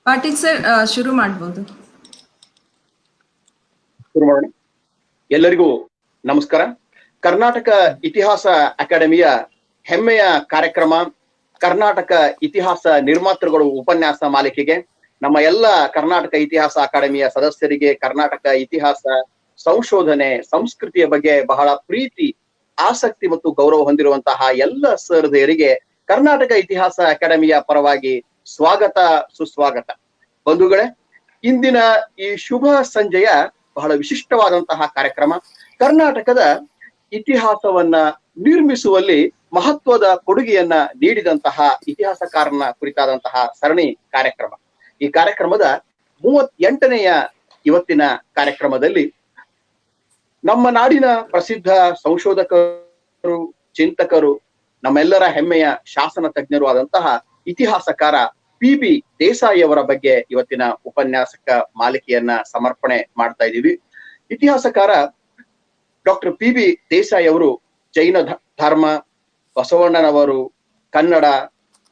Patil sir ಶುರು ಮಾಡಬಹುದು. ಶುರು ಮಾಡೋಣ. ಎಲ್ಲರಿಗೂ ನಮಸ್ಕಾರ. ಕರ್ನಾಟಕ ಇತಿಹಾಸ ಅಕಾಡೆಮಿಯ ಹೆಮ್ಮೆಯ ಕಾರ್ಯಕ್ರಮ ಕರ್ನಾಟಕ ಇತಿಹಾಸ ನಿರ್ಮಾತೃಗಳು ಉಪನ್ಯಾಸ ಮಾಲಿಕೆಗೆ ನಮ್ಮ ಎಲ್ಲ ಕರ್ನಾಟಕ ಇತಿಹಾಸ ಅಕಾಡೆಮಿಯ ಸದಸ್ಯರಿಗೆ ಕರ್ನಾಟಕ ಇತಿಹಾಸ ಸಂಶೋಧನೆ ಸಂಸ್ಕೃತಿಯ ಬಗ್ಗೆ ಬಹಳ ಪ್ರೀತಿ ಆಸಕ್ತಿ ಮತ್ತು ಗೌರವ ಹೊಂದಿರುವಂತಹ ಎಲ್ಲ ಸಹೃದಯರಿಗೆ ಕರ್ನಾಟಕ ಇತಿಹಾಸ ಅಕಾಡೆಮಿಯ ಪರವಾಗಿ ಸ್ವಾಗತ ಸುಸ್ವಾಗತ. ಬಂಧುಗಳೇ, ಇಂದಿನ ಈ ಶುಭ ಸಂಜೆಯ ಬಹಳ ವಿಶಿಷ್ಟವಾದಂತಹ ಕಾರ್ಯಕ್ರಮ ಕರ್ನಾಟಕದ ಇತಿಹಾಸವನ್ನ ನಿರ್ಮಿಸುವಲ್ಲಿ ಮಹತ್ವದ ಕೊಡುಗೆಯನ್ನ ನೀಡಿದಂತಹ ಇತಿಹಾಸಕಾರನ ಕುರಿತಾದಂತಹ ಸರಣಿ ಕಾರ್ಯಕ್ರಮ. ಈ ಕಾರ್ಯಕ್ರಮದ 38ನೆಯ ಇವತ್ತಿನ ಕಾರ್ಯಕ್ರಮದಲ್ಲಿ ನಮ್ಮ ನಾಡಿನ ಪ್ರಸಿದ್ಧ ಸಂಶೋಧಕರು, ಚಿಂತಕರು, ನಮ್ಮೆಲ್ಲರ ಹೆಮ್ಮೆಯ ಶಾಸನ ತಜ್ಞರು ಆದಂತಹ ಇತಿಹಾಸಕಾರ ಪಿ.ಬಿ. ದೇಸಾಯಿ ಅವರ ಬಗ್ಗೆ ಇವತ್ತಿನ ಉಪನ್ಯಾಸಕ ಮಾಲಿಕೆಯನ್ನ ಸಮರ್ಪಣೆ ಮಾಡ್ತಾ ಇದ್ದೀವಿ. ಇತಿಹಾಸಕಾರ ಡಾಕ್ಟರ್ ಪಿ.ಬಿ. ದೇಸಾಯಿ ಅವರು ಜೈನ ಧರ್ಮ, ಬಸವಣ್ಣನವರು, ಕನ್ನಡ,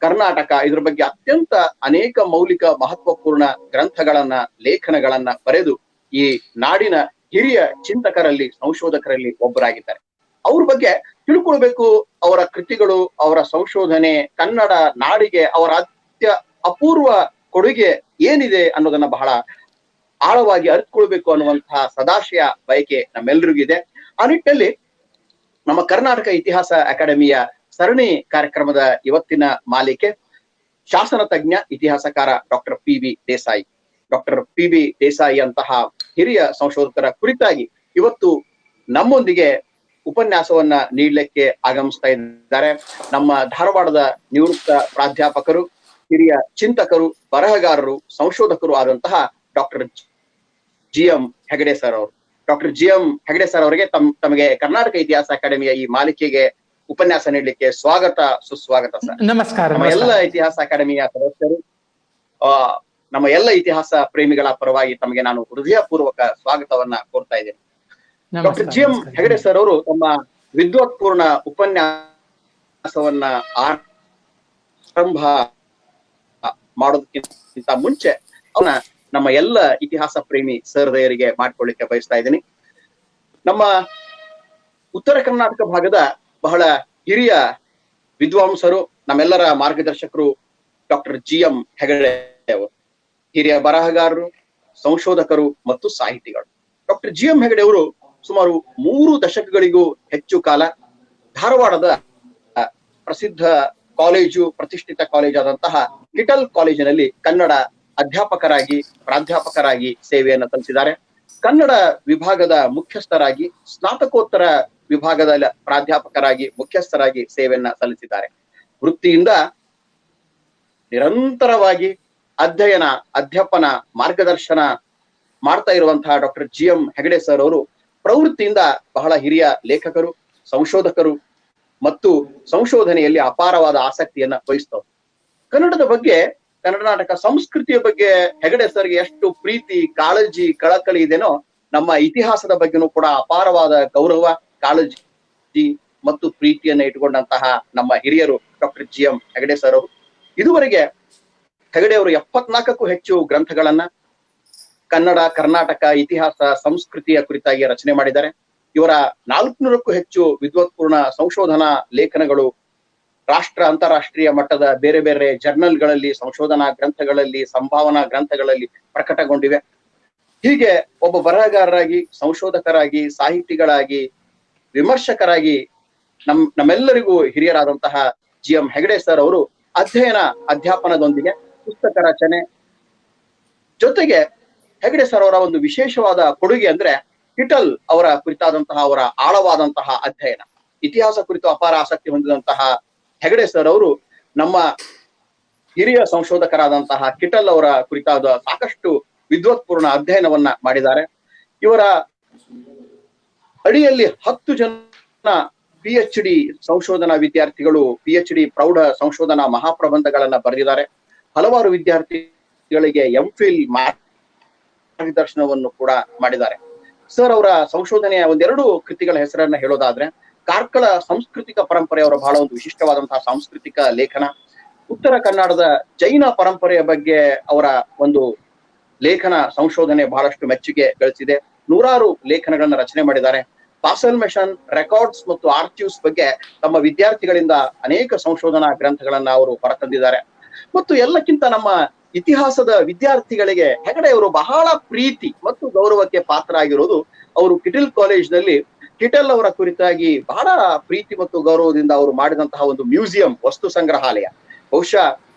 ಕರ್ನಾಟಕ ಇದ್ರ ಬಗ್ಗೆ ಅತ್ಯಂತ ಅನೇಕ ಮೌಲಿಕ ಮಹತ್ವಪೂರ್ಣ ಗ್ರಂಥಗಳನ್ನ ಲೇಖನಗಳನ್ನ ಬರೆದು ಈ ನಾಡಿನ ಹಿರಿಯ ಚಿಂತಕರಲ್ಲಿ ಸಂಶೋಧಕರಲ್ಲಿ ಒಬ್ಬರಾಗಿದ್ದಾರೆ. ಅವ್ರ ಬಗ್ಗೆ ತಿಳ್ಕೊಳ್ಬೇಕು, ಅವರ ಕೃತಿಗಳು, ಅವರ ಸಂಶೋಧನೆ, ಕನ್ನಡ ನಾಡಿಗೆ ಅವರ ಅಪೂರ್ವ ಕೊಡುಗೆ ಏನಿದೆ ಅನ್ನೋದನ್ನ ಬಹಳ ಆಳವಾಗಿ ಅರಿತುಕೊಳ್ಬೇಕು ಅನ್ನುವಂತಹ ಸದಾಶಯ ಬಯಕೆ ನಮ್ಮೆಲ್ಲರಿಗೂ ಇದೆ. ಆ ನಿಟ್ಟಿನಲ್ಲಿ ನಮ್ಮ ಕರ್ನಾಟಕ ಇತಿಹಾಸ ಅಕಾಡೆಮಿಯ ಸರಣಿ ಕಾರ್ಯಕ್ರಮದ ಇವತ್ತಿನ ಮಾಲಿಕೆ ಶಾಸನ ತಜ್ಞ ಇತಿಹಾಸಕಾರ doctor P B. Desai. Doctor P B. Desai ಅಂತಹ ಹಿರಿಯ ಸಂಶೋಧಕರ ಕುರಿತಾಗಿ ಇವತ್ತು ನಮ್ಮೊಂದಿಗೆ ಉಪನ್ಯಾಸವನ್ನ ನೀಡಲಿಕ್ಕೆ ಆಗಮಿಸ್ತಾ ಇದ್ದಾರೆ. ನಮ್ಮ ಧಾರವಾಡದ ನಿವೃತ್ತ ಪ್ರಾಧ್ಯಾಪಕರು, ಹಿರಿಯ ಚಿಂತಕರು, ಬರಹಗಾರರು, ಸಂಶೋಧಕರು ಆದಂತಹ ಡಾಕ್ಟರ್ ಜಿ.ಎಂ. ಹೆಗಡೆ ಸರ್ ಅವರು. ಡಾಕ್ಟರ್ ಜಿ.ಎಂ. ಹೆಗಡೆ ಸರ್ ಅವರಿಗೆ ತಮಗೆ ಕರ್ನಾಟಕ ಇತಿಹಾಸ ಅಕಾಡೆಮಿಯ ಈ ಮಾಲಿಕೆಗೆ ಉಪನ್ಯಾಸ ನೀಡಲಿಕ್ಕೆ ಸ್ವಾಗತ ಸುಸ್ವಾಗತ ಸರ್. ನಮಸ್ಕಾರ. ನಮ್ಮ ಎಲ್ಲ ಇತಿಹಾಸ ಅಕಾಡೆಮಿಯ ಸದಸ್ಯರು, ನಮ್ಮ ಎಲ್ಲ ಇತಿಹಾಸ ಪ್ರೇಮಿಗಳ ಪರವಾಗಿ ತಮಗೆ ನಾನು ಹೃದಯಪೂರ್ವಕ ಸ್ವಾಗತವನ್ನ ಕೋರ್ತಾ ಇದ್ದೇನೆ. ಡಾಕ್ಟರ್ ಜಿ.ಎಂ. ಹೆಗಡೆ ಸರ್ ಅವರು ತಮ್ಮ ವಿದ್ವತ್ಪೂರ್ಣ ಉಪನ್ಯಾಸವನ್ನ ಆರಂಭ ಮಾಡೋದಕ್ಕಿಂತ ಮುಂಚೆ ಅವನ ನಮ್ಮ ಎಲ್ಲ ಇತಿಹಾಸ ಪ್ರೇಮಿ ಸಹೃದಯರಿಗೆ ಮಾಡ್ಕೊಳ್ಳಿಕ್ಕೆ ಬಯಸ್ತಾ ಇದ್ದೀನಿ. ನಮ್ಮ ಉತ್ತರ ಕರ್ನಾಟಕ ಭಾಗದ ಬಹಳ ಹಿರಿಯ ವಿದ್ವಾಂಸರು, ನಮ್ಮೆಲ್ಲರ ಮಾರ್ಗದರ್ಶಕರು ಡಾಕ್ಟರ್ ಜಿ.ಎಂ. ಹೆಗಡೆ ಅವರು. ಹಿರಿಯ ಬರಹಗಾರರು, ಸಂಶೋಧಕರು ಮತ್ತು ಸಾಹಿತಿಗಳು. ಡಾಕ್ಟರ್ ಜಿ.ಎಂ. ಹೆಗಡೆ ಅವರು ಸುಮಾರು 3 ದಶಕಗಳಿಗೂ ಹೆಚ್ಚು ಕಾಲ ಧಾರವಾಡದ ಪ್ರಸಿದ್ಧ ಕಾಲೇಜು, ಪ್ರತಿಷ್ಠಿತ ಕಾಲೇಜ್ ಆದಂತಹ ಲಿಟಲ್ ಕಾಲೇಜಿನಲ್ಲಿ ಕನ್ನಡ ಅಧ್ಯಾಪಕರಾಗಿ, ಪ್ರಾಧ್ಯಾಪಕರಾಗಿ ಸೇವೆಯನ್ನು ಸಲ್ಲಿಸಿದ್ದಾರೆ. ಕನ್ನಡ ವಿಭಾಗದ ಮುಖ್ಯಸ್ಥರಾಗಿ, ಸ್ನಾತಕೋತ್ತರ ವಿಭಾಗದ ಪ್ರಾಧ್ಯಾಪಕರಾಗಿ, ಮುಖ್ಯಸ್ಥರಾಗಿ ಸೇವೆಯನ್ನ ಸಲ್ಲಿಸಿದ್ದಾರೆ. ವೃತ್ತಿಯಿಂದ ನಿರಂತರವಾಗಿ ಅಧ್ಯಯನ, ಅಧ್ಯಾಪನ, ಮಾರ್ಗದರ್ಶನ ಮಾಡ್ತಾ ಇರುವಂತಹ ಡಾಕ್ಟರ್ ಜಿ.ಎಂ. ಹೆಗಡೆ ಸರ್ ಅವರು ಪ್ರವೃತ್ತಿಯಿಂದ ಬಹಳ ಹಿರಿಯ ಲೇಖಕರು, ಸಂಶೋಧಕರು ಮತ್ತು ಸಂಶೋಧನೆಯಲ್ಲಿ ಅಪಾರವಾದ ಆಸಕ್ತಿಯನ್ನ ವಹಿಸ್ತವ್ರು. ಕನ್ನಡದ ಬಗ್ಗೆ, ಕರ್ನಾಟಕ ಸಂಸ್ಕೃತಿಯ ಬಗ್ಗೆ ಹೆಗಡೆ ಸರ್ಗೆ ಎಷ್ಟು ಪ್ರೀತಿ, ಕಾಳಜಿ, ಕಳಕಳಿ ಇದೆನೋ ನಮ್ಮ ಇತಿಹಾಸದ ಬಗ್ಗೆನೂ ಕೂಡ ಅಪಾರವಾದ ಗೌರವ, ಕಾಳಜಿ ಮತ್ತು ಪ್ರೀತಿಯನ್ನ ಇಟ್ಟುಕೊಂಡಂತಹ ನಮ್ಮ ಹಿರಿಯರು ಡಾಕ್ಟರ್ ಜಿ.ಎಂ. ಹೆಗಡೆ ಸರ್ ಅವರು. ಇದುವರೆಗೆ ಹೆಗಡೆ ಅವರು 74ಕ್ಕೂ ಹೆಚ್ಚು ಗ್ರಂಥಗಳನ್ನ ಕನ್ನಡ, ಕರ್ನಾಟಕ ಇತಿಹಾಸ ಸಂಸ್ಕೃತಿಯ ಕುರಿತಾಗಿ ರಚನೆ ಮಾಡಿದ್ದಾರೆ. ಇವರ 400ಕ್ಕೂ ಹೆಚ್ಚು ವಿದ್ವತ್ಪೂರ್ಣ ಸಂಶೋಧನಾ ಲೇಖನಗಳು ರಾಷ್ಟ್ರ, ಅಂತಾರಾಷ್ಟ್ರೀಯ ಮಟ್ಟದ ಬೇರೆ ಬೇರೆ ಜರ್ನಲ್ಗಳಲ್ಲಿ, ಸಂಶೋಧನಾ ಗ್ರಂಥಗಳಲ್ಲಿ, ಸಂಭಾವನಾ ಗ್ರಂಥಗಳಲ್ಲಿ ಪ್ರಕಟಗೊಂಡಿವೆ. ಹೀಗೆ ಒಬ್ಬ ಬರಹಗಾರರಾಗಿ, ಸಂಶೋಧಕರಾಗಿ, ಸಾಹಿತಿಗಳಾಗಿ, ವಿಮರ್ಶಕರಾಗಿ ನಮ್ಮೆಲ್ಲರಿಗೂ ಹಿರಿಯರಾದಂತಹ ಜಿ.ಎಂ. ಹೆಗಡೆ ಸರ್ ಅವರು ಅಧ್ಯಯನ, ಅಧ್ಯಾಪನದೊಂದಿಗೆ ಪುಸ್ತಕ ರಚನೆ ಜೊತೆಗೆ ಹೆಗಡೆ ಸರ್ ಅವರ ಒಂದು ವಿಶೇಷವಾದ ಕೊಡುಗೆ ಅಂದ್ರೆ ಲಿಟಲ್ ಅವರ ಕುರಿತಾದಂತಹ ಅವರ ಆಳವಾದಂತಹ ಅಧ್ಯಯನ, ಇತಿಹಾಸ ಕುರಿತು ಅಪಾರ ಆಸಕ್ತಿ ಹೊಂದಿದಂತಹ ಹೆಗಡೆ ಸರ್ ಅವರು ನಮ್ಮ ಹಿರಿಯ ಸಂಶೋಧಕರಾದಂತಹ ಕಿಟಲ್ ಅವರ ಕುರಿತಾದ ಸಾಕಷ್ಟು ವಿದ್ವತ್ಪೂರ್ಣ ಅಧ್ಯಯನವನ್ನ ಮಾಡಿದ್ದಾರೆ. ಇವರ ಅಡಿಯಲ್ಲಿ 10 ಜನ PhD ಸಂಶೋಧನಾ ವಿದ್ಯಾರ್ಥಿಗಳು PhD ಪ್ರೌಢ ಸಂಶೋಧನಾ ಮಹಾಪ್ರಬಂಧಗಳನ್ನ ಬರೆದಿದ್ದಾರೆ. ಹಲವಾರು ವಿದ್ಯಾರ್ಥಿಗಳಿಗೆ MPhil ಮಾರ್ಗದರ್ಶನವನ್ನು ಕೂಡ ಮಾಡಿದ್ದಾರೆ. ಸರ್ ಅವರ ಸಂಶೋಧನೆಯ 1-2 ಕೃತಿಗಳ ಹೆಸರನ್ನ ಹೇಳೋದಾದ್ರೆ, ಕಾರ್ಕಳ ಸಾಂಸ್ಕೃತಿಕ ಪರಂಪರೆ ಅವರ ಬಹಳ ಒಂದು ವಿಶಿಷ್ಟವಾದಂತಹ ಸಾಂಸ್ಕೃತಿಕ ಲೇಖನ. ಉತ್ತರ ಕನ್ನಡದ ಜೈನ ಪರಂಪರೆಯ ಬಗ್ಗೆ ಅವರ ಒಂದು ಲೇಖನ ಸಂಶೋಧನೆ ಬಹಳಷ್ಟು ಮೆಚ್ಚುಗೆ ಗಳಿಸಿದೆ. ನೂರಾರು ಲೇಖನಗಳನ್ನ ರಚನೆ ಮಾಡಿದ್ದಾರೆ. ಪಾಸಲ್ ಮೆಷನ್ ರೆಕಾರ್ಡ್ಸ್ ಮತ್ತು ಆರ್ಚಿವ್ಸ್ ಬಗ್ಗೆ ತಮ್ಮ ವಿದ್ಯಾರ್ಥಿಗಳಿಂದ ಅನೇಕ ಸಂಶೋಧನಾ ಗ್ರಂಥಗಳನ್ನ ಅವರು ಹೊರತಂದಿದ್ದಾರೆ. ಮತ್ತು ಎಲ್ಲಕ್ಕಿಂತ ನಮ್ಮ ಇತಿಹಾಸದ ವಿದ್ಯಾರ್ಥಿಗಳಿಗೆ ಹೆಗಡೆ ಅವರು ಬಹಳ ಪ್ರೀತಿ ಮತ್ತು ಗೌರವಕ್ಕೆ ಪಾತ್ರ ಆಗಿರೋದು, ಅವರು ಕಿಟೆಲ್ ಕಾಲೇಜ್ನಲ್ಲಿ ಕಿಟೆಲ್ ಅವರ ಕುರಿತಾಗಿ ಬಹಳ ಪ್ರೀತಿ ಮತ್ತು ಗೌರವದಿಂದ ಅವರು ಮಾಡಿದಂತಹ ಒಂದು ಮ್ಯೂಸಿಯಂ, ವಸ್ತು ಸಂಗ್ರಹಾಲಯ. ಬಹುಶಃ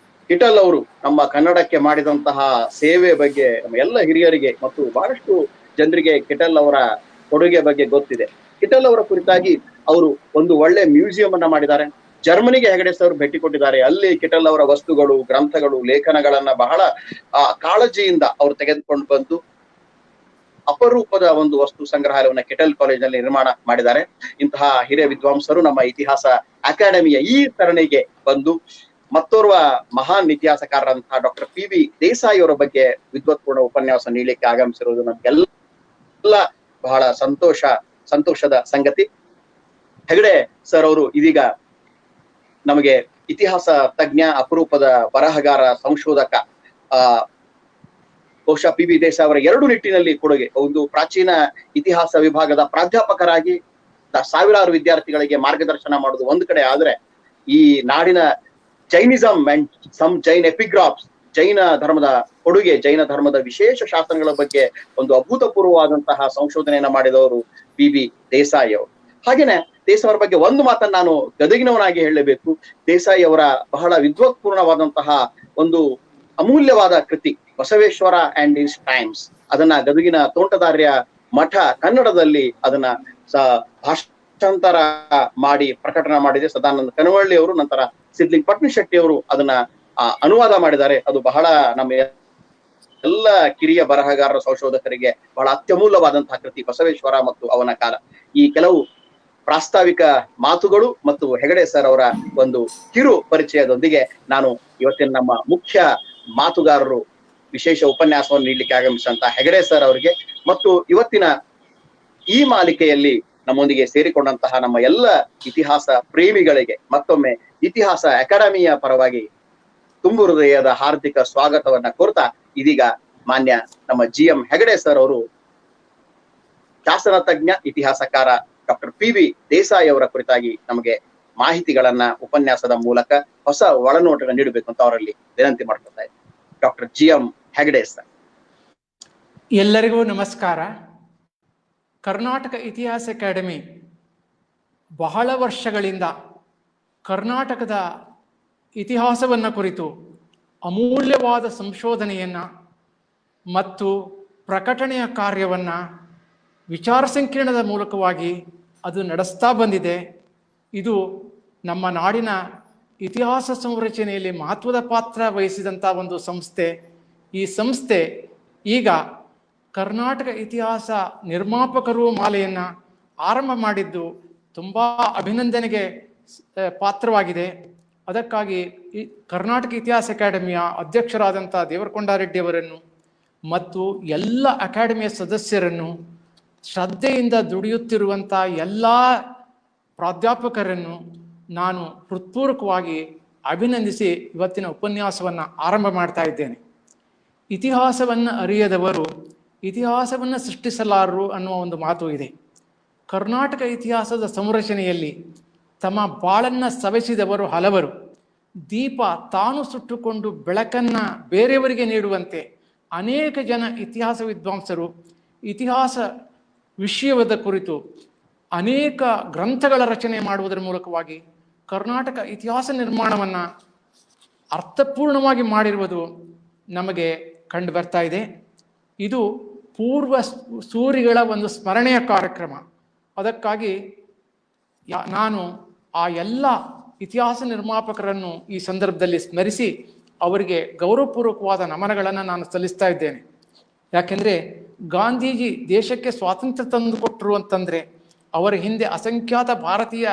ಕಿಟೆಲ್ ಅವರು ನಮ್ಮ ಕನ್ನಡಕ್ಕೆ ಮಾಡಿದಂತಹ ಸೇವೆ ಬಗ್ಗೆ ನಮ್ಮ ಎಲ್ಲ ಹಿರಿಯರಿಗೆ ಮತ್ತು ಬಹಳಷ್ಟು ಜನರಿಗೆ ಕಿಟೆಲ್ ಅವರ ಕೊಡುಗೆ ಬಗ್ಗೆ ಗೊತ್ತಿದೆ. ಕಿಟೆಲ್ ಅವರ ಕುರಿತಾಗಿ ಅವರು ಒಂದು ಒಳ್ಳೆ ಮ್ಯೂಸಿಯಂ ಅನ್ನ ಮಾಡಿದ್ದಾರೆ. ಜರ್ಮನಿಗೆ ಹೆಗಡೆ ಸರ್ ಭೇಟಿ ಕೊಟ್ಟಿದ್ದಾರೆ. ಅಲ್ಲಿ ಕಿಟೆಲ್ ಅವರ ವಸ್ತುಗಳು, ಗ್ರಂಥಗಳು, ಲೇಖನಗಳನ್ನ ಬಹಳ ಕಾಳಜಿಯಿಂದ ಅವರು ತೆಗೆದುಕೊಂಡು ಬಂದು ಅಪರೂಪದ ಒಂದು ವಸ್ತು ಸಂಗ್ರಹಾಲಯವನ್ನ ಕಿಟೆಲ್ ಕಾಲೇಜ್ನಲ್ಲಿ ನಿರ್ಮಾಣ ಮಾಡಿದ್ದಾರೆ. ಇಂತಹ ಹಿರಿಯ ವಿದ್ವಾಂಸರು ನಮ್ಮ ಇತಿಹಾಸ ಅಕಾಡೆಮಿಯ ಈ ಸರಣಿಗೆ ಬಂದು ಮತ್ತೋರ್ವ ಮಹಾನ್ ಇತಿಹಾಸಕಾರರಂತಹ ಡಾಕ್ಟರ್ PV ದೇಸಾಯಿ ಅವರ ಬಗ್ಗೆ ವಿದ್ವತ್ಪೂರ್ಣ ಉಪನ್ಯಾಸ ನೀಡಲಿಕ್ಕೆ ಆಗಮಿಸಿರುವುದು ನಮ್ಗೆಲ್ಲ ಬಹಳ ಸಂತೋಷದ ಸಂಗತಿ. ಹೆಗಡೆ ಸರ್ ಅವರು ಇದೀಗ ನಮಗೆ ಇತಿಹಾಸ ತಜ್ಞ, ಅಪರೂಪದ ಬರಹಗಾರ, ಸಂಶೋಧಕ, ಬಹುಶಃ PV ದೇಸಾಯಿ ಅವರ ಎರಡು ನಿಟ್ಟಿನಲ್ಲಿ ಕೊಡುಗೆ. ಒಂದು ಪ್ರಾಚೀನ ಇತಿಹಾಸ ವಿಭಾಗದ ಪ್ರಾಧ್ಯಾಪಕರಾಗಿ ಸಾವಿರಾರು ವಿದ್ಯಾರ್ಥಿಗಳಿಗೆ ಮಾರ್ಗದರ್ಶನ ಮಾಡುವುದು ಒಂದು ಕಡೆ ಆದ್ರೆ, ಈ ನಾಡಿನ ಜೈನಿಸಂ ಅಂಡ್ ಸಮ್ ಜೈನ್ ಎಪಿಗ್ರಾಫ್ಸ್, ಜೈನ ಧರ್ಮದ ಕೊಡುಗೆ, ಜೈನ ಧರ್ಮದ ವಿಶೇಷ ಶಾಸನಗಳ ಬಗ್ಗೆ ಒಂದು ಅಭೂತಪೂರ್ವವಾದಂತಹ ಸಂಶೋಧನೆಯನ್ನ ಮಾಡಿದವರು PV ದೇಸಾಯಿ ಅವರು. ಹಾಗೇನೆ ದೇಸಾಯಿ ಅವರ ಬಗ್ಗೆ ಒಂದು ಮಾತನ್ನು ನಾನು ಗದಗಿನವನಾಗಿ ಹೇಳಲೇಬೇಕು. ದೇಸಾಯಿ ಅವರ ಬಹಳ ವಿದ್ವತ್ಪೂರ್ಣವಾದಂತಹ ಒಂದು ಅಮೂಲ್ಯವಾದ ಕೃತಿ ಬಸವೇಶ್ವರ ಅಂಡ್ ಹಿಸ್ ಟೈಮ್ಸ್, ಅದನ್ನ ಗದಗಿನ ತೋಂಟದಾರ್ಯ ಮಠ ಕನ್ನಡದಲ್ಲಿ ಅದನ್ನ ಭಾಷಾಂತರ ಮಾಡಿ ಪ್ರಕಟಣೆ ಮಾಡಿದೆ. ಸದಾನಂದ ಕನವಳ್ಳಿ ಅವರು, ನಂತರ ಸಿದ್ಲಿಂಗ್ ಪಟ್ನಶೆಟ್ಟಿ ಅವರು ಅದನ್ನ ಅನುವಾದ ಮಾಡಿದ್ದಾರೆ. ಅದು ಬಹಳ ನಮ್ಮ ಎಲ್ಲ ಕಿರಿಯ ಬರಹಗಾರರ ಸಂಶೋಧಕರಿಗೆ ಬಹಳ ಅತ್ಯಮೂಲ್ಯವಾದಂತಹ ಕೃತಿ ಬಸವೇಶ್ವರ ಮತ್ತು ಅವನ ಕಾಲ. ಈ ಕೆಲವು ಪ್ರಾಸ್ತಾವಿಕ ಮಾತುಗಳು ಮತ್ತು ಹೆಗಡೆ ಸರ್ ಅವರ ಒಂದು ಕಿರು ಪರಿಚಯದೊಂದಿಗೆ ನಾನು ಇವತ್ತಿನ ನಮ್ಮ ಮುಖ್ಯ ಮಾತುಗಾರರು, ವಿಶೇಷ ಉಪನ್ಯಾಸವನ್ನು ನೀಡಲಿಕ್ಕೆ ಆಗಮಿಸಿದಂತ ಹೆಗಡೆ ಸರ್ ಅವರಿಗೆ ಮತ್ತು ಇವತ್ತಿನ ಈ ಮಾಲಿಕೆಯಲ್ಲಿ ನಮ್ಮೊಂದಿಗೆ ಸೇರಿಕೊಂಡಂತಹ ನಮ್ಮ ಎಲ್ಲ ಇತಿಹಾಸ ಪ್ರೇಮಿಗಳಿಗೆ ಮತ್ತೊಮ್ಮೆ ಇತಿಹಾಸ ಅಕಾಡೆಮಿಯ ಪರವಾಗಿ ತುಂಬು ಹೃದಯದ ಹಾರ್ದಿಕ ಸ್ವಾಗತವನ್ನ ಕೋರ್ತಾ, ಇದೀಗ ಮಾನ್ಯ ನಮ್ಮ GM ಹೆಗಡೆ ಸರ್ ಅವರು ಶಾಸನ ತಜ್ಞ, ಇತಿಹಾಸಕಾರ ಡಾಕ್ಟರ್ PV ದೇಸಾಯಿ ಅವರ ಕುರಿತಾಗಿ ನಮಗೆ ಮಾಹಿತಿಗಳನ್ನ ಉಪನ್ಯಾಸದ ಮೂಲಕ ಹೊಸ ಒಳನೋಟಗಳನ್ನು ನೀಡಬೇಕು ಅಂತ ಅವರಲ್ಲಿ ವಿನಂತಿ ಮಾಡ್ಕೊತಾ ಇದ್ದೀನಿ. Doctor GM Hegde sir. ಎಲ್ಲರಿಗೂ ನಮಸ್ಕಾರ. ಕರ್ನಾಟಕ ಇತಿಹಾಸ ಅಕಾಡೆಮಿ ಬಹಳ ವರ್ಷಗಳಿಂದ ಕರ್ನಾಟಕದ ಇತಿಹಾಸವನ್ನು ಕುರಿತು ಅಮೂಲ್ಯವಾದ ಸಂಶೋಧನೆಯನ್ನು ಮತ್ತು ಪ್ರಕಟಣೆಯ ಕಾರ್ಯವನ್ನು ವಿಚಾರ ಸಂಕಿರಣದ ಮೂಲಕವಾಗಿ ಅದು ನಡೆಸ್ತಾ ಬಂದಿದೆ. ಇದು ನಮ್ಮ ನಾಡಿನ ಇತಿಹಾಸ ಸಂರಚನೆಯಲ್ಲಿ ಮಹತ್ವದ ಪಾತ್ರ ವಹಿಸಿದಂಥ ಒಂದು ಸಂಸ್ಥೆ. ಈ ಸಂಸ್ಥೆ ಈಗ ಕರ್ನಾಟಕ ಇತಿಹಾಸ ನಿರ್ಮಾಪಕರು ಮಾಲೆಯನ್ನು ಆರಂಭ ಮಾಡಿದ್ದು ತುಂಬ ಅಭಿನಂದನೆಗೆ ಪಾತ್ರವಾಗಿದೆ. ಅದಕ್ಕಾಗಿ ಈ ಕರ್ನಾಟಕ ಇತಿಹಾಸ ಅಕಾಡೆಮಿಯ ಅಧ್ಯಕ್ಷರಾದಂಥ ದೇವರಕೊಂಡಾರೆಡ್ಡಿಯವರನ್ನು ಮತ್ತು ಎಲ್ಲ ಅಕಾಡೆಮಿಯ ಸದಸ್ಯರನ್ನು, ಶ್ರದ್ಧೆಯಿಂದ ದುಡಿಯುತ್ತಿರುವಂಥ ಎಲ್ಲ ಪ್ರಾಧ್ಯಾಪಕರನ್ನು ನಾನು ಹೃತ್ಪೂರ್ವಕವಾಗಿ ಅಭಿನಂದಿಸಿ ಇವತ್ತಿನ ಉಪನ್ಯಾಸವನ್ನು ಆರಂಭ ಮಾಡ್ತಾ ಇದ್ದೇನೆ. ಇತಿಹಾಸವನ್ನು ಅರಿಯದವರು ಇತಿಹಾಸವನ್ನು ಸೃಷ್ಟಿಸಲಾರರು ಅನ್ನುವ ಒಂದು ಮಾತು ಇದೆ. ಕರ್ನಾಟಕ ಇತಿಹಾಸದ ಸಂರಚನೆಯಲ್ಲಿ ತಮ್ಮ ಬಾಳನ್ನು ಸವೆಸಿದವರು ಹಲವರು. ದೀಪ ತಾನು ಸುಟ್ಟುಕೊಂಡು ಬೆಳಕನ್ನು ಬೇರೆಯವರಿಗೆ ನೀಡುವಂತೆ ಅನೇಕ ಜನ ಇತಿಹಾಸ ವಿದ್ವಾಂಸರು ಇತಿಹಾಸ ವಿಷಯದ ಕುರಿತು ಅನೇಕ ಗ್ರಂಥಗಳ ರಚನೆ ಮಾಡುವುದರ ಮೂಲಕವಾಗಿ ಕರ್ನಾಟಕ ಇತಿಹಾಸ ನಿರ್ಮಾಣವನ್ನು ಅರ್ಥಪೂರ್ಣವಾಗಿ ಮಾಡಿರುವುದು ನಮಗೆ ಕಂಡು ಬರ್ತಾ ಇದೆ. ಇದು ಪೂರ್ವ ಸೂರಿಗಳ ಒಂದು ಸ್ಮರಣೆಯ ಕಾರ್ಯಕ್ರಮ. ಅದಕ್ಕಾಗಿ ನಾನು ಆ ಎಲ್ಲ ಇತಿಹಾಸ ನಿರ್ಮಾಪಕರನ್ನು ಈ ಸಂದರ್ಭದಲ್ಲಿ ಸ್ಮರಿಸಿ ಅವರಿಗೆ ಗೌರವಪೂರ್ವಕವಾದ ನಮನಗಳನ್ನು ನಾನು ಸಲ್ಲಿಸ್ತಾ ಇದ್ದೇನೆ. ಯಾಕೆಂದರೆ ಗಾಂಧೀಜಿ ದೇಶಕ್ಕೆ ಸ್ವಾತಂತ್ರ್ಯ ತಂದುಕೊಟ್ರು ಅಂತಂದರೆ ಅವರ ಹಿಂದೆ ಅಸಂಖ್ಯಾತ ಭಾರತೀಯ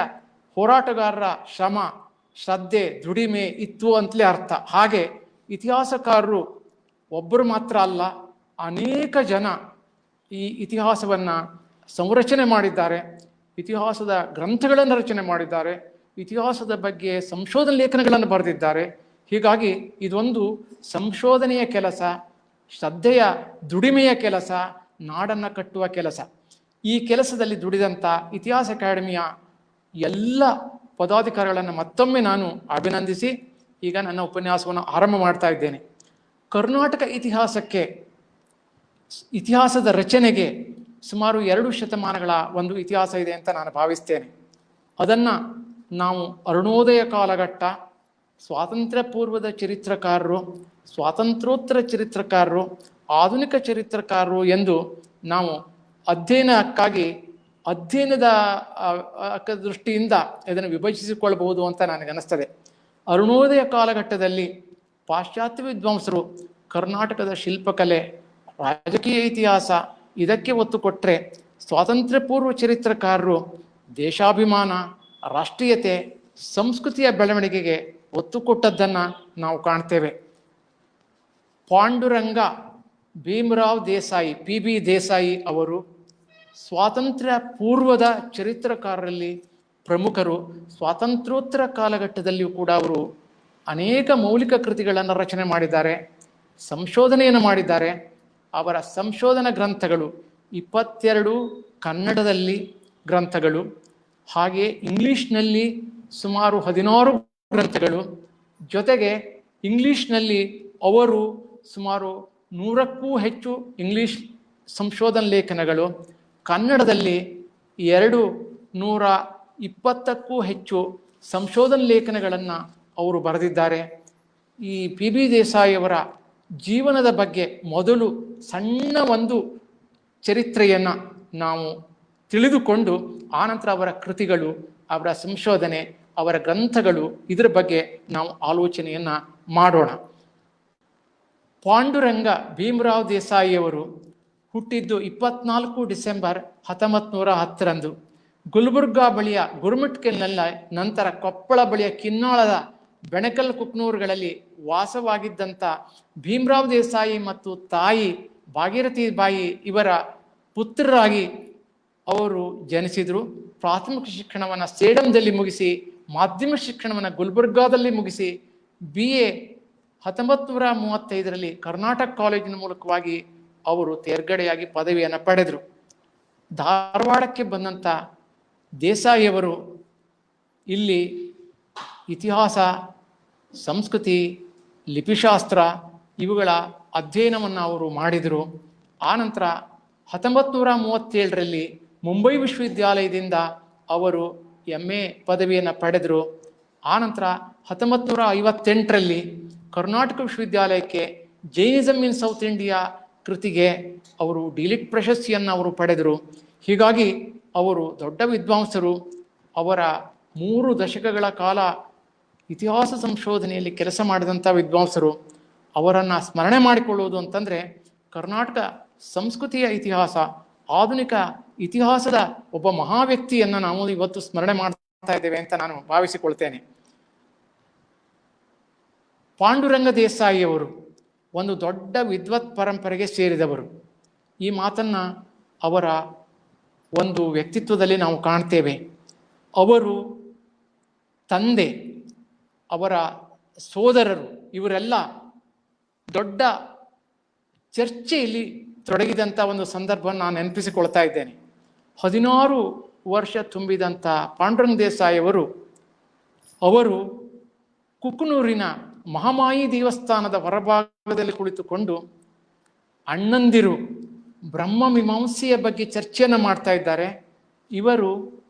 ಹೋರಾಟಗಾರರ ಶ್ರಮ, ಶ್ರದ್ಧೆ, ದುಡಿಮೆ ಇತ್ತು ಅಂತಲೇ ಅರ್ಥ. ಹಾಗೆ ಇತಿಹಾಸಕಾರರು ಒಬ್ಬರು ಮಾತ್ರ ಅಲ್ಲ, ಅನೇಕ ಜನ ಈ ಇತಿಹಾಸವನ್ನು ಸಂರಚನೆ ಮಾಡಿದ್ದಾರೆ, ಇತಿಹಾಸದ ಗ್ರಂಥಗಳನ್ನು ರಚನೆ ಮಾಡಿದ್ದಾರೆ, ಇತಿಹಾಸದ ಬಗ್ಗೆ ಸಂಶೋಧನಾ ಲೇಖನಗಳನ್ನು ಬರೆದಿದ್ದಾರೆ. ಹೀಗಾಗಿ ಇದೊಂದು ಸಂಶೋಧನೆಯ ಕೆಲಸ, ಶ್ರದ್ಧೆಯ ದುಡಿಮೆಯ ಕೆಲಸ, ನಾಡನ್ನು ಕಟ್ಟುವ ಕೆಲಸ. ಈ ಕೆಲಸದಲ್ಲಿ ದುಡಿದಂಥ ಇತಿಹಾಸ ಅಕಾಡೆಮಿಯ ಎಲ್ಲ ಪದಾಧಿಕಾರಿಗಳನ್ನು ಮತ್ತೊಮ್ಮೆ ನಾನು ಅಭಿನಂದಿಸಿ ಈಗ ನನ್ನ ಉಪನ್ಯಾಸವನ್ನು ಆರಂಭ ಮಾಡ್ತಾ ಇದ್ದೇನೆ. ಕರ್ನಾಟಕ ಇತಿಹಾಸದ ರಚನೆಗೆ ಸುಮಾರು 2 ಶತಮಾನಗಳ ಒಂದು ಇತಿಹಾಸ ಇದೆ ಅಂತ ನಾನು ಭಾವಿಸ್ತೇನೆ. ಅದನ್ನು ನಾವು ಅರುಣೋದಯ ಕಾಲಘಟ್ಟ, ಸ್ವಾತಂತ್ರ್ಯ ಪೂರ್ವದ ಚರಿತ್ರಕಾರರು, ಸ್ವಾತಂತ್ರ್ಯೋತ್ತರ ಚರಿತ್ರಕಾರರು, ಆಧುನಿಕ ಚರಿತ್ರಕಾರರು ಎಂದು ನಾವು ಅಧ್ಯಯನದ ದೃಷ್ಟಿಯಿಂದ ಇದನ್ನು ವಿಭಜಿಸಿಕೊಳ್ಳಬಹುದು ಅಂತ ನನಗನ್ನಿಸ್ತದೆ. ಅರುಣೋದಯ ಕಾಲಘಟ್ಟದಲ್ಲಿ ಪಾಶ್ಚಾತ್ಯ ವಿದ್ವಾಂಸರು ಕರ್ನಾಟಕದ ಶಿಲ್ಪಕಲೆ, ರಾಜಕೀಯ ಇತಿಹಾಸ ಇದಕ್ಕೆ ಒತ್ತು ಕೊಟ್ಟರೆ, ಸ್ವಾತಂತ್ರ್ಯ ಪೂರ್ವ ಚರಿತ್ರಕಾರರು ದೇಶಾಭಿಮಾನ, ರಾಷ್ಟ್ರೀಯತೆ, ಸಂಸ್ಕೃತಿಯ ಬೆಳವಣಿಗೆಗೆ ಒತ್ತು ಕೊಟ್ಟದ್ದನ್ನು ನಾವು ಕಾಣ್ತೇವೆ. ಪಾಂಡುರಂಗ ಭೀಮರಾವ್ ದೇಸಾಯಿ, PB ದೇಸಾಯಿ ಅವರು ಸ್ವಾತಂತ್ರ್ಯ ಪೂರ್ವದ ಚರಿತ್ರಕಾರರಲ್ಲಿ ಪ್ರಮುಖರು. ಸ್ವಾತಂತ್ರ್ಯೋತ್ತರ ಕಾಲಘಟ್ಟದಲ್ಲಿಯೂ ಕೂಡ ಅವರು ಅನೇಕ ಮೌಲಿಕ ಕೃತಿಗಳನ್ನು ರಚನೆ ಮಾಡಿದ್ದಾರೆ, ಸಂಶೋಧನೆಯನ್ನು ಮಾಡಿದ್ದಾರೆ. ಅವರ ಸಂಶೋಧನಾ ಗ್ರಂಥಗಳು 22 ಕನ್ನಡದಲ್ಲಿ ಗ್ರಂಥಗಳು, ಹಾಗೆ ಇಂಗ್ಲಿಷ್ನಲ್ಲಿ ಸುಮಾರು 16 ಗ್ರಂಥಗಳು, ಜೊತೆಗೆ ಇಂಗ್ಲಿಷ್ನಲ್ಲಿ ಅವರು ಸುಮಾರು 100ಕ್ಕೂ ಹೆಚ್ಚು ಇಂಗ್ಲಿಷ್ ಸಂಶೋಧನಾ ಲೇಖನಗಳು, ಕನ್ನಡದಲ್ಲಿ 220ಕ್ಕೂ ಹೆಚ್ಚು ಸಂಶೋಧನಾ ಲೇಖನಗಳನ್ನು ಅವರು ಬರೆದಿದ್ದಾರೆ. ಈ PB ದೇಸಾಯಿಯವರ ಜೀವನದ ಬಗ್ಗೆ ಮೊದಲು ಸಣ್ಣ ಒಂದು ಚರಿತ್ರೆಯನ್ನು ನಾವು ತಿಳಿದುಕೊಂಡು ಆನಂತರ ಅವರ ಕೃತಿಗಳು, ಅವರ ಸಂಶೋಧನೆ, ಅವರ ಗ್ರಂಥಗಳು ಇದರ ಬಗ್ಗೆ ನಾವು ಆಲೋಚನೆಯನ್ನು ಮಾಡೋಣ. ಪಾಂಡುರಂಗ ಭೀಮರಾವ್ ದೇಸಾಯಿಯವರು ಹುಟ್ಟಿದ್ದು 24 ಡಿಸೆಂಬರ್ 1910ರಂದು ಗುಲ್ಬರ್ಗಾ ಬಳಿಯ ಗುರುಮಿಟ್ಕಲ್ನಲ್ಲಿ, ನಂತರ ಕೊಪ್ಪಳ ಬಳಿಯ ಕಿನ್ನಾಳದ ಬೆಣಕಲ್ ಕುಕ್ನೂರುಗಳಲ್ಲಿ ವಾಸವಾಗಿದ್ದಂಥ ಭೀಮರಾವ್ ದೇಸಾಯಿ ಮತ್ತು ತಾಯಿ ಭಾಗೀರಥಿ ಬಾಯಿ ಇವರ ಪುತ್ರರಾಗಿ ಅವರು ಜನಿಸಿದರು. ಪ್ರಾಥಮಿಕ ಶಿಕ್ಷಣವನ್ನು ಸೇಡಂದಲ್ಲಿ ಮುಗಿಸಿ, ಮಾಧ್ಯಮಿಕ ಶಿಕ್ಷಣವನ್ನು ಗುಲ್ಬರ್ಗಾದಲ್ಲಿ ಮುಗಿಸಿ, BA 1935ರಲ್ಲಿ ಕರ್ನಾಟಕ ಕಾಲೇಜಿನ ಮೂಲಕವಾಗಿ ಅವರು ತೇರ್ಗಡೆಯಾಗಿ ಪದವಿಯನ್ನು ಪಡೆದರು. ಧಾರವಾಡಕ್ಕೆ ಬಂದಂಥ ದೇಸಾಯಿಯವರು ಇಲ್ಲಿ ಇತಿಹಾಸ, ಸಂಸ್ಕೃತಿ, ಲಿಪಿಶಾಸ್ತ್ರ ಇವುಗಳ ಅಧ್ಯಯನವನ್ನು ಅವರು ಮಾಡಿದರು. ಆನಂತರ 1937ರಲ್ಲಿ ಮುಂಬೈ ವಿಶ್ವವಿದ್ಯಾಲಯದಿಂದ ಅವರು MA ಪದವಿಯನ್ನು ಪಡೆದರು. ಆನಂತರ 1958ರಲ್ಲಿ ಕರ್ನಾಟಕ ವಿಶ್ವವಿದ್ಯಾಲಯಕ್ಕೆ ಜೈನಿಸಮ್ ಇನ್ ಸೌತ್ ಇಂಡಿಯಾ ಕೃತಿಗೆ ಅವರು ಡಿಲಿಟ್ ಪ್ರಶಸ್ತಿಯನ್ನು ಅವರು ಪಡೆದರು. ಹೀಗಾಗಿ ಅವರು ದೊಡ್ಡ ವಿದ್ವಾಂಸರು. ಅವರ 3 ದಶಕಗಳ ಕಾಲ ಇತಿಹಾಸ ಸಂಶೋಧನೆಯಲ್ಲಿ ಕೆಲಸ ಮಾಡಿದಂಥ ವಿದ್ವಾಂಸರು. ಅವರನ್ನು ಸ್ಮರಣೆ ಮಾಡಿಕೊಳ್ಳುವುದು ಅಂತಂದರೆ ಕರ್ನಾಟಕ ಸಂಸ್ಕೃತಿಯ ಇತಿಹಾಸ, ಆಧುನಿಕ ಇತಿಹಾಸದ ಒಬ್ಬ ಮಹಾ ವ್ಯಕ್ತಿಯನ್ನು ನಾವು ಇವತ್ತು ಸ್ಮರಣೆ ಮಾಡ್ತಾ ಇದ್ದೇವೆ ಅಂತ ನಾನು ಭಾವಿಸಿಕೊಳ್ತೇನೆ. ಪಾಂಡುರಂಗ ದೇಸಾಯಿಯವರು ಒಂದು ದೊಡ್ಡ ವಿದ್ವತ್ ಪರಂಪರೆಗೆ ಸೇರಿದವರು. ಈ ಮಾತನ್ನು ಅವರ ಒಂದು ವ್ಯಕ್ತಿತ್ವದಲ್ಲಿ ನಾವು ಕಾಣ್ತೇವೆ. ಅವರು ತಂದೆ, ಅವರ ಸೋದರರು ಇವರೆಲ್ಲ ದೊಡ್ಡ ಚರ್ಚೆಯಲ್ಲಿ ತೊಡಗಿದಂಥ ಒಂದು ಸಂದರ್ಭವನ್ನು ನಾನು ನೆನಪಿಸಿಕೊಳ್ತಾ ಇದ್ದೇನೆ. 16 ವರ್ಷ ತುಂಬಿದಂಥ ಪಾಂಡುರಂಗ ದೇಸಾಯಿಯವರು ಅವರು ಕುಕನೂರಿನ ಮಹಾಮಾಯಿ ದೇವಸ್ಥಾನದ ಹೊರಭಾಗದಲ್ಲಿ ಕುಳಿತುಕೊಂಡು ಅಣ್ಣಂದಿರು ಬ್ರಹ್ಮ ಮೀಮಾಂಸೆಯ ಬಗ್ಗೆ ಚರ್ಚೆಯನ್ನು ಮಾಡ್ತಾ ಇದ್ದಾರೆ. ಇವರು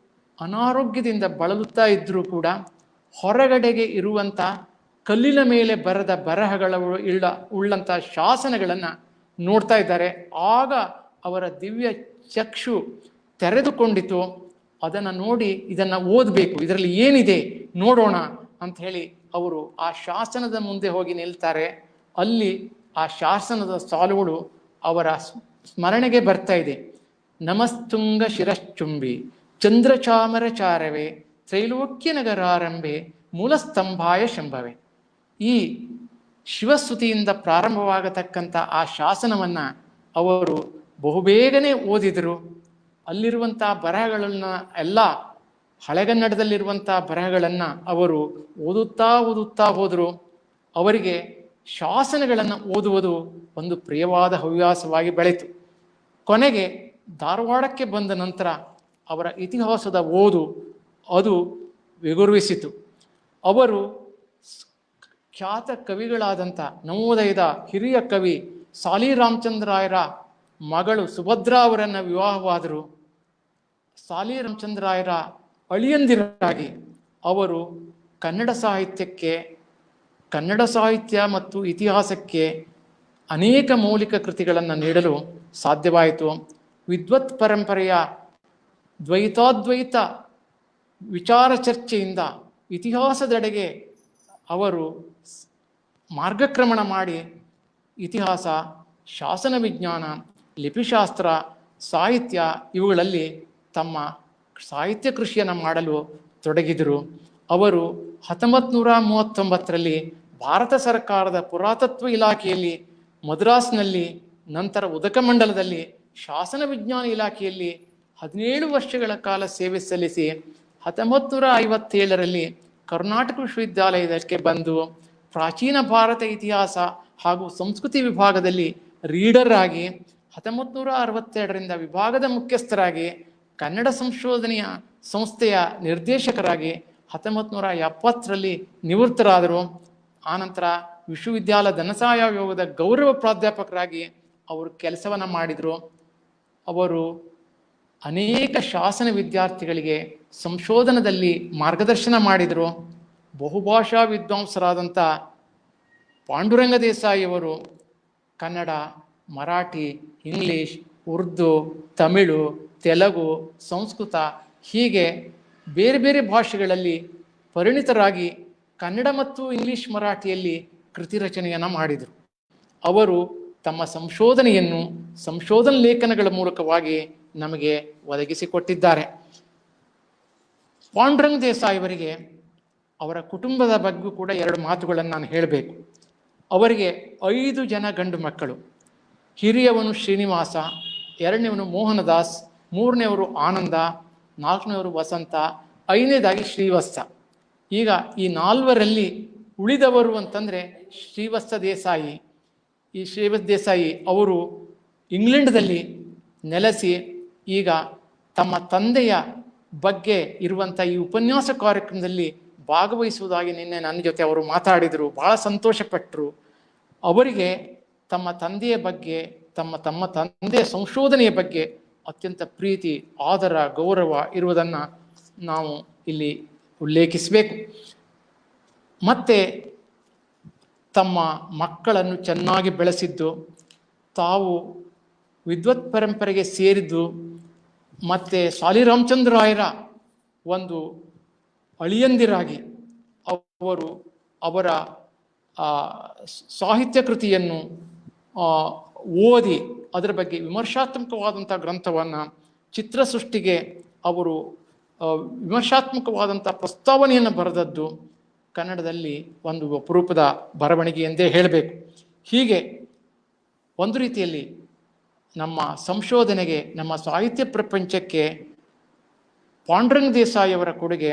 ಅನಾರೋಗ್ಯದಿಂದ ಬಳಲುತ್ತಾ ಇದ್ದರೂ ಕೂಡ ಹೊರಗಡೆಗೆ ಇರುವಂಥ ಕಲ್ಲಿನ ಮೇಲೆ ಬರೆದ ಬರಹಗಳ ಉಳ್ಳಂಥ ಶಾಸನಗಳನ್ನು ನೋಡ್ತಾ ಇದ್ದಾರೆ. ಆಗ ಅವರ ದಿವ್ಯ ಚಕ್ಷು ತೆರೆದುಕೊಂಡಿತು. ಅದನ್ನು ನೋಡಿ ಇದನ್ನು ಓದಬೇಕು, ಇದರಲ್ಲಿ ಏನಿದೆ ನೋಡೋಣ ಅಂತ ಹೇಳಿ ಅವರು ಆ ಶಾಸನದ ಮುಂದೆ ಹೋಗಿ ನಿಲ್ತಾರೆ. ಅಲ್ಲಿ ಆ ಶಾಸನದ ಸಾಲುಗಳು ಅವರ ಸ್ಮರಣೆಗೆ ಬರ್ತಾ ಇದೆ. ನಮಸ್ತುಂಗ ಶಿರಶ್ಚುಂಬಿ ಚಂದ್ರಚಾಮರಚಾರವೇ ತ್ರೈಲೋಕ್ಯ ನಗರಾರಂಭೆ ಮೂಲಸ್ತಂಭಾಯ ಶಂಭವೆ. ಈ ಶಿವಸ್ತುತಿಯಿಂದ ಪ್ರಾರಂಭವಾಗತಕ್ಕಂಥ ಆ ಶಾಸನವನ್ನು ಅವರು ಬಹುಬೇಗನೆ ಓದಿದರು. ಅಲ್ಲಿರುವಂಥ ಬರಹಗಳನ್ನು ಎಲ್ಲ ಹಳೆಗನ್ನಡದಲ್ಲಿರುವಂಥ ಬರಹಗಳನ್ನು ಅವರು ಓದುತ್ತಾ ಹೋದರು. ಅವರಿಗೆ ಶಾಸನಗಳನ್ನು ಓದುವುದು ಒಂದು ಪ್ರಿಯವಾದ ಹವ್ಯಾಸವಾಗಿ ಬೆಳೆಯಿತು. ಕೊನೆಗೆ ಧಾರವಾಡಕ್ಕೆ ಬಂದ ನಂತರ ಅವರ ಇತಿಹಾಸದ ಓದು ಅದು ವಿಗುರುವಿಸಿತು. ಅವರು ಖ್ಯಾತ ಕವಿಗಳಾದಂಥ ನವೋದಯದ ಹಿರಿಯ ಕವಿ ಸಾಲಿ ರಾಮಚಂದ್ರಾಯರ ಮಗಳು ಸುಭದ್ರಾ ಅವರನ್ನು ವಿವಾಹವಾದರು. ಸಾಲಿ ರಾಮಚಂದ್ರಾಯರ ಅಳಿಯಂದಿರಾಗಿ ಅವರು ಕನ್ನಡ ಸಾಹಿತ್ಯಕ್ಕೆ, ಕನ್ನಡ ಸಾಹಿತ್ಯ ಮತ್ತು ಇತಿಹಾಸಕ್ಕೆ ಅನೇಕ ಮೌಲಿಕ ಕೃತಿಗಳನ್ನು ನೀಡಲು ಸಾಧ್ಯವಾಯಿತು. ವಿದ್ವತ್ ಪರಂಪರೆಯ ದ್ವೈತಾದ್ವೈತ ವಿಚಾರ ಚರ್ಚೆಯಿಂದ ಇತಿಹಾಸದೆಡೆಗೆ ಅವರು ಮಾರ್ಗಕ್ರಮಣ ಮಾಡಿ ಇತಿಹಾಸ, ಶಾಸನ ವಿಜ್ಞಾನ, ಲಿಪಿಶಾಸ್ತ್ರ, ಸಾಹಿತ್ಯ ಇವುಗಳಲ್ಲಿ ತಮ್ಮ ಸಾಹಿತ್ಯ ಕೃಷಿಯನ್ನು ಮಾಡಲು ತೊಡಗಿದರು. ಅವರು 1939ರಲ್ಲಿ ಭಾರತ ಸರ್ಕಾರದ ಪುರಾತತ್ವ ಇಲಾಖೆಯಲ್ಲಿ ಮದ್ರಾಸ್ನಲ್ಲಿ, ನಂತರ ಉದಕಮಂಡಲದಲ್ಲಿ ಶಾಸನ ವಿಜ್ಞಾನ ಇಲಾಖೆಯಲ್ಲಿ 17 ವರ್ಷಗಳ ಕಾಲ ಸೇವೆ ಸಲ್ಲಿಸಿ 1957ರಲ್ಲಿ ಕರ್ನಾಟಕ ವಿಶ್ವವಿದ್ಯಾಲಯಕ್ಕೆ ಬಂದು ಪ್ರಾಚೀನ ಭಾರತ ಇತಿಹಾಸ ಹಾಗೂ ಸಂಸ್ಕೃತಿ ವಿಭಾಗದಲ್ಲಿ ರೀಡರ್ ಆಗಿ 1962ರಿಂದ ವಿಭಾಗದ ಮುಖ್ಯಸ್ಥರಾಗಿ ಕನ್ನಡ ಸಂಶೋಧನೆಯ ಸಂಸ್ಥೆಯ ನಿರ್ದೇಶಕರಾಗಿ 1970ರಲ್ಲಿ ನಿವೃತ್ತರಾದರು. ಆನಂತರ ವಿಶ್ವವಿದ್ಯಾಲಯ ಧನಸಹಾಯ ಆಯೋಗದ ಗೌರವ ಪ್ರಾಧ್ಯಾಪಕರಾಗಿ ಅವರು ಕೆಲಸವನ್ನು ಮಾಡಿದರು. ಅವರು ಅನೇಕ ಶಾಸನ ವಿದ್ಯಾರ್ಥಿಗಳಿಗೆ ಸಂಶೋಧನದಲ್ಲಿ ಮಾರ್ಗದರ್ಶನ ಮಾಡಿದರು. ಬಹುಭಾಷಾ ವಿದ್ವಾಂಸರಾದಂಥ ಪಾಂಡುರಂಗ ದೇಸಾಯಿಯವರು ಕನ್ನಡ, ಮರಾಠಿ, ಇಂಗ್ಲಿಷ್, ಉರ್ದು, ತಮಿಳು, ತೆಲುಗು, ಸಂಸ್ಕೃತ ಹೀಗೆ ಬೇರೆ ಬೇರೆ ಭಾಷೆಗಳಲ್ಲಿ ಪರಿಣಿತರಾಗಿ ಕನ್ನಡ ಮತ್ತು ಇಂಗ್ಲಿಷ್, ಮರಾಠಿಯಲ್ಲಿ ಕೃತಿ ರಚನೆಯನ್ನು ಮಾಡಿದರು. ಅವರು ತಮ್ಮ ಸಂಶೋಧನೆಯನ್ನು ಸಂಶೋಧನಾ ಲೇಖನಗಳ ಮೂಲಕವಾಗಿ ನಮಗೆ ಒದಗಿಸಿಕೊಟ್ಟಿದ್ದಾರೆ. ಪಾಂಡುರಂಗ ದೇಸಾಯಿಯವರಿಗೆ ಅವರ ಕುಟುಂಬದ ಬಗ್ಗೆ ಕೂಡ 2 ಮಾತುಗಳನ್ನು ನಾನು ಹೇಳಬೇಕು. ಅವರಿಗೆ 5 ಜನ ಗಂಡು ಮಕ್ಕಳು. ಹಿರಿಯವನು ಶ್ರೀನಿವಾಸ, 2ನೇವನು ಮೋಹನದಾಸ್, 3ನೇವರು ಆನಂದ, 4ನೇವರು ವಸಂತ, 5ನೇದಾಗಿ ಶ್ರೀವತ್ಸ. ಈಗ ಈ 4ರಲ್ಲಿ ಉಳಿದವರು ಅಂತಂದರೆ ಶ್ರೀವತ್ಸ ದೇಸಾಯಿ. ಈ ಶ್ರೀವತ್ಸ ದೇಸಾಯಿ ಅವರು ಇಂಗ್ಲೆಂಡ್ದಲ್ಲಿ ನೆಲೆಸಿ ಈಗ ತಮ್ಮ ತಂದೆಯ ಬಗ್ಗೆ ಇರುವಂಥ ಈ ಉಪನ್ಯಾಸ ಕಾರ್ಯಕ್ರಮದಲ್ಲಿ ಭಾಗವಹಿಸುವುದಾಗಿ ನಿನ್ನೆ ನನ್ನ ಜೊತೆ ಅವರು ಮಾತಾಡಿದರು. ಬಹಳ ಸಂತೋಷಪಟ್ಟರು. ಅವರಿಗೆ ತಮ್ಮ ತಂದೆಯ ಬಗ್ಗೆ, ತಮ್ಮ ತಂದೆಯ ಸಂಶೋಧನೆಯ ಬಗ್ಗೆ ಅತ್ಯಂತ ಪ್ರೀತಿ, ಆದರ, ಗೌರವ ಇರುವುದನ್ನು ನಾವು ಇಲ್ಲಿ ಉಲ್ಲೇಖಿಸಬೇಕು. ಮತ್ತೆ ತಮ್ಮ ಮಕ್ಕಳನ್ನು ಚೆನ್ನಾಗಿ ಬೆಳೆಸಿದ್ದು, ತಾವು ವಿದ್ವತ್ ಪರಂಪರೆಗೆ ಸೇರಿದ್ದು, ಮತ್ತು ಸಾಲಿ ರಾಮಚಂದ್ರಾಯರ ಒಂದು ಅಳಿಯಂದಿರಾಗಿ ಅವರು ಅವರ ಸಾಹಿತ್ಯ ಕೃತಿಯನ್ನು ಓದಿ ಅದರ ಬಗ್ಗೆ ವಿಮರ್ಶಾತ್ಮಕವಾದಂಥ ಗ್ರಂಥವನ್ನು, ಚಿತ್ರ ಸೃಷ್ಟಿಗೆ ಅವರು ವಿಮರ್ಶಾತ್ಮಕವಾದಂಥ ಪ್ರಸ್ತಾವನೆಯನ್ನು ಬರೆದದ್ದು ಕನ್ನಡದಲ್ಲಿ ಒಂದು ಅಪರೂಪದ ಬರವಣಿಗೆ ಎಂದೇ ಹೇಳಬೇಕು. ಹೀಗೆ ಒಂದು ರೀತಿಯಲ್ಲಿ ನಮ್ಮ ಸಂಶೋಧನೆಗೆ, ನಮ್ಮ ಸಾಹಿತ್ಯ ಪ್ರಪಂಚಕ್ಕೆ ಪಾಂಡುರಂಗ ದೇಸಾಯಿಯವರ ಕೊಡುಗೆ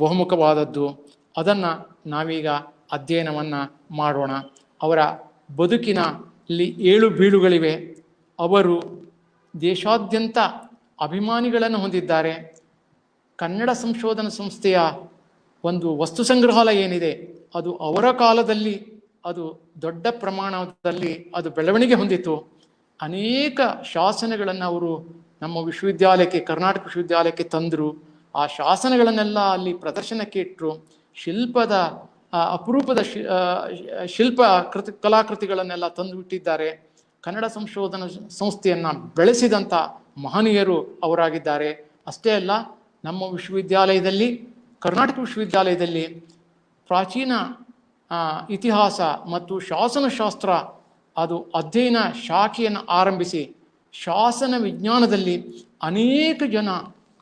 ಬಹುಮುಖವಾದದ್ದು. ಅದನ್ನು ನಾವೀಗ ಅಧ್ಯಯನವನ್ನು ಮಾಡೋಣ. ಅವರ ಬದುಕಿನಲ್ಲಿ 7 ಬೀಳುಗಳಿವೆ. ಅವರು ದೇಶಾದ್ಯಂತ ಅಭಿಮಾನಿಗಳನ್ನು ಹೊಂದಿದ್ದಾರೆ. ಕನ್ನಡ ಸಂಶೋಧನಾ ಸಂಸ್ಥೆಯ ಒಂದು ವಸ್ತು ಸಂಗ್ರಹಾಲಯ ಏನಿದೆ, ಅದು ಅವರ ಕಾಲದಲ್ಲಿ ಅದು ದೊಡ್ಡ ಪ್ರಮಾಣದಲ್ಲಿ ಅದು ಬೆಳವಣಿಗೆ ಹೊಂದಿತು. ಅನೇಕ ಶಾಸನಗಳನ್ನು ಅವರು ನಮ್ಮ ವಿಶ್ವವಿದ್ಯಾಲಯಕ್ಕೆ, ಕರ್ನಾಟಕ ವಿಶ್ವವಿದ್ಯಾಲಯಕ್ಕೆ ತಂದರು. ಆ ಶಾಸನಗಳನ್ನೆಲ್ಲ ಅಲ್ಲಿ ಪ್ರದರ್ಶನಕ್ಕೆ ಇಟ್ಟರು. ಶಿಲ್ಪದ ಅಪರೂಪದ ಕಲಾಕೃತಿಗಳನ್ನೆಲ್ಲ ತಂದು ಬಿಟ್ಟಿದ್ದಾರೆ. ಕನ್ನಡ ಸಂಶೋಧನಾ ಸಂಸ್ಥೆಯನ್ನು ಬೆಳೆಸಿದಂಥ ಮಹನೀಯರು ಅವರಾಗಿದ್ದಾರೆ. ಅಷ್ಟೇ ಅಲ್ಲ, ನಮ್ಮ ವಿಶ್ವವಿದ್ಯಾಲಯದಲ್ಲಿ, ಕರ್ನಾಟಕ ವಿಶ್ವವಿದ್ಯಾಲಯದಲ್ಲಿ ಪ್ರಾಚೀನ ಇತಿಹಾಸ ಮತ್ತು ಶಾಸನಶಾಸ್ತ್ರ ಅದು ಅಧ್ಯಯನ ಶಾಖೆಯನ್ನು ಆರಂಭಿಸಿ ಶಾಸನ ವಿಜ್ಞಾನದಲ್ಲಿ ಅನೇಕ ಜನ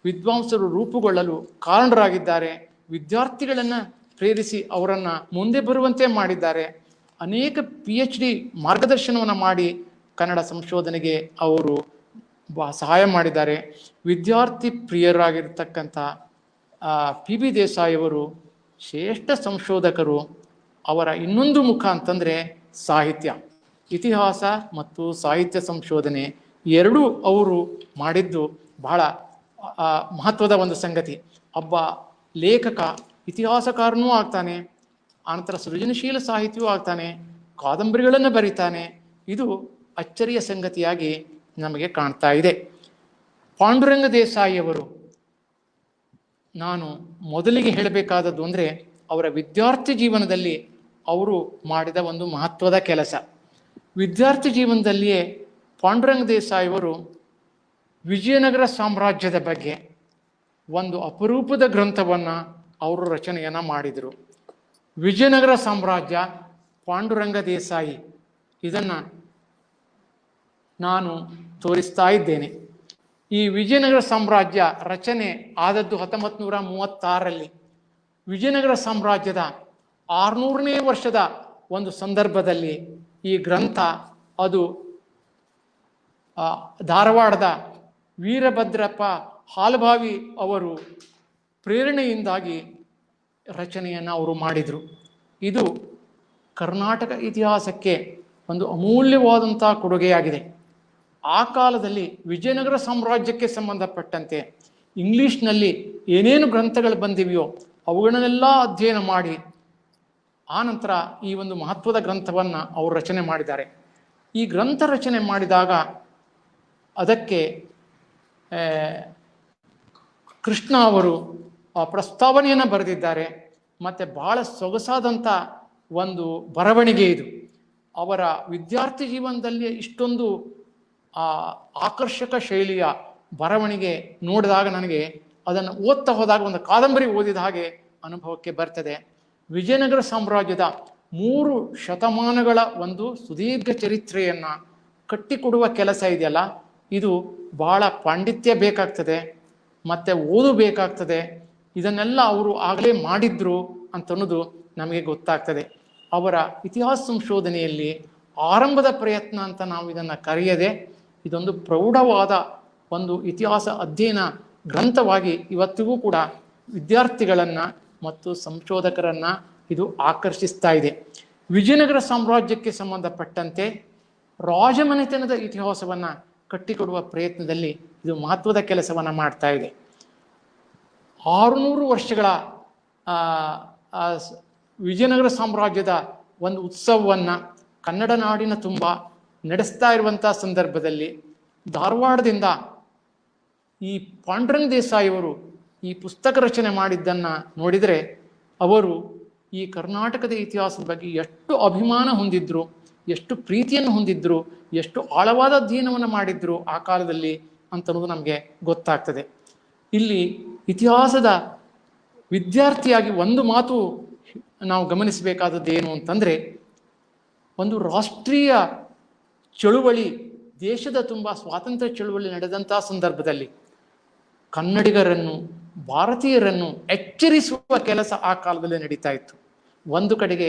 ವಿದ್ವಾಂಸರು ರೂಪುಗೊಳ್ಳಲು ಕಾರಣರಾಗಿದ್ದಾರೆ. ವಿದ್ಯಾರ್ಥಿಗಳನ್ನು ಪ್ರೇರಿಸಿ ಅವರನ್ನು ಮುಂದೆ ಬರುವಂತೆ ಮಾಡಿದ್ದಾರೆ. ಅನೇಕ PhD ಮಾರ್ಗದರ್ಶನವನ್ನು ಮಾಡಿ ಕನ್ನಡ ಸಂಶೋಧನೆಗೆ ಅವರು ಸಹಾಯ ಮಾಡಿದ್ದಾರೆ. ವಿದ್ಯಾರ್ಥಿ ಪ್ರಿಯರಾಗಿರ್ತಕ್ಕಂಥ PB ದೇಸಾಯಿಯವರು ಶ್ರೇಷ್ಠ ಸಂಶೋಧಕರು. ಅವರ ಇನ್ನೊಂದು ಮುಖ ಅಂತಂದರೆ ಸಾಹಿತ್ಯ. ಇತಿಹಾಸ ಮತ್ತು ಸಾಹಿತ್ಯ ಸಂಶೋಧನೆ ಎರಡೂ ಅವರು ಮಾಡಿದ್ದು ಬಹಳ ಮಹತ್ವದ ಒಂದು ಸಂಗತಿ. ಒಬ್ಬ ಲೇಖಕ ಇತಿಹಾಸಕಾರನೂ ಆಗ್ತಾನೆ, ಆನಂತರ ಸೃಜನಶೀಲ ಸಾಹಿತ್ಯವೂ ಆಗ್ತಾನೆ, ಕಾದಂಬರಿಗಳನ್ನು ಬರೀತಾನೆ. ಇದು ಅಚ್ಚರಿಯ ಸಂಗತಿಯಾಗಿ ನಮಗೆ ಕಾಣ್ತಾ ಇದೆ. ಪಾಂಡುರಂಗ ದೇಸಾಯಿಯವರು ನಾನು ಮೊದಲಿಗೆ ಹೇಳಬೇಕಾದದ್ದು ಅಂದರೆ ಅವರ ವಿದ್ಯಾರ್ಥಿ ಜೀವನದಲ್ಲಿ ಅವರು ಮಾಡಿದ ಒಂದು ಮಹತ್ವದ ಕೆಲಸ. ವಿದ್ಯಾರ್ಥಿ ಜೀವನದಲ್ಲಿಯೇ ಪಾಂಡುರಂಗ ದೇಸಾಯಿಯವರು ವಿಜಯನಗರ ಸಾಮ್ರಾಜ್ಯದ ಬಗ್ಗೆ ಒಂದು ಅಪರೂಪದ ಗ್ರಂಥವನ್ನು ಅವರು ರಚನೆಯನ್ನು ಮಾಡಿದರು. ವಿಜಯನಗರ ಸಾಮ್ರಾಜ್ಯ, ಪಾಂಡುರಂಗ ದೇಸಾಯಿ, ಇದನ್ನು ನಾನು ತೋರಿಸ್ತಾ ಇದ್ದೇನೆ. ಈ ವಿಜಯನಗರ ಸಾಮ್ರಾಜ್ಯ ರಚನೆ ಆದದ್ದು 1936ರಲ್ಲಿ. ವಿಜಯನಗರ ಸಾಮ್ರಾಜ್ಯದ 600ನೇ ವರ್ಷದ ಒಂದು ಸಂದರ್ಭದಲ್ಲಿ ಈ ಗ್ರಂಥ ಅದು ಧಾರವಾಡದ ವೀರಭದ್ರಪ್ಪ ಹಾಲಭಾವಿ ಅವರು ಪ್ರೇರಣೆಯಿಂದಾಗಿ ರಚನೆಯನ್ನು ಅವರು ಮಾಡಿದರು. ಇದು ಕರ್ನಾಟಕ ಇತಿಹಾಸಕ್ಕೆ ಒಂದು ಅಮೂಲ್ಯವಾದಂಥ ಕೊಡುಗೆಯಾಗಿದೆ. ಆ ಕಾಲದಲ್ಲಿ ವಿಜಯನಗರ ಸಾಮ್ರಾಜ್ಯಕ್ಕೆ ಸಂಬಂಧಪಟ್ಟಂತೆ ಇಂಗ್ಲೀಷ್ನಲ್ಲಿ ಏನೇನು ಗ್ರಂಥಗಳು ಬಂದಿವೆಯೋ ಅವುಗಳನ್ನೆಲ್ಲ ಅಧ್ಯಯನ ಮಾಡಿ ಆನಂತರ ಈ ಒಂದು ಮಹತ್ವದ ಗ್ರಂಥವನ್ನು ಅವರು ರಚನೆ ಮಾಡಿದ್ದಾರೆ. ಈ ಗ್ರಂಥ ರಚನೆ ಮಾಡಿದಾಗ ಅದಕ್ಕೆ ಕೃಷ್ಣ ಅವರು ಪ್ರಸ್ತಾವನೆಯನ್ನು ಬರೆದಿದ್ದಾರೆ. ಮತ್ತು ಬಹಳ ಸೊಗಸಾದಂಥ ಒಂದು ಬರವಣಿಗೆ ಇದು. ಅವರ ವಿದ್ಯಾರ್ಥಿ ಜೀವನದಲ್ಲಿ ಇಷ್ಟೊಂದು ಆಕರ್ಷಕ ಶೈಲಿಯ ಬರವಣಿಗೆ ನೋಡಿದಾಗ ನನಗೆ ಅದನ್ನು ಓದ್ತಾ ಹೋದಾಗ ಒಂದು ಕಾದಂಬರಿ ಓದಿದ ಹಾಗೆ ಅನುಭವಕ್ಕೆ ಬರ್ತದೆ. ವಿಜಯನಗರ ಸಾಮ್ರಾಜ್ಯದ 3 ಶತಮಾನಗಳ ಒಂದು ಸುದೀರ್ಘ ಚರಿತ್ರೆಯನ್ನು ಕಟ್ಟಿಕೊಡುವ ಕೆಲಸ ಇದೆಯಲ್ಲ, ಇದು ಬಹಳ ಪಾಂಡಿತ್ಯ ಬೇಕಾಗ್ತದೆ ಮತ್ತು ಓದು ಬೇಕಾಗ್ತದೆ. ಇದನ್ನೆಲ್ಲ ಅವರು ಆಗಲೇ ಮಾಡಿದ್ರು ಅಂತನ್ನೋದು ನಮಗೆ ಗೊತ್ತಾಗ್ತದೆ. ಅವರ ಇತಿಹಾಸ ಸಂಶೋಧನೆಯಲ್ಲಿ ಆರಂಭದ ಪ್ರಯತ್ನ ಅಂತ ನಾವು ಇದನ್ನು ಕರೆಯದೆ ಇದೊಂದು ಪ್ರೌಢವಾದ ಒಂದು ಇತಿಹಾಸ ಅಧ್ಯಯನ ಗ್ರಂಥವಾಗಿ ಇವತ್ತಿಗೂ ಕೂಡ ವಿದ್ಯಾರ್ಥಿಗಳನ್ನು ಮತ್ತು ಸಂಶೋಧಕರನ್ನು ಇದು ಆಕರ್ಷಿಸ್ತಾ ಇದೆ. ವಿಜಯನಗರ ಸಾಮ್ರಾಜ್ಯಕ್ಕೆ ಸಂಬಂಧಪಟ್ಟಂತೆ ರಾಜಮನೆತನದ ಇತಿಹಾಸವನ್ನು ಕಟ್ಟಿಕೊಡುವ ಪ್ರಯತ್ನದಲ್ಲಿ ಇದು ಮಹತ್ವದ ಕೆಲಸವನ್ನು ಮಾಡ್ತಾ ಇದೆ. 600 ವರ್ಷಗಳ ವಿಜಯನಗರ ಸಾಮ್ರಾಜ್ಯದ ಒಂದು ಉತ್ಸವವನ್ನು ಕನ್ನಡ ನಾಡಿನ ತುಂಬ ನಡೆಸ್ತಾ ಇರುವಂಥ ಸಂದರ್ಭದಲ್ಲಿ ಧಾರವಾಡದಿಂದ ಈ ಪಾಂಡುರಂಗ ದೇಸಾಯಿಯವರು ಈ ಪುಸ್ತಕ ರಚನೆ ಮಾಡಿದ್ದನ್ನು ನೋಡಿದರೆ ಅವರು ಈ ಕರ್ನಾಟಕದ ಇತಿಹಾಸದ ಬಗ್ಗೆ ಎಷ್ಟು ಅಭಿಮಾನ ಹೊಂದಿದ್ರು, ಎಷ್ಟು ಪ್ರೀತಿಯನ್ನು ಹೊಂದಿದ್ರು, ಎಷ್ಟು ಆಳವಾದ ಅಧ್ಯಯನವನ್ನು ಮಾಡಿದ್ರು ಆ ಕಾಲದಲ್ಲಿ ಅಂತನ್ನೋದು ನಮಗೆ ಗೊತ್ತಾಗ್ತದೆ. ಇಲ್ಲಿ ಇತಿಹಾಸದ ವಿದ್ಯಾರ್ಥಿಯಾಗಿ ಒಂದು ಮಾತು ನಾವು ಗಮನಿಸಬೇಕಾದದ್ದು ಏನು ಅಂತಂದರೆ, ಒಂದು ರಾಷ್ಟ್ರೀಯ ಚಳುವಳಿ, ದೇಶದ ತುಂಬ ಸ್ವಾತಂತ್ರ್ಯ ಚಳುವಳಿ ನಡೆದಂಥ ಸಂದರ್ಭದಲ್ಲಿ ಕನ್ನಡಿಗರನ್ನು, ಭಾರತೀಯರನ್ನು ಎಚ್ಚರಿಸುವ ಕೆಲಸ ಆ ಕಾಲದಲ್ಲಿ ನಡೀತಾ ಇತ್ತು. ಒಂದು ಕಡೆಗೆ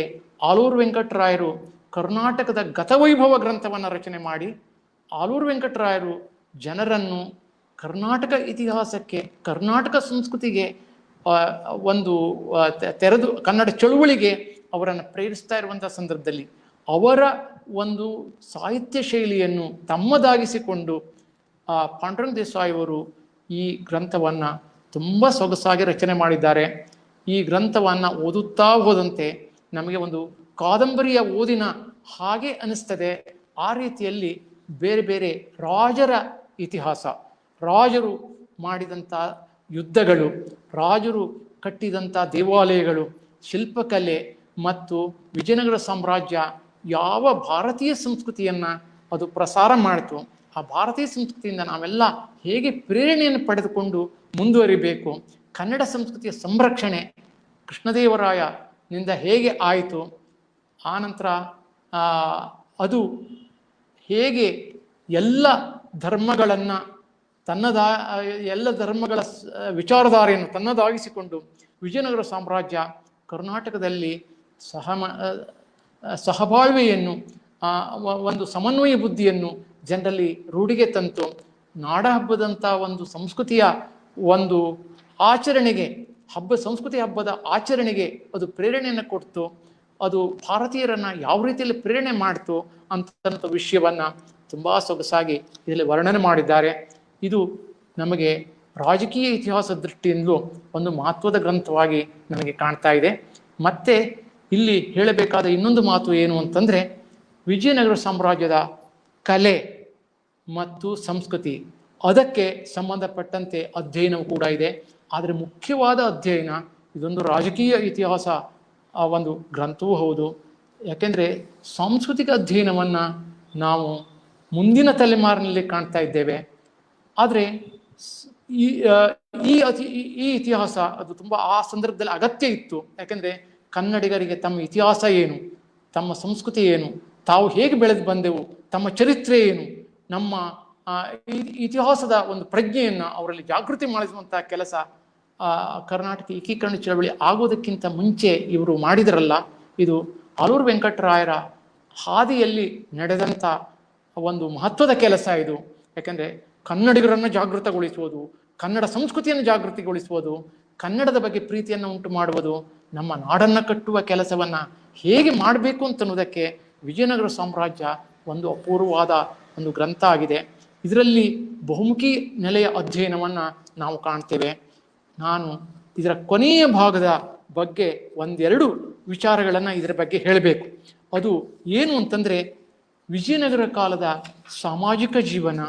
ಆಲೂರು ವೆಂಕಟರಾಯರು ಕರ್ನಾಟಕದ ಗತವೈಭವ ಗ್ರಂಥವನ್ನು ರಚನೆ ಮಾಡಿ ಆಲೂರು ವೆಂಕಟರಾಯರು ಜನರನ್ನು ಕರ್ನಾಟಕ ಇತಿಹಾಸಕ್ಕೆ, ಕರ್ನಾಟಕ ಸಂಸ್ಕೃತಿಗೆ ಒಂದು ತೆರೆದು ಕನ್ನಡ ಚಳುವಳಿಗೆ ಅವರನ್ನು ಪ್ರೇರಿಸ್ತಾ ಇರುವಂಥ ಸಂದರ್ಭದಲ್ಲಿ ಅವರ ಒಂದು ಸಾಹಿತ್ಯ ಶೈಲಿಯನ್ನು ತಮ್ಮದಾಗಿಸಿಕೊಂಡು ಪಾಂಡುರಂಗ ದೇಸಾಯಿಯವರು ಈ ಗ್ರಂಥವನ್ನು ತುಂಬ ಸೊಗಸಾಗಿ ರಚನೆ ಮಾಡಿದ್ದಾರೆ. ಈ ಗ್ರಂಥವನ್ನು ಓದುತ್ತಾ ಹೋದಂತೆ ನಮಗೆ ಒಂದು ಕಾದಂಬರಿಯ ಓದಿನ ಹಾಗೆ ಅನಿಸ್ತದೆ. ಆ ರೀತಿಯಲ್ಲಿ ಬೇರೆ ಬೇರೆ ರಾಜರ ಇತಿಹಾಸ, ರಾಜರು ಮಾಡಿದಂಥ ಯುದ್ಧಗಳು, ರಾಜರು ಕಟ್ಟಿದಂಥ ದೇವಾಲಯಗಳು, ಶಿಲ್ಪಕಲೆ ಮತ್ತು ವಿಜಯನಗರ ಸಾಮ್ರಾಜ್ಯ ಯಾವ ಭಾರತೀಯ ಸಂಸ್ಕೃತಿಯನ್ನು ಅದು ಪ್ರಸಾರ ಮಾಡಿತು, ಆ ಭಾರತೀಯ ಸಂಸ್ಕೃತಿಯಿಂದ ನಾವೆಲ್ಲ ಹೇಗೆ ಪ್ರೇರಣೆಯನ್ನು ಪಡೆದುಕೊಂಡು ಮುಂದುವರಿಬೇಕು, ಕನ್ನಡ ಸಂಸ್ಕೃತಿಯ ಸಂರಕ್ಷಣೆ ಕೃಷ್ಣದೇವರಾಯನಿಂದ ಹೇಗೆ ಆಯಿತು, ಆನಂತರ ಅದು ಹೇಗೆ ಎಲ್ಲ ಧರ್ಮಗಳನ್ನು ಎಲ್ಲ ಧರ್ಮಗಳ ವಿಚಾರಧಾರೆಯನ್ನು ತನ್ನದಾಗಿಸಿಕೊಂಡು ವಿಜಯನಗರ ಸಾಮ್ರಾಜ್ಯ ಕರ್ನಾಟಕದಲ್ಲಿ ಸಹಬಾಳ್ವೆಯನ್ನು, ಒಂದು ಸಮನ್ವಯ ಬುದ್ಧಿಯನ್ನು ಜನರಲ್ಲಿ ರೂಢಿಗೆ ತಂತು. ನಾಡ ಹಬ್ಬದಂಥ ಒಂದು ಸಂಸ್ಕೃತಿಯ ಒಂದು ಆಚರಣೆಗೆ, ಸಂಸ್ಕೃತಿ ಹಬ್ಬದ ಆಚರಣೆಗೆ ಅದು ಪ್ರೇರಣೆಯನ್ನು ಕೊಡ್ತು. ಅದು ಭಾರತೀಯರನ್ನ ಯಾವ ರೀತಿಯಲ್ಲಿ ಪ್ರೇರಣೆ ಮಾಡ್ತು ಅಂತ ವಿಷಯವನ್ನ ತುಂಬಾ ಸೊಗಸಾಗಿ ಇದರಲ್ಲಿ ವರ್ಣನೆ ಮಾಡಿದ್ದಾರೆ. ಇದು ನಮಗೆ ರಾಜಕೀಯ ಇತಿಹಾಸ ದೃಷ್ಟಿಯಿಂದಲೂ ಒಂದು ಮಹತ್ವದ ಗ್ರಂಥವಾಗಿ ನಮಗೆ ಕಾಣ್ತಾ ಇದೆ. ಮತ್ತೆ ಇಲ್ಲಿ ಹೇಳಬೇಕಾದ ಇನ್ನೊಂದು ಮಾತು ಏನು ಅಂತಂದ್ರೆ, ವಿಜಯನಗರ ಸಾಮ್ರಾಜ್ಯದ ಕಲೆ ಮತ್ತು ಸಂಸ್ಕೃತಿ ಅದಕ್ಕೆ ಸಂಬಂಧಪಟ್ಟಂತೆ ಅಧ್ಯಯನವೂ ಕೂಡ ಇದೆ. ಆದರೆ ಮುಖ್ಯವಾದ ಅಧ್ಯಯನ ಇದೊಂದು ರಾಜಕೀಯ ಇತಿಹಾಸ ಒಂದು ಗ್ರಂಥವೂ ಹೌದು. ಯಾಕೆಂದರೆ ಸಾಂಸ್ಕೃತಿಕ ಅಧ್ಯಯನವನ್ನು ನಾವು ಮುಂದಿನ ತಲೆಮಾರಿನಲ್ಲಿ ಕಾಣ್ತಾ ಇದ್ದೇವೆ. ಆದರೆ ಈ ಇತಿಹಾಸ ಅದು ತುಂಬ ಆ ಸಂದರ್ಭದಲ್ಲಿ ಅಗತ್ಯ ಇತ್ತು. ಯಾಕೆಂದರೆ ಕನ್ನಡಿಗರಿಗೆ ತಮ್ಮ ಇತಿಹಾಸ ಏನು, ತಮ್ಮ ಸಂಸ್ಕೃತಿ ಏನು, ತಾವು ಹೇಗೆ ಬೆಳೆದು ಬಂದೆವು, ತಮ್ಮ ಚರಿತ್ರೆ ಏನು, ನಮ್ಮ ಇತಿಹಾಸದ ಒಂದು ಪ್ರಜ್ಞೆಯನ್ನು ಅವರಲ್ಲಿ ಜಾಗೃತಿ ಮಾಡಿಸುವಂಥ ಕೆಲಸ ಕರ್ನಾಟಕ ಏಕೀಕರಣ ಚಳವಳಿ ಆಗೋದಕ್ಕಿಂತ ಮುಂಚೆ ಇವರು ಮಾಡಿದರಲ್ಲ. ಇದು ಆಲೂರು ವೆಂಕಟರಾಯರ ಹಾದಿಯಲ್ಲಿ ನಡೆದಂಥ ಒಂದು ಮಹತ್ವದ ಕೆಲಸ ಇದು. ಯಾಕೆಂದರೆ ಕನ್ನಡಿಗರನ್ನು ಜಾಗೃತಗೊಳಿಸುವುದು, ಕನ್ನಡ ಸಂಸ್ಕೃತಿಯನ್ನು ಜಾಗೃತಿಗೊಳಿಸುವುದು, ಕನ್ನಡದ ಬಗ್ಗೆ ಪ್ರೀತಿಯನ್ನು ಉಂಟು ಮಾಡುವುದು, ನಮ್ಮ ನಾಡನ್ನು ಕಟ್ಟುವ ಕೆಲಸವನ್ನು ಹೇಗೆ ಮಾಡಬೇಕು ಅಂತನ್ನೋದಕ್ಕೆ ವಿಜಯನಗರ ಸಾಮ್ರಾಜ್ಯ ಒಂದು ಅಪೂರ್ವವಾದ ಒಂದು ಗ್ರಂಥ ಆಗಿದೆ. ಇದರಲ್ಲಿ ಬಹುಮುಖಿ ನೆಲೆಯ ಅಧ್ಯಯನವನ್ನು ನಾವು ಕಾಣ್ತೇವೆ. ನಾನು ಇದರ ಕೊನೆಯ ಭಾಗದ ಬಗ್ಗೆ ಒಂದೆರಡು ವಿಚಾರಗಳನ್ನು ಇದರ ಬಗ್ಗೆ ಹೇಳಬೇಕು. ಅದು ಏನು ಅಂತಂದರೆ, ವಿಜಯನಗರ ಕಾಲದ ಸಾಮಾಜಿಕ ಜೀವನ,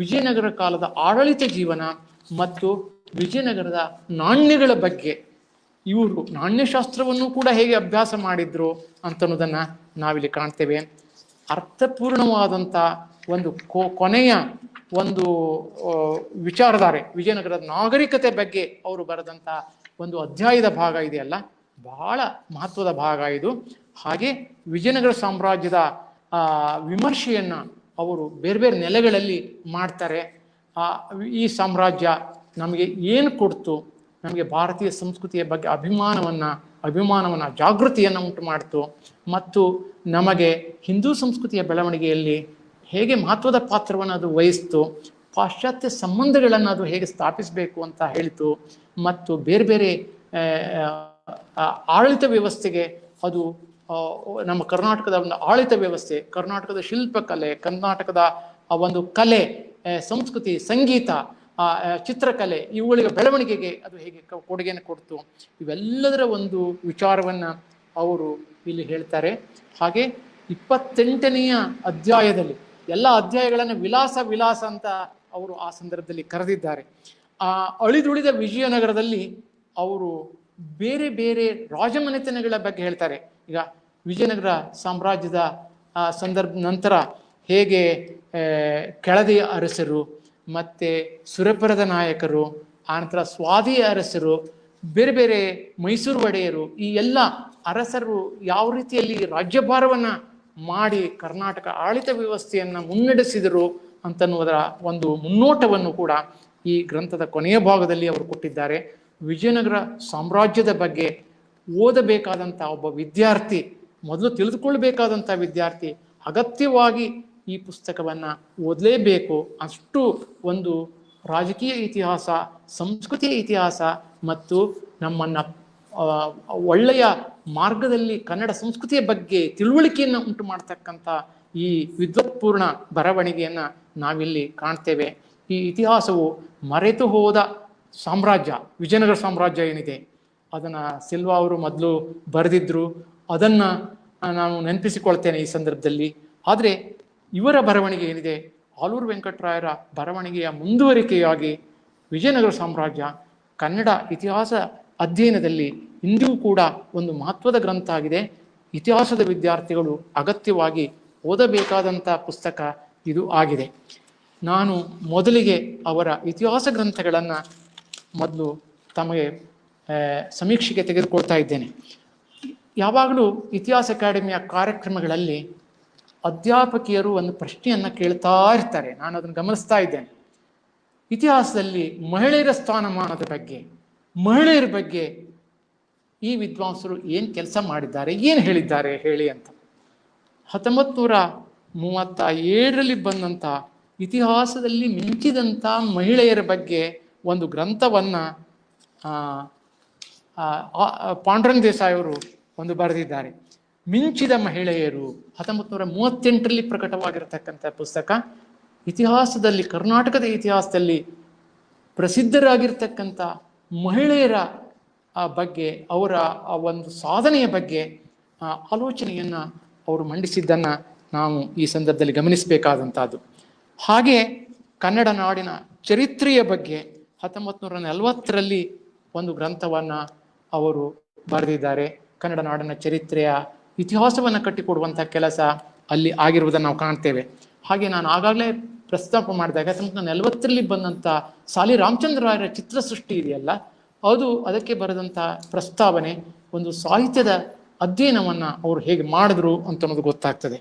ವಿಜಯನಗರ ಕಾಲದ ಆಡಳಿತ ಜೀವನ ಮತ್ತು ವಿಜಯನಗರದ ನಾಣ್ಯಗಳ ಬಗ್ಗೆ. ಇವರು ನಾಣ್ಯಶಾಸ್ತ್ರವನ್ನು ಕೂಡ ಹೇಗೆ ಅಭ್ಯಾಸ ಮಾಡಿದ್ರು ಅಂತನ್ನೋದನ್ನು ನಾವಿಲ್ಲಿ ಕಾಣ್ತೇವೆ. ಅರ್ಥಪೂರ್ಣವಾದಂಥ ಒಂದು ಕೊನೆಯ ಒಂದು ವಿಚಾರಧಾರೆ, ವಿಜಯನಗರದ ನಾಗರಿಕತೆ ಬಗ್ಗೆ ಅವರು ಬರೆದಂಥ ಒಂದು ಅಧ್ಯಾಯದ ಭಾಗ ಇದೆಯಲ್ಲ, ಬಹಳ ಮಹತ್ವದ ಭಾಗ ಇದು. ಹಾಗೆ ವಿಜಯನಗರ ಸಾಮ್ರಾಜ್ಯದ ವಿಮರ್ಶೆಯನ್ನು ಅವರು ಬೇರೆ ಬೇರೆ ನೆಲೆಗಳಲ್ಲಿ ಮಾಡ್ತಾರೆ. ಈ ಸಾಮ್ರಾಜ್ಯ ನಮಗೆ ಏನು ಕೊಡ್ತು, ನಮಗೆ ಭಾರತೀಯ ಸಂಸ್ಕೃತಿಯ ಬಗ್ಗೆ ಅಭಿಮಾನವನ್ನು ಜಾಗೃತಿಯನ್ನು ಉಂಟು ಮಾಡ್ತು, ಮತ್ತು ನಮಗೆ ಹಿಂದೂ ಸಂಸ್ಕೃತಿಯ ಬೆಳವಣಿಗೆಯಲ್ಲಿ ಹೇಗೆ ಮಹತ್ವದ ಪಾತ್ರವನ್ನು ಅದು ವಹಿಸ್ತು, ಪಾಶ್ಚಾತ್ಯ ಸಂಬಂಧಗಳನ್ನು ಅದು ಹೇಗೆ ಸ್ಥಾಪಿಸಬೇಕು ಅಂತ ಹೇಳಿತು, ಮತ್ತು ಬೇರೆ ಬೇರೆ ಆಡಳಿತ ವ್ಯವಸ್ಥೆಗೆ ಅದು ನಮ್ಮ ಕರ್ನಾಟಕದ ಒಂದು ಆಡಳಿತ ವ್ಯವಸ್ಥೆ, ಕರ್ನಾಟಕದ ಶಿಲ್ಪಕಲೆ, ಕರ್ನಾಟಕದ ಒಂದು ಕಲೆ, ಸಂಸ್ಕೃತಿ, ಸಂಗೀತ, ಚಿತ್ರಕಲೆ, ಇವುಗಳ ಬೆಳವಣಿಗೆಗೆ ಅದು ಹೇಗೆ ಕೊಡುಗೆಯನ್ನು ಕೊಡ್ತು, ಇವೆಲ್ಲದರ ಒಂದು ವಿಚಾರವನ್ನು ಅವರು ಇಲ್ಲಿ ಹೇಳ್ತಾರೆ. ಹಾಗೆ 28ನೆಯ ಅಧ್ಯಾಯದಲ್ಲಿ ಎಲ್ಲ ಅಧ್ಯಾಯಗಳನ್ನು ವಿಲಾಸ ಅಂತ ಅವರು ಆ ಸಂದರ್ಭದಲ್ಲಿ ಕರೆದಿದ್ದಾರೆ. ಅಳಿದುಳಿದ ವಿಜಯನಗರದಲ್ಲಿ ಅವರು ಬೇರೆ ಬೇರೆ ರಾಜಮನೆತನಗಳ ಬಗ್ಗೆ ಹೇಳ್ತಾರೆ. ಈಗ ವಿಜಯನಗರ ಸಾಮ್ರಾಜ್ಯದ ಸಂದರ್ಭ ನಂತರ ಹೇಗೆ ಕೆಳದಿಯ ಅರಸರು, ಮತ್ತೆ ಸುರಪುರದ ನಾಯಕರು, ಆನಂತರ ಸ್ವಾದಿಯ ಅರಸರು, ಬೇರೆ ಬೇರೆ ಮೈಸೂರು ಒಡೆಯರು, ಈ ಎಲ್ಲ ಅರಸರು ಯಾವ ರೀತಿಯಲ್ಲಿ ರಾಜ್ಯಭಾರವನ್ನು ಮಾಡಿ ಕರ್ನಾಟಕ ಆಡಳಿತ ವ್ಯವಸ್ಥೆಯನ್ನು ಮುನ್ನಡೆಸಿದರು ಅಂತನ್ನುವುದರ ಒಂದು ಮುನ್ನೋಟವನ್ನು ಕೂಡ ಈ ಗ್ರಂಥದ ಕೊನೆಯ ಭಾಗದಲ್ಲಿ ಅವರು ಕೊಟ್ಟಿದ್ದಾರೆ. ವಿಜಯನಗರ ಸಾಮ್ರಾಜ್ಯದ ಬಗ್ಗೆ ಓದಬೇಕಾದಂಥ ಒಬ್ಬ ವಿದ್ಯಾರ್ಥಿ, ಮೊದಲು ತಿಳಿದುಕೊಳ್ಬೇಕಾದಂಥ ವಿದ್ಯಾರ್ಥಿ ಅಗತ್ಯವಾಗಿ ಈ ಪುಸ್ತಕವನ್ನು ಓದಲೇಬೇಕು. ಅಷ್ಟು ಒಂದು ರಾಜಕೀಯ ಇತಿಹಾಸ, ಸಂಸ್ಕೃತಿಯ ಇತಿಹಾಸ ಮತ್ತು ನಮ್ಮನ್ನು ಒಳ್ಳೆಯ ಮಾರ್ಗದಲ್ಲಿ ಕನ್ನಡ ಸಂಸ್ಕೃತಿಯ ಬಗ್ಗೆ ತಿಳುವಳಿಕೆಯನ್ನು ಉಂಟು ಮಾಡ್ತಕ್ಕಂಥ ಈ ವಿದ್ವತ್ಪೂರ್ಣ ಬರವಣಿಗೆಯನ್ನು ನಾವಿಲ್ಲಿ ಕಾಣ್ತೇವೆ. ಈ ಇತಿಹಾಸವು ಮರೆತು ಹೋದ ಸಾಮ್ರಾಜ್ಯ, ವಿಜಯನಗರ ಸಾಮ್ರಾಜ್ಯ ಏನಿದೆ ಅದನ್ನು ಸಿಲ್ವಾ ಅವರು ಮೊದಲು ಬರೆದಿದ್ರು, ಅದನ್ನು ನಾನು ನೆನಪಿಸಿಕೊಳ್ತೇನೆ ಈ ಸಂದರ್ಭದಲ್ಲಿ. ಆದರೆ ಇವರ ಬರವಣಿಗೆ ಏನಿದೆ, ಆಲೂರು ವೆಂಕಟರಾಯರ ಬರವಣಿಗೆಯ ಮುಂದುವರಿಕೆಯಾಗಿ ವಿಜಯನಗರ ಸಾಮ್ರಾಜ್ಯ ಕನ್ನಡ ಇತಿಹಾಸ ಅಧ್ಯಯನದಲ್ಲಿ ಇಂದಿಗೂ ಕೂಡ ಒಂದು ಮಹತ್ವದ ಗ್ರಂಥ ಆಗಿದೆ. ಇತಿಹಾಸದ ವಿದ್ಯಾರ್ಥಿಗಳು ಅಗತ್ಯವಾಗಿ ಓದಬೇಕಾದಂಥ ಪುಸ್ತಕ ಇದು ಆಗಿದೆ. ನಾನು ಮೊದಲಿಗೆ ಅವರ ಇತಿಹಾಸ ಗ್ರಂಥಗಳನ್ನು ಮೊದಲು ತಮಗೆ ಸಮೀಕ್ಷೆಗೆ ತೆಗೆದುಕೊಳ್ತಾ ಇದ್ದೇನೆ. ಯಾವಾಗಲೂ ಇತಿಹಾಸ ಅಕಾಡೆಮಿಯ ಕಾರ್ಯಕ್ರಮಗಳಲ್ಲಿ ಅಧ್ಯಾಪಕಿಯರು ಒಂದು ಪ್ರಶ್ನೆಯನ್ನು ಕೇಳ್ತಾ ಇರ್ತಾರೆ, ನಾನು ಅದನ್ನು ಗಮನಿಸ್ತಾ ಇದ್ದೇನೆ. ಇತಿಹಾಸದಲ್ಲಿ ಮಹಿಳೆಯರ ಸ್ಥಾನಮಾನದ ಬಗ್ಗೆ, ಮಹಿಳೆಯರ ಬಗ್ಗೆ ಈ ವಿದ್ವಾಂಸರು ಏನು ಕೆಲಸ ಮಾಡಿದ್ದಾರೆ, ಏನು ಹೇಳಿದ್ದಾರೆ ಹೇಳಿ ಅಂತ. 1937ರಲ್ಲಿ ಬಂದಂಥ ಇತಿಹಾಸದಲ್ಲಿ ಮಿಂಚಿದಂಥ ಮಹಿಳೆಯರ ಬಗ್ಗೆ ಒಂದು ಗ್ರಂಥವನ್ನು ಪಾಂಡುರಂಗ ದೇಸಾಯಿ ಅವರು ಒಂದು ಬರೆದಿದ್ದಾರೆ. ಮಿಂಚಿದ ಮಹಿಳೆಯರು 1938ರಲ್ಲಿ ಪ್ರಕಟವಾಗಿರತಕ್ಕಂಥ ಪುಸ್ತಕ. ಇತಿಹಾಸದಲ್ಲಿ, ಕರ್ನಾಟಕದ ಇತಿಹಾಸದಲ್ಲಿ ಪ್ರಸಿದ್ಧರಾಗಿರ್ತಕ್ಕಂಥ ಮಹಿಳೆಯರ ಬಗ್ಗೆ, ಅವರ ಆ ಒಂದು ಸಾಧನೆಯ ಬಗ್ಗೆ ಆಲೋಚನೆಯನ್ನು ಅವರು ಮಂಡಿಸಿದ್ದನ್ನು ನಾವು ಈ ಸಂದರ್ಭದಲ್ಲಿ ಗಮನಿಸಬೇಕಾದಂಥದ್ದು. ಹಾಗೆ ಕನ್ನಡ ನಾಡಿನ ಚರಿತ್ರೆಯ ಬಗ್ಗೆ 1940ರಲ್ಲಿ ಒಂದು ಗ್ರಂಥವನ್ನು ಅವರು ಬರೆದಿದ್ದಾರೆ. ಕನ್ನಡ ನಾಡಿನ ಚರಿತ್ರೆಯ ಇತಿಹಾಸವನ್ನು ಕಟ್ಟಿಕೊಡುವಂಥ ಕೆಲಸ ಅಲ್ಲಿ ಆಗಿರುವುದನ್ನು ನಾವು ಕಾಣ್ತೇವೆ. ಹಾಗೆ ನಾನು ಆಗಾಗಲೇ ಪ್ರಸ್ತಾಪ ಮಾಡಿದಾಗ 1940ರಲ್ಲಿ ಬಂದಂಥ ಸಾಲಿ ರಾಮಚಂದ್ರ ರಾಯರ ಚಿತ್ರಸೃಷ್ಟಿ ಇದೆಯಲ್ಲ, ಅದಕ್ಕೆ ಬರೆದಂಥ ಪ್ರಸ್ತಾವನೆ, ಒಂದು ಸಾಹಿತ್ಯದ ಅಧ್ಯಯನವನ್ನು ಅವರು ಹೇಗೆ ಮಾಡಿದ್ರು ಅಂತ ಅನ್ನೋದು ಗೊತ್ತಾಗ್ತದೆ.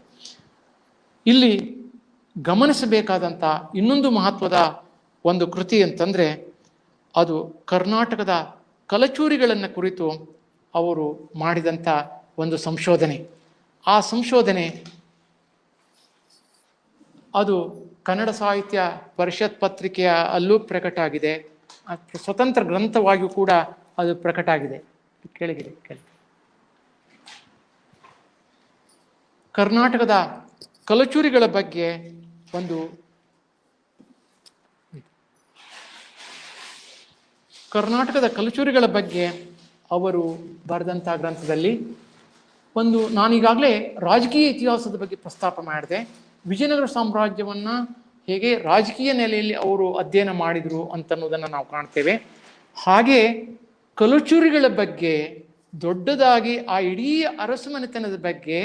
ಇಲ್ಲಿ ಗಮನಿಸಬೇಕಾದಂಥ ಇನ್ನೊಂದು ಮಹತ್ವದ ಒಂದು ಕೃತಿ ಅಂತಂದರೆ ಅದು ಕರ್ನಾಟಕದ ಕಲಚೂರಿಗಳನ್ನು ಕುರಿತು ಅವರು ಮಾಡಿದಂಥ ಒಂದು ಸಂಶೋಧನೆ. ಆ ಸಂಶೋಧನೆ ಅದು ಕನ್ನಡ ಸಾಹಿತ್ಯ ಪರಿಷತ್ ಪತ್ರಿಕೆಯ ಅಲ್ಲೂ ಪ್ರಕಟ ಆಗಿದೆ, ಸ್ವತಂತ್ರ ಗ್ರಂಥವಾಗಿಯೂ ಕೂಡ ಅದು ಪ್ರಕಟ ಆಗಿದೆ. ಕೆಳಗಿದೆ ಕರ್ನಾಟಕದ ಕಲಚೂರಿಗಳ ಬಗ್ಗೆ ಅವರು ಬರೆದಂಥ ಗ್ರಂಥದಲ್ಲಿ ನಾನೀಗಾಗಲೇ ರಾಜಕೀಯ ಇತಿಹಾಸದ ಬಗ್ಗೆ ಪ್ರಸ್ತಾಪ ಮಾಡಿದೆ. ವಿಜಯನಗರ ಸಾಮ್ರಾಜ್ಯವನ್ನು ಹೇಗೆ ರಾಜಕೀಯ ನೆಲೆಯಲ್ಲಿ ಅವರು ಅಧ್ಯಯನ ಮಾಡಿದರು ಅಂತನ್ನೋದನ್ನು ನಾವು ಕಾಣ್ತೇವೆ. ಹಾಗೆ ಕಲಚೂರಿಗಳ ಬಗ್ಗೆ ದೊಡ್ಡದಾಗಿ ಆ ಇಡೀ ಅರಸುಮನೆತನದ ಬಗ್ಗೆ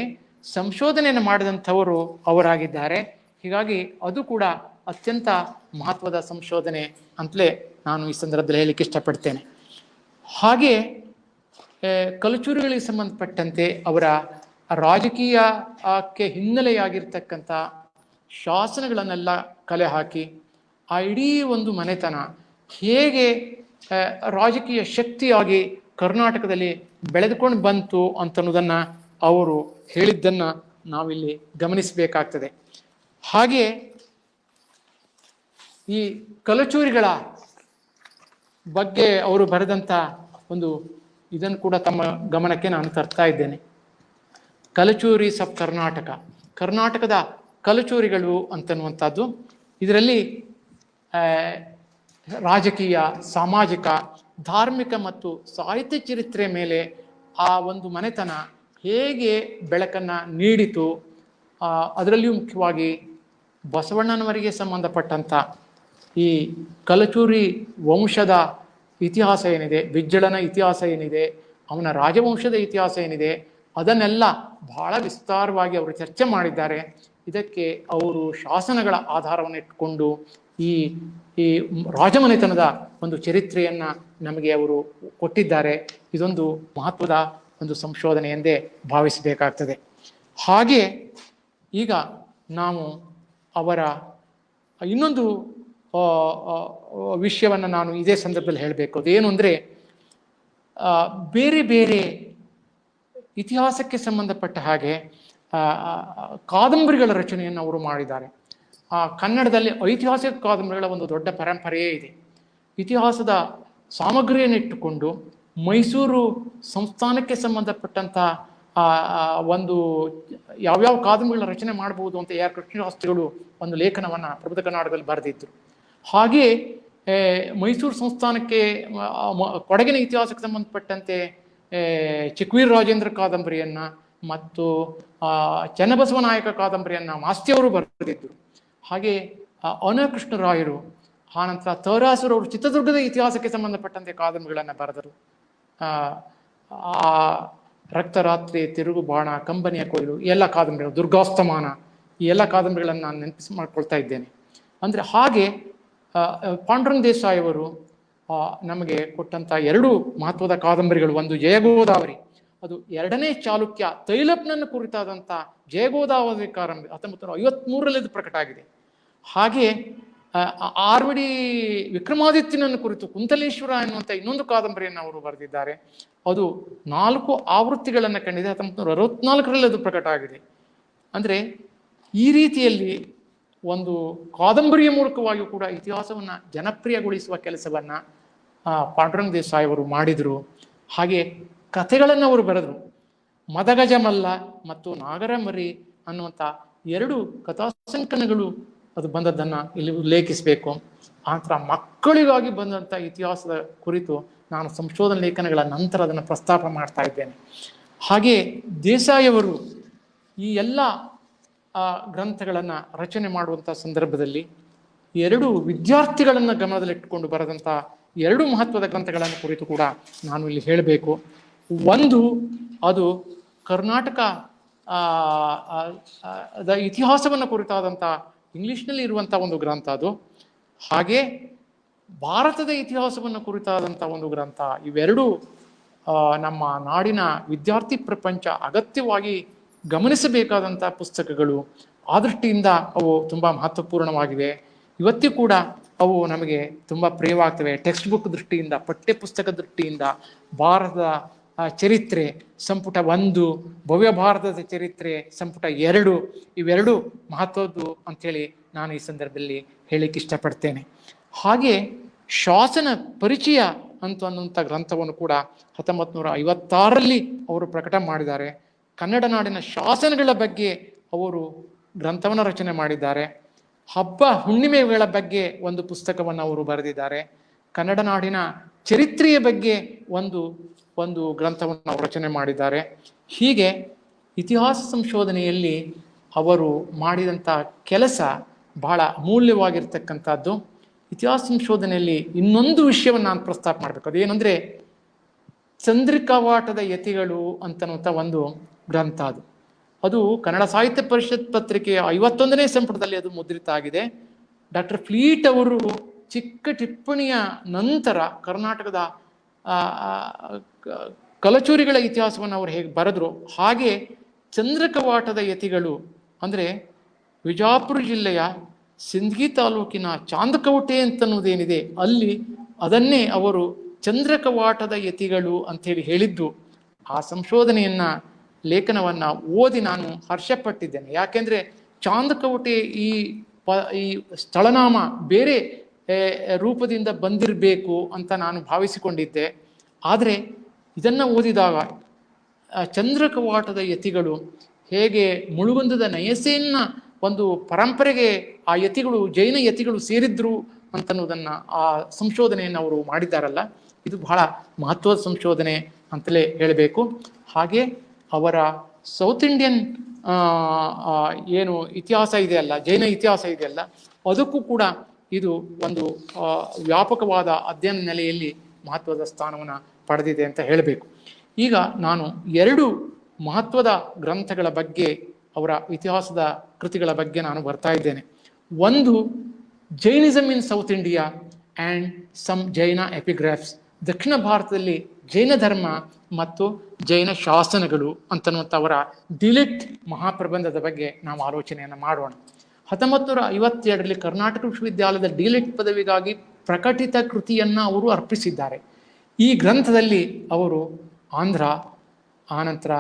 ಸಂಶೋಧನೆಯನ್ನು ಮಾಡಿದಂಥವರು ಅವರಾಗಿದ್ದಾರೆ. ಹೀಗಾಗಿ ಅದು ಕೂಡ ಅತ್ಯಂತ ಮಹತ್ವದ ಸಂಶೋಧನೆ ಅಂತಲೇ ನಾನು ಈ ಸಂದರ್ಭದಲ್ಲಿ ಹೇಳಲಿಕ್ಕೆ ಇಷ್ಟಪಡ್ತೇನೆ. ಹಾಗೆ ಕಲಚೂರಿಗಳಿಗೆ ಸಂಬಂಧಪಟ್ಟಂತೆ ಅವರ ರಾಜಕೀಯಕ್ಕೆ ಹಿನ್ನೆಲೆಯಾಗಿರ್ತಕ್ಕಂಥ ಶಾಸನಗಳನ್ನೆಲ್ಲ ಕಲೆ ಹಾಕಿ ಆ ಇಡೀ ಒಂದು ಮನೆತನ ಹೇಗೆ ರಾಜಕೀಯ ಶಕ್ತಿಯಾಗಿ ಕರ್ನಾಟಕದಲ್ಲಿ ಬೆಳೆದುಕೊಂಡು ಬಂತು ಅಂತನ್ನೋದನ್ನು ಅವರು ಹೇಳಿದ್ದನ್ನು ನಾವಿಲ್ಲಿ ಗಮನಿಸಬೇಕಾಗ್ತದೆ. ಹಾಗೆ ಈ ಕಲಚೂರಿಗಳ ಬಗ್ಗೆ ಅವರು ಬರೆದಂಥ ಇದನ್ನು ಕೂಡ ತಮ್ಮ ಗಮನಕ್ಕೆ ನಾನು ತರ್ತಾ ಇದ್ದೇನೆ. ಕಲಚೂರೀಸ್ ಆಫ್ ಕರ್ನಾಟಕದ ಕಲಚೂರಿಗಳು ಅಂತನ್ನುವಂಥದ್ದು. ಇದರಲ್ಲಿ ರಾಜಕೀಯ, ಸಾಮಾಜಿಕ, ಧಾರ್ಮಿಕ ಮತ್ತು ಸಾಹಿತ್ಯ ಚರಿತ್ರೆ ಮೇಲೆ ಆ ಒಂದು ಮನೆತನ ಹೇಗೆ ಬೆಳಕನ್ನು ನೀಡಿತು, ಅದರಲ್ಲಿಯೂ ಮುಖ್ಯವಾಗಿ ಬಸವಣ್ಣನವರಿಗೆ ಸಂಬಂಧಪಟ್ಟಂಥ ಈ ಕಲಚೂರಿ ವಂಶದ ಇತಿಹಾಸ ಏನಿದೆ, ಬಿಜ್ಜಳನ ಇತಿಹಾಸ ಏನಿದೆ, ಅವನ ರಾಜವಂಶದ ಇತಿಹಾಸ ಏನಿದೆ, ಅದನ್ನೆಲ್ಲ ಬಹಳ ವಿಸ್ತಾರವಾಗಿ ಅವರು ಚರ್ಚೆ ಮಾಡಿದ್ದಾರೆ. ಇದಕ್ಕೆ ಅವರು ಶಾಸನಗಳ ಆಧಾರವನ್ನು ಇಟ್ಟುಕೊಂಡು ಈ ರಾಜಮನೆತನದ ಒಂದು ಚರಿತ್ರೆಯನ್ನು ನಮಗೆ ಅವರು ಕೊಟ್ಟಿದ್ದಾರೆ. ಇದೊಂದು ಮಹತ್ವದ ಒಂದು ಸಂಶೋಧನೆ ಎಂದೇ ಭಾವಿಸಬೇಕಾಗ್ತದೆ. ಹಾಗೆ ಈಗ ನಾವು ಅವರ ಇನ್ನೊಂದು ವಿಷಯವನ್ನು ನಾನು ಇದೇ ಸಂದರ್ಭದಲ್ಲಿ ಹೇಳಬೇಕು. ಅದೇನು ಅಂದರೆ, ಬೇರೆ ಬೇರೆ ಇತಿಹಾಸಕ್ಕೆ ಸಂಬಂಧಪಟ್ಟ ಹಾಗೆ ಕಾದಂಬರಿಗಳ ರಚನೆಯನ್ನು ಅವರು ಮಾಡಿದ್ದಾರೆ. ಕನ್ನಡದಲ್ಲಿ ಐತಿಹಾಸಿಕ ಕಾದಂಬರಿಗಳ ಒಂದು ದೊಡ್ಡ ಪರಂಪರೆಯೇ ಇದೆ. ಇತಿಹಾಸದ ಸಾಮಗ್ರಿಯನ್ನು ಇಟ್ಟುಕೊಂಡು ಮೈಸೂರು ಸಂಸ್ಥಾನಕ್ಕೆ ಸಂಬಂಧಪಟ್ಟಂಥ ಒಂದು ಯಾವ್ಯಾವ ಕಾದಂಬರಿಗಳ ರಚನೆ ಮಾಡಬಹುದು ಅಂತ AR ಕೃಷ್ಣಶಾಸ್ತ್ರಿಗಳು ಒಂದು ಲೇಖನವನ್ನು ಪ್ರಬುದ್ಧ ಕರ್ನಾಟಕದಲ್ಲಿ ಬರೆದಿದ್ದರು. ಹಾಗೆ ಮೈಸೂರು ಸಂಸ್ಥಾನಕ್ಕೆ ಕೊಡಗಿನ ಇತಿಹಾಸಕ್ಕೆ ಸಂಬಂಧಪಟ್ಟಂತೆ ಚಿಕ್ವೀರ ರಾಜೇಂದ್ರ ಕಾದಂಬರಿಯನ್ನು ಮತ್ತು ಚನ್ನಬಸವನಾಯಕ ಕಾದಂಬರಿಯನ್ನು ಮಾಸ್ತಿಯವರು ಬರೆದಿದ್ದರು. ಹಾಗೆ ಅನಕೃಷ್ಣರಾಯರು, ಆನಂತರ ತರಾಸುರವರು ಚಿತ್ರದುರ್ಗದ ಇತಿಹಾಸಕ್ಕೆ ಸಂಬಂಧಪಟ್ಟಂತೆ ಕಾದಂಬರಿಗಳನ್ನು ಬರೆದರು. ರಕ್ತರಾತ್ರಿ, ತಿರುಗುಬಾಣ, ಕಂಬನಿಯ ಕೊಯ್ಲು, ಈ ಎಲ್ಲ ಕಾದಂಬರಿಗಳು, ದುರ್ಗಾಸ್ತಮಾನ, ಈ ಎಲ್ಲ ಕಾದಂಬರಿಗಳನ್ನು ನಾನು ನೆನಪಿಸಿ ಮಾಡ್ಕೊಳ್ತಾ ಇದ್ದೇನೆ. ಅಂದರೆ ಹಾಗೆ ಪಾಂಡುರಂಗ ದೇಸಾಯಿ ಅವರು ನಮಗೆ ಕೊಟ್ಟಂಥ 2 ಮಹತ್ವದ ಕಾದಂಬರಿಗಳು, ಒಂದು ಜಯಗೋದಾವರಿ, ಅದು 2ನೇ ಚಾಲುಕ್ಯ ತೈಲಪ್ನನ್ನು ಕುರಿತಾದಂಥ ಜಯಗೋದಾವರಿ ಕಾದಂಬರಿ 1953ರಲ್ಲಿ ಪ್ರಕಟ ಆಗಿದೆ. ಹಾಗೆ ಆರ್ವಿಡಿ ವಿಕ್ರಮಾದಿತ್ಯನನ್ನು ಕುರಿತು ಕುಂತಲೇಶ್ವರ ಎನ್ನುವಂಥ ಇನ್ನೊಂದು ಕಾದಂಬರಿಯನ್ನು ಅವರು ಬರೆದಿದ್ದಾರೆ. ಅದು 4 ಆವೃತ್ತಿಗಳನ್ನು ಕಂಡಿದೆ. 1964ರಲ್ಲಿ ಅದು ಪ್ರಕಟ ಆಗಿದೆ. ಅಂದರೆ ಈ ರೀತಿಯಲ್ಲಿ ಒಂದು ಕಾದಂಬರಿಯ ಮೂಲಕವಾಗಿಯೂ ಕೂಡ ಇತಿಹಾಸವನ್ನು ಜನಪ್ರಿಯಗೊಳಿಸುವ ಕೆಲಸವನ್ನು ಪಾಂಡುರಂಗ ದೇಸಾಯಿ ಅವರು ಮಾಡಿದರು. ಹಾಗೆ ಕಥೆಗಳನ್ನು ಅವರು ಬರೆದರು. ಮದಗಜಮಲ್ಲ ಮತ್ತು ನಾಗರಮರಿ ಅನ್ನುವಂಥ 2 ಕಥಾಸಂಕಲನಗಳು ಅದು ಬಂದದ್ದನ್ನು ಇಲ್ಲಿ ಉಲ್ಲೇಖಿಸಬೇಕು. ಆನಂತರ ಮಕ್ಕಳಿಗಾಗಿ ಬಂದಂಥ ಇತಿಹಾಸದ ಕುರಿತು ನಾನು ಸಂಶೋಧನಾ ಲೇಖನಗಳ ನಂತರ ಅದನ್ನು ಪ್ರಸ್ತಾಪ ಮಾಡ್ತಾ ಇದ್ದೇನೆ. ಹಾಗೆ ದೇಸಾಯಿ ಅವರು ಈ ಎಲ್ಲ ಗ್ರಂಥಗಳನ್ನು ರಚನೆ ಮಾಡುವಂಥ ಸಂದರ್ಭದಲ್ಲಿ 2 ವಿದ್ಯಾರ್ಥಿಗಳನ್ನು ಗಮನದಲ್ಲಿಟ್ಟುಕೊಂಡು ಬರೆದಂಥ 2 ಮಹತ್ವದ ಗ್ರಂಥಗಳನ್ನು ಕುರಿತು ಕೂಡ ನಾನು ಇಲ್ಲಿ ಹೇಳಬೇಕು. ಒಂದು, ಅದು ಕರ್ನಾಟಕ ಇತಿಹಾಸವನ್ನು ಕುರಿತಾದಂಥ ಇಂಗ್ಲಿಷ್ನಲ್ಲಿ ಇರುವಂಥ ಒಂದು ಗ್ರಂಥ ಅದು. ಹಾಗೆ ಭಾರತದ ಇತಿಹಾಸವನ್ನು ಕುರಿತಾದಂಥ ಒಂದು ಗ್ರಂಥ. ಇವೆರಡೂ ನಮ್ಮ ನಾಡಿನ ವಿದ್ಯಾರ್ಥಿ ಪ್ರಪಂಚ ಅಗತ್ಯವಾಗಿ ಗಮನಿಸಬೇಕಾದಂಥ ಪುಸ್ತಕಗಳು. ಆ ದೃಷ್ಟಿಯಿಂದ ಅವು ತುಂಬ ಮಹತ್ವಪೂರ್ಣವಾಗಿವೆ. ಇವತ್ತೂ ಕೂಡ ಅವು ನಮಗೆ ತುಂಬ ಪ್ರಿಯವಾಗ್ತವೆ. ಟೆಕ್ಸ್ಟ್ ಬುಕ್ ದೃಷ್ಟಿಯಿಂದ, ಪಠ್ಯಪುಸ್ತಕ ದೃಷ್ಟಿಯಿಂದ ಭಾರತದ ಚರಿತ್ರೆ ಸಂಪುಟ 1, ಭವ್ಯ ಭಾರತದ ಚರಿತ್ರೆ ಸಂಪುಟ 2 ಇವೆರಡು ಮಹತ್ವದ್ದು ಅಂಥೇಳಿ ನಾನು ಈ ಸಂದರ್ಭದಲ್ಲಿ ಹೇಳಿಕ್ಕೆ ಇಷ್ಟಪಡ್ತೇನೆ. ಹಾಗೆ ಶಾಸನ ಪರಿಚಯ ಅನ್ನುವಂಥ ಗ್ರಂಥವನ್ನು ಕೂಡ 1956ರಲ್ಲಿ ಅವರು ಪ್ರಕಟ ಮಾಡಿದ್ದಾರೆ. ಕನ್ನಡ ನಾಡಿನ ಶಾಸನಗಳ ಬಗ್ಗೆ ಅವರು ಗ್ರಂಥವನ್ನು ರಚನೆ ಮಾಡಿದ್ದಾರೆ. ಹಬ್ಬ ಹುಣ್ಣಿಮೆಗಳ ಬಗ್ಗೆ ಒಂದು ಪುಸ್ತಕವನ್ನು ಅವರು ಬರೆದಿದ್ದಾರೆ. ಕನ್ನಡ ನಾಡಿನ ಚರಿತ್ರೆಯ ಬಗ್ಗೆ ಒಂದು ಗ್ರಂಥವನ್ನು ಅವರು ರಚನೆ ಮಾಡಿದ್ದಾರೆ. ಹೀಗೆ ಇತಿಹಾಸ ಸಂಶೋಧನೆಯಲ್ಲಿ ಅವರು ಮಾಡಿದಂಥ ಕೆಲಸ ಬಹಳ ಅಮೂಲ್ಯವಾಗಿರ್ತಕ್ಕಂಥದ್ದು. ಇತಿಹಾಸ ಸಂಶೋಧನೆಯಲ್ಲಿ ಇನ್ನೊಂದು ವಿಷಯವನ್ನು ನಾನು ಪ್ರಸ್ತಾಪ ಮಾಡಬೇಕು. ಅದೇನೆಂದರೆ ಚಂದ್ರಿಕಾವಾಟದ ಯತಿಗಳು ಅಂತನ್ನುವಂಥ ಒಂದು ಗ್ರಂಥ. ಅದು ಕನ್ನಡ ಸಾಹಿತ್ಯ ಪರಿಷತ್ ಪತ್ರಿಕೆಯ 51ನೇ ಸಂಪುಟದಲ್ಲಿ ಅದು ಮುದ್ರಿತ ಆಗಿದೆ. ಡಾಕ್ಟರ್ ಫ್ಲೀಟ್ ಅವರು ಚಿಕ್ಕ ಟಿಪ್ಪಣಿಯ ನಂತರ ಕರ್ನಾಟಕದ ಕಲಚೂರಿಗಳ ಇತಿಹಾಸವನ್ನು ಅವರು ಹೇಗೆ ಬರೆದ್ರು ಹಾಗೆ ಚಂದ್ರಕವಾಟದ ಯತಿಗಳು ಅಂದರೆ ವಿಜಾಪುರ ಜಿಲ್ಲೆಯ ಸಿಂದಗಿ ತಾಲೂಕಿನ ಚಾಂದಕವಟೆ ಅಂತನ್ನುವುದೇನಿದೆ ಅಲ್ಲಿ ಅದನ್ನೇ ಅವರು ಚಂದ್ರಕವಾಟದ ಯತಿಗಳು ಅಂಥೇಳಿ ಹೇಳಿದ್ದು. ಆ ಸಂಶೋಧನೆಯನ್ನ ಲೇಖನವನ್ನು ಓದಿ ನಾನು ಹರ್ಷಪಟ್ಟಿದ್ದೇನೆ. ಯಾಕೆಂದರೆ ಚಾಂದಕವಟೆ ಈ ಸ್ಥಳನಾಮ ಬೇರೆ ರೂಪದಿಂದ ಬಂದಿರಬೇಕು ಅಂತ ನಾನು ಭಾವಿಸಿಕೊಂಡಿದ್ದೆ. ಆದರೆ ಇದನ್ನು ಓದಿದಾಗ ಚಂದ್ರಕವಾಟದ ಯತಿಗಳು ಹೇಗೆ ಮುಳುಗುಂದದ ನಯಸೇನ ಒಂದು ಪರಂಪರೆಗೆ ಆ ಯತಿಗಳು ಜೈನ ಯತಿಗಳು ಸೇರಿದ್ರು ಅಂತನ್ನುವುದನ್ನು ಆ ಸಂಶೋಧನೆಯನ್ನು ಅವರು ಮಾಡಿದ್ದಾರಲ್ಲ, ಇದು ಬಹಳ ಮಹತ್ವದ ಸಂಶೋಧನೆ ಅಂತಲೇ ಹೇಳಬೇಕು. ಹಾಗೆ ಅವರ ಸೌತ್ ಇಂಡಿಯನ್ ಏನು ಇತಿಹಾಸ ಇದೆಯಲ್ಲ, ಜೈನ ಇತಿಹಾಸ ಇದೆಯಲ್ಲ, ಅದಕ್ಕೂ ಕೂಡ ಇದು ಒಂದು ವ್ಯಾಪಕವಾದ ಅಧ್ಯಯನ ನೆಲೆಯಲ್ಲಿ ಮಹತ್ವದ ಸ್ಥಾನವನ್ನು ಪಡೆದಿದೆ ಅಂತ ಹೇಳಬೇಕು. ಈಗ ನಾನು 2 ಮಹತ್ವದ ಗ್ರಂಥಗಳ ಬಗ್ಗೆ, ಅವರ ಇತಿಹಾಸದ ಕೃತಿಗಳ ಬಗ್ಗೆ ನಾನು ಬರ್ತಾ ಇದ್ದೇನೆ. ಒಂದು, Jainism in south India and some Jaina epigraphs, ದಕ್ಷಿಣ ಭಾರತದಲ್ಲಿ ಜೈನ ಧರ್ಮ ಮತ್ತು ಜೈನ ಶಾಸನಗಳು ಅಂತನ್ನುವಂಥ ಅವರ ಡಿಲಿಟ್ ಮಹಾಪ್ರಬಂಧದ ಬಗ್ಗೆ ನಾವು ಆಲೋಚನೆಯನ್ನು ಮಾಡೋಣ. 1952ರಲ್ಲಿ ಕರ್ನಾಟಕ ವಿಶ್ವವಿದ್ಯಾಲಯದ ಡಿಲಿಟ್ ಪದವಿಗಾಗಿ ಪ್ರಕಟಿತ ಕೃತಿಯನ್ನು ಅವರು ಅರ್ಪಿಸಿದ್ದಾರೆ. ಈ ಗ್ರಂಥದಲ್ಲಿ ಅವರು ಆಂಧ್ರ, ಆನಂತರ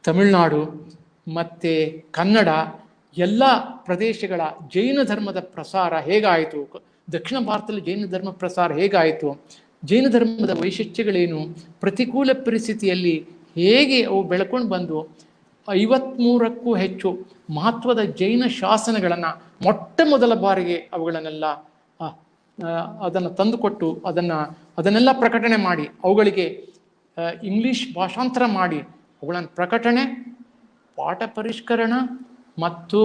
ತಮಿಳುನಾಡು ಮತ್ತು ಕನ್ನಡ ಎಲ್ಲ ಪ್ರದೇಶಗಳ ಜೈನ ಧರ್ಮದ ಪ್ರಸಾರ ಹೇಗಾಯಿತು, ದಕ್ಷಿಣ ಭಾರತದಲ್ಲಿ ಜೈನ ಧರ್ಮ ಪ್ರಸಾರ ಹೇಗಾಯಿತು, ಜೈನ ಧರ್ಮದ ವೈಶಿಷ್ಟ್ಯಗಳೇನು, ಪ್ರತಿಕೂಲ ಪರಿಸ್ಥಿತಿಯಲ್ಲಿ ಹೇಗೆ ಅವು ಬೆಳ್ಕೊಂಡು ಬಂದು 53ಕ್ಕೂ ಹೆಚ್ಚು ಮಹತ್ವದ ಜೈನ ಶಾಸನಗಳನ್ನು ಮೊಟ್ಟ ಮೊದಲ ಬಾರಿಗೆ ಅವುಗಳನ್ನೆಲ್ಲ ಅದನ್ನು ತಂದುಕೊಟ್ಟು ಅದನ್ನೆಲ್ಲ ಪ್ರಕಟಣೆ ಮಾಡಿ ಅವುಗಳಿಗೆ ಇಂಗ್ಲಿಷ್ ಭಾಷಾಂತರ ಮಾಡಿ ಅವುಗಳನ್ನು ಪ್ರಕಟಣೆ, ಪಾಠ ಪರಿಷ್ಕರಣ ಮತ್ತು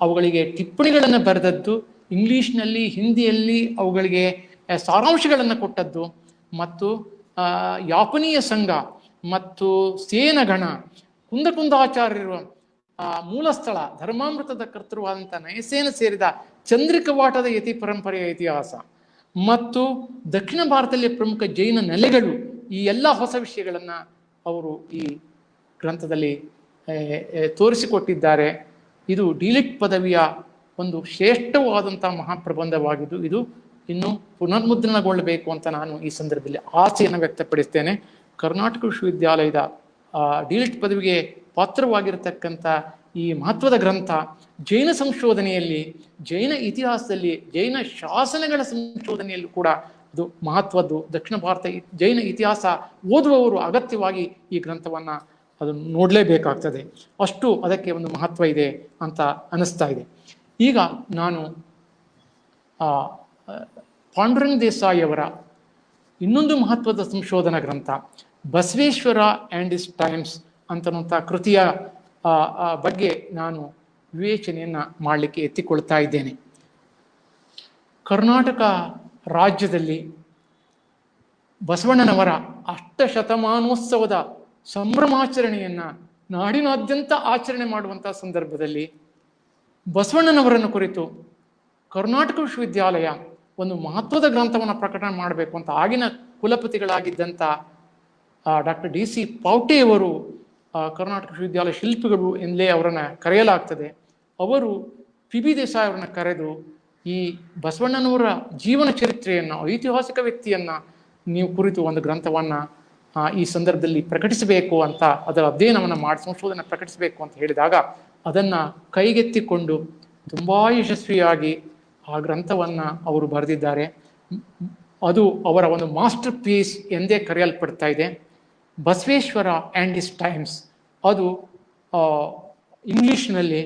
ಅವುಗಳಿಗೆ ಟಿಪ್ಪಣಿಗಳನ್ನು ಬರೆದದ್ದು, ಇಂಗ್ಲೀಷ್ನಲ್ಲಿ ಹಿಂದಿಯಲ್ಲಿ ಅವುಗಳಿಗೆ ಸಾರಾಂಶಗಳನ್ನು ಕೊಟ್ಟದ್ದು, ಮತ್ತು ಯಾಪನೀಯ ಸಂಘ ಮತ್ತು ಸೇನಗಣ, ಕುಂದಕುಂದಾಚಾರ್ಯರು ಮೂಲ ಸ್ಥಳ ಧರ್ಮಾಮೃತದ ಕರ್ತೃವಾದಂಥ ನಯಸೇನ ಸೇರಿದ ಚಂದ್ರಿಕವಾಟದ ಯತಿ ಪರಂಪರೆಯ ಇತಿಹಾಸ ಮತ್ತು ದಕ್ಷಿಣ ಭಾರತದಲ್ಲಿ ಪ್ರಮುಖ ಜೈನ ನೆಲೆಗಳು, ಈ ಎಲ್ಲ ಹೊಸ ವಿಷಯಗಳನ್ನು ಅವರು ಈ ಗ್ರಂಥದಲ್ಲಿ ತೋರಿಸಿಕೊಟ್ಟಿದ್ದಾರೆ. ಇದು ಡಿಲಿಟ್ ಪದವಿಯ ಒಂದು ಶ್ರೇಷ್ಠವಾದಂಥ ಮಹಾಪ್ರಬಂಧವಾಗಿದ್ದು ಇದು ಇನ್ನು ಪುನರ್ಮುದ್ರಣಗೊಳ್ಳಬೇಕು ಅಂತ ನಾನು ಈ ಸಂದರ್ಭದಲ್ಲಿ ಆಸೆಯನ್ನು ವ್ಯಕ್ತಪಡಿಸ್ತೇನೆ. ಕರ್ನಾಟಕ ವಿಶ್ವವಿದ್ಯಾಲಯದ ಡಿಲಿಟ್ ಪದವಿಗೆ ಪಾತ್ರವಾಗಿರತಕ್ಕಂಥ ಈ ಮಹತ್ವದ ಗ್ರಂಥ ಜೈನ ಸಂಶೋಧನೆಯಲ್ಲಿ, ಜೈನ ಇತಿಹಾಸದಲ್ಲಿ, ಜೈನ ಶಾಸನಗಳ ಸಂಶೋಧನೆಯಲ್ಲೂ ಕೂಡ ಅದು ಮಹತ್ವದ್ದು. ದಕ್ಷಿಣ ಭಾರತ ಜೈನ ಇತಿಹಾಸ ಓದುವವರು ಅಗತ್ಯವಾಗಿ ಈ ಗ್ರಂಥವನ್ನು ಅದು ನೋಡಲೇಬೇಕಾಗ್ತದೆ. ಅಷ್ಟು ಅದಕ್ಕೆ ಒಂದು ಮಹತ್ವ ಇದೆ ಅಂತ ಅನ್ನಿಸ್ತಾ ಇದೆ. ಈಗ ನಾನು ಪಾಂಡುರಂಗ್ ದೇಸಾಯಿ ಅವರ ಇನ್ನೊಂದು ಮಹತ್ವದ ಸಂಶೋಧನಾ ಗ್ರಂಥ ಬಸವೇಶ್ವರ ಆ್ಯಂಡ್ ಇಸ್ ಟೈಮ್ಸ್ ಅಂತನ್ನುವಂಥ ಕೃತಿಯ ಬಗ್ಗೆ ನಾನು ವಿವೇಚನೆಯನ್ನು ಮಾಡಲಿಕ್ಕೆ ಎತ್ತಿಕೊಳ್ತಾ ಇದ್ದೇನೆ. ಕರ್ನಾಟಕ ರಾಜ್ಯದಲ್ಲಿ ಬಸವಣ್ಣನವರ ಅಷ್ಟಶತಮಾನೋತ್ಸವದ ಸಂಭ್ರಮಾಚರಣೆಯನ್ನು ನಾಡಿನಾದ್ಯಂತ ಆಚರಣೆ ಮಾಡುವಂಥ ಸಂದರ್ಭದಲ್ಲಿ ಬಸವಣ್ಣನವರನ್ನು ಕುರಿತು ಕರ್ನಾಟಕ ವಿಶ್ವವಿದ್ಯಾಲಯ ಒಂದು ಮಹತ್ವದ ಗ್ರಂಥವನ್ನು ಪ್ರಕಟಣೆ ಮಾಡಬೇಕು ಅಂತ ಆಗಿನ ಕುಲಪತಿಗಳಾಗಿದ್ದಂಥ ಡಾಕ್ಟರ್ DC ಪಾವಟೆಯವರು, ಕರ್ನಾಟಕ ವಿಶ್ವವಿದ್ಯಾಲಯ ಶಿಲ್ಪಿಗಳು ಎಂದೇ ಅವರನ್ನು ಕರೆಯಲಾಗ್ತದೆ, ಅವರು PB ದೇಸಾಯಿ ಅವರನ್ನು ಕರೆದು ಈ ಬಸವಣ್ಣನವರ ಜೀವನ ಚರಿತ್ರೆಯನ್ನು, ಐತಿಹಾಸಿಕ ವ್ಯಕ್ತಿಯನ್ನು ನೀವು ಕುರಿತು ಒಂದು ಗ್ರಂಥವನ್ನು ಈ ಸಂದರ್ಭದಲ್ಲಿ ಪ್ರಕಟಿಸಬೇಕು ಅಂತ, ಅದರ ಅಧ್ಯಯನವನ್ನು ಮಾಡಿ ಸಂಶೋಧನೆ ಪ್ರಕಟಿಸಬೇಕು ಅಂತ ಹೇಳಿದಾಗ ಅದನ್ನು ಕೈಗೆತ್ತಿಕೊಂಡು ತುಂಬ ಯಶಸ್ವಿಯಾಗಿ ಆ ಗ್ರಂಥವನ್ನು ಅವರು ಬರೆದಿದ್ದಾರೆ. ಅದು ಅವರ ಒಂದು ಮಾಸ್ಟರ್ ಪೀಸ್ ಎಂದೇ ಕರೆಯಲ್ಪಡ್ತಾ ಇದೆ. ಬಸವೇಶ್ವರ ಆ್ಯಂಡ್ ಇಸ್ ಟೈಮ್ಸ್ ಅದು ಇಂಗ್ಲಿಷ್ನಲ್ಲಿ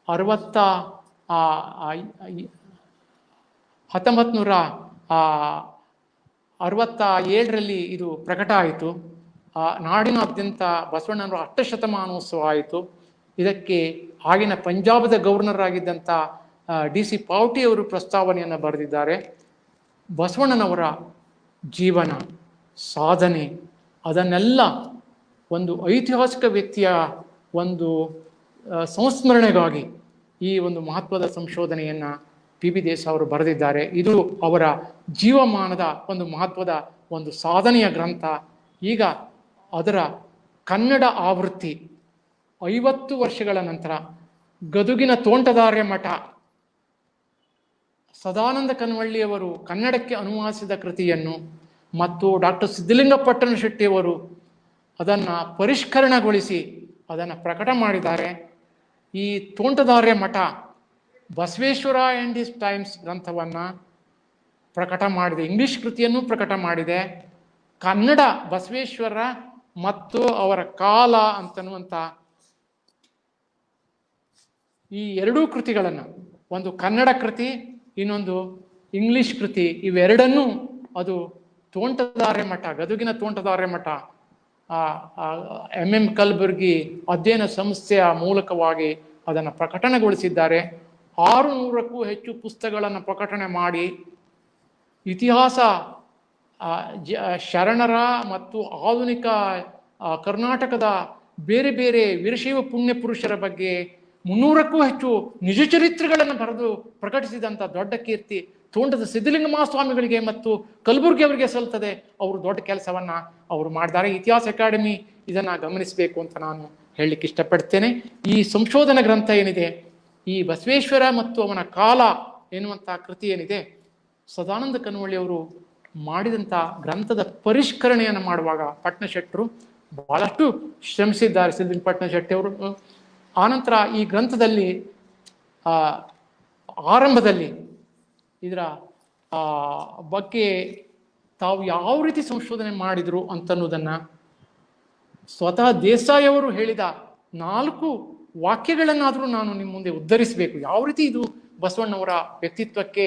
1967ರಲ್ಲಿ ಇದು ಪ್ರಕಟ ಆಯಿತು. ನಾಡಿನಾದ್ಯಂತ ಬಸವಣ್ಣನವರ ಅಷ್ಟಶತಮಾನೋತ್ಸವ ಆಯಿತು. ಇದಕ್ಕೆ ಆಗಿನ ಪಂಜಾಬದ ಗವರ್ನರ್ ಆಗಿದ್ದಂಥ DC ಪಾವಟೆಯವರು ಪ್ರಸ್ತಾವನೆಯನ್ನು ಬರೆದಿದ್ದಾರೆ. ಬಸವಣ್ಣನವರ ಜೀವನ, ಸಾಧನೆ, ಅದನ್ನೆಲ್ಲ ಒಂದು ಐತಿಹಾಸಿಕ ವ್ಯಕ್ತಿಯ ಒಂದು ಸಂಸ್ಮರಣೆಗಾಗಿ ಈ ಒಂದು ಮಹತ್ವದ ಸಂಶೋಧನೆಯನ್ನು PB ದೇಸಾಯಿ ಅವರು ಬರೆದಿದ್ದಾರೆ. ಇದು ಅವರ ಜೀವಮಾನದ ಒಂದು ಮಹತ್ವದ ಒಂದು ಸಾಧನೆಯ ಗ್ರಂಥ. ಈಗ ಅದರ ಕನ್ನಡ ಆವೃತ್ತಿ 50 ವರ್ಷಗಳ ನಂತರ ಗದುಗಿನ ತೋಂಟದಾರ್ಯ ಮಠ ಸದಾನಂದ ಕನ್ವಳ್ಳಿಯವರು ಕನ್ನಡಕ್ಕೆ ಅನುವಾದಿಸಿದ ಕೃತಿಯನ್ನು ಮತ್ತು ಡಾಕ್ಟರ್ ಸಿದ್ಧಲಿಂಗಪಟ್ಟಣ ಶೆಟ್ಟಿಯವರು ಅದನ್ನು ಪರಿಷ್ಕರಣಗೊಳಿಸಿ ಅದನ್ನು ಪ್ರಕಟ ಮಾಡಿದ್ದಾರೆ. ಈ ತೋಂಟದಾರ್ಯ ಮಠ ಬಸವೇಶ್ವರ ಆ್ಯಂಡ್ ಇಸ್ ಟೈಮ್ಸ್ ಗ್ರಂಥವನ್ನು ಪ್ರಕಟ ಮಾಡಿದೆ, ಇಂಗ್ಲಿಷ್ ಕೃತಿಯನ್ನು ಪ್ರಕಟ ಮಾಡಿದೆ. ಕನ್ನಡ ಬಸವೇಶ್ವರ ಮತ್ತು ಅವರ ಕಾಲ ಅಂತನ್ನುವಂಥ ಈ ಎರಡೂ ಕೃತಿಗಳನ್ನು, ಒಂದು ಕನ್ನಡ ಕೃತಿ, ಇನ್ನೊಂದು ಇಂಗ್ಲಿಷ್ ಕೃತಿ, ಇವೆರಡನ್ನೂ ಅದು ತೋಂಟದಾರ್ಯ ಮಠ, ಗದುಗಿನ ತೋಂಟದಾರ್ಯ ಮಠ MM ಕಲಬುರ್ಗಿ ಅಧ್ಯಯನ ಸಂಸ್ಥೆಯ ಮೂಲಕವಾಗಿ ಅದನ್ನು ಪ್ರಕಟಣೆಗೊಳಿಸಿದ್ದಾರೆ. 600ಕ್ಕೂ ಹೆಚ್ಚು ಪುಸ್ತಕಗಳನ್ನು ಪ್ರಕಟಣೆ ಮಾಡಿ ಇತಿಹಾಸ, ಶರಣರ ಮತ್ತು ಆಧುನಿಕ ಕರ್ನಾಟಕದ ಬೇರೆ ಬೇರೆ ವೀರಶೈವ ಪುಣ್ಯ ಪುರುಷರ ಬಗ್ಗೆ 300ಕ್ಕೂ ಹೆಚ್ಚು ನಿಜ ಚರಿತ್ರೆಗಳನ್ನು ಬರೆದು ಪ್ರಕಟಿಸಿದಂಥ ದೊಡ್ಡ ಕೀರ್ತಿ ತೋಂಟದ ಸಿದ್ಧಲಿಂಗ ಮಹಾಸ್ವಾಮಿಗಳಿಗೆ ಮತ್ತು ಕಲಬುರ್ಗಿ ಅವರಿಗೆ ಸಲ್ತದೆ. ಅವರು ದೊಡ್ಡ ಕೆಲಸವನ್ನು ಅವರು ಮಾಡಿದ್ದಾರೆ. ಇತಿಹಾಸ ಅಕಾಡೆಮಿ ಇದನ್ನು ಗಮನಿಸಬೇಕು ಅಂತ ನಾನು ಹೇಳಲಿಕ್ಕೆ ಇಷ್ಟಪಡ್ತೇನೆ. ಈ ಸಂಶೋಧನಾ ಗ್ರಂಥ ಏನಿದೆ, ಈ ಬಸವೇಶ್ವರ ಮತ್ತು ಅವನ ಕಾಲ ಎನ್ನುವಂಥ ಕೃತಿ ಏನಿದೆ, ಸದಾನಂದ ಕನ್ವಳ್ಳಿಯವರು ಮಾಡಿದಂಥ ಗ್ರಂಥದ ಪರಿಷ್ಕರಣೆಯನ್ನು ಮಾಡುವಾಗ ಪಟ್ನಶೆಟ್ಟರು ಬಹಳಷ್ಟು ಶ್ರಮಿಸಿದ್ದಾರೆ, ಸಿದ್ಧಲಿಂಗ ಪಟ್ನಶೆಟ್ಟಿಯವರು. ಆನಂತರ ಈ ಗ್ರಂಥದಲ್ಲಿ ಆರಂಭದಲ್ಲಿ ಇದರ ಬಗ್ಗೆ ತಾವು ಯಾವ ರೀತಿ ಸಂಶೋಧನೆ ಮಾಡಿದರು ಅಂತನ್ನುವುದನ್ನು ಸ್ವತಃ ದೇಸಾಯಿ ಅವರು ಹೇಳಿದ 4 ವಾಕ್ಯಗಳನ್ನಾದರೂ ನಾನು ನಿಮ್ಮ ಮುಂದೆ ಉದ್ಧರಿಸಬೇಕು. ಯಾವ ರೀತಿ ಇದು ಬಸವಣ್ಣವರ ವ್ಯಕ್ತಿತ್ವಕ್ಕೆ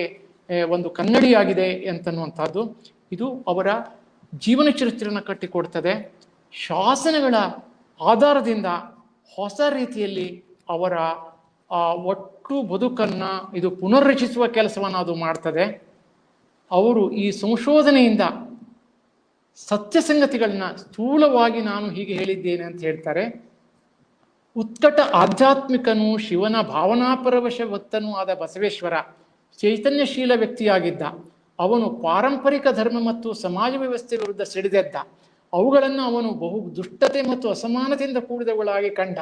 ಒಂದು ಕನ್ನಡಿಯಾಗಿದೆ ಅಂತನ್ನುವಂಥದ್ದು. ಇದು ಅವರ ಜೀವನ ಚರಿತ್ರೆಯನ್ನು ಕಟ್ಟಿಕೊಡ್ತದೆ. ಶಾಸನಗಳ ಆಧಾರದಿಂದ ಹೊಸ ರೀತಿಯಲ್ಲಿ ಅವರ ಒಟ್ಟು ಬದುಕನ್ನು ಇದು ಪುನರ್ರಚಿಸುವ ಕೆಲಸವನ್ನು ಅದು ಮಾಡ್ತದೆ. ಅವರು ಈ ಸಂಶೋಧನೆಯಿಂದ ಸತ್ಯ ಸಂಗತಿಗಳನ್ನ ಸ್ಥೂಲವಾಗಿ ನಾನು ಹೀಗೆ ಹೇಳಿದ್ದೇನೆ ಅಂತ ಹೇಳ್ತಾರೆ. ಉತ್ಕಟ ಆಧ್ಯಾತ್ಮಿಕನೂ ಶಿವನ ಭಾವನಾಪರವಶವತ್ತನೂ ಆದ ಬಸವೇಶ್ವರ ಚೈತನ್ಯಶೀಲ ವ್ಯಕ್ತಿಯಾಗಿದ್ದ. ಅವನು ಪಾರಂಪರಿಕ ಧರ್ಮ ಮತ್ತು ಸಮಾಜ ವ್ಯವಸ್ಥೆ ವಿರುದ್ಧ ಸಿಡಿದೆದ್ದ. ಅವುಗಳನ್ನು ಅವನು ಬಹು ದುಷ್ಟತೆ ಮತ್ತು ಅಸಮಾನತೆಯಿಂದ ಕೂಡಿದವುಗಳಾಗಿ ಕಂಡ.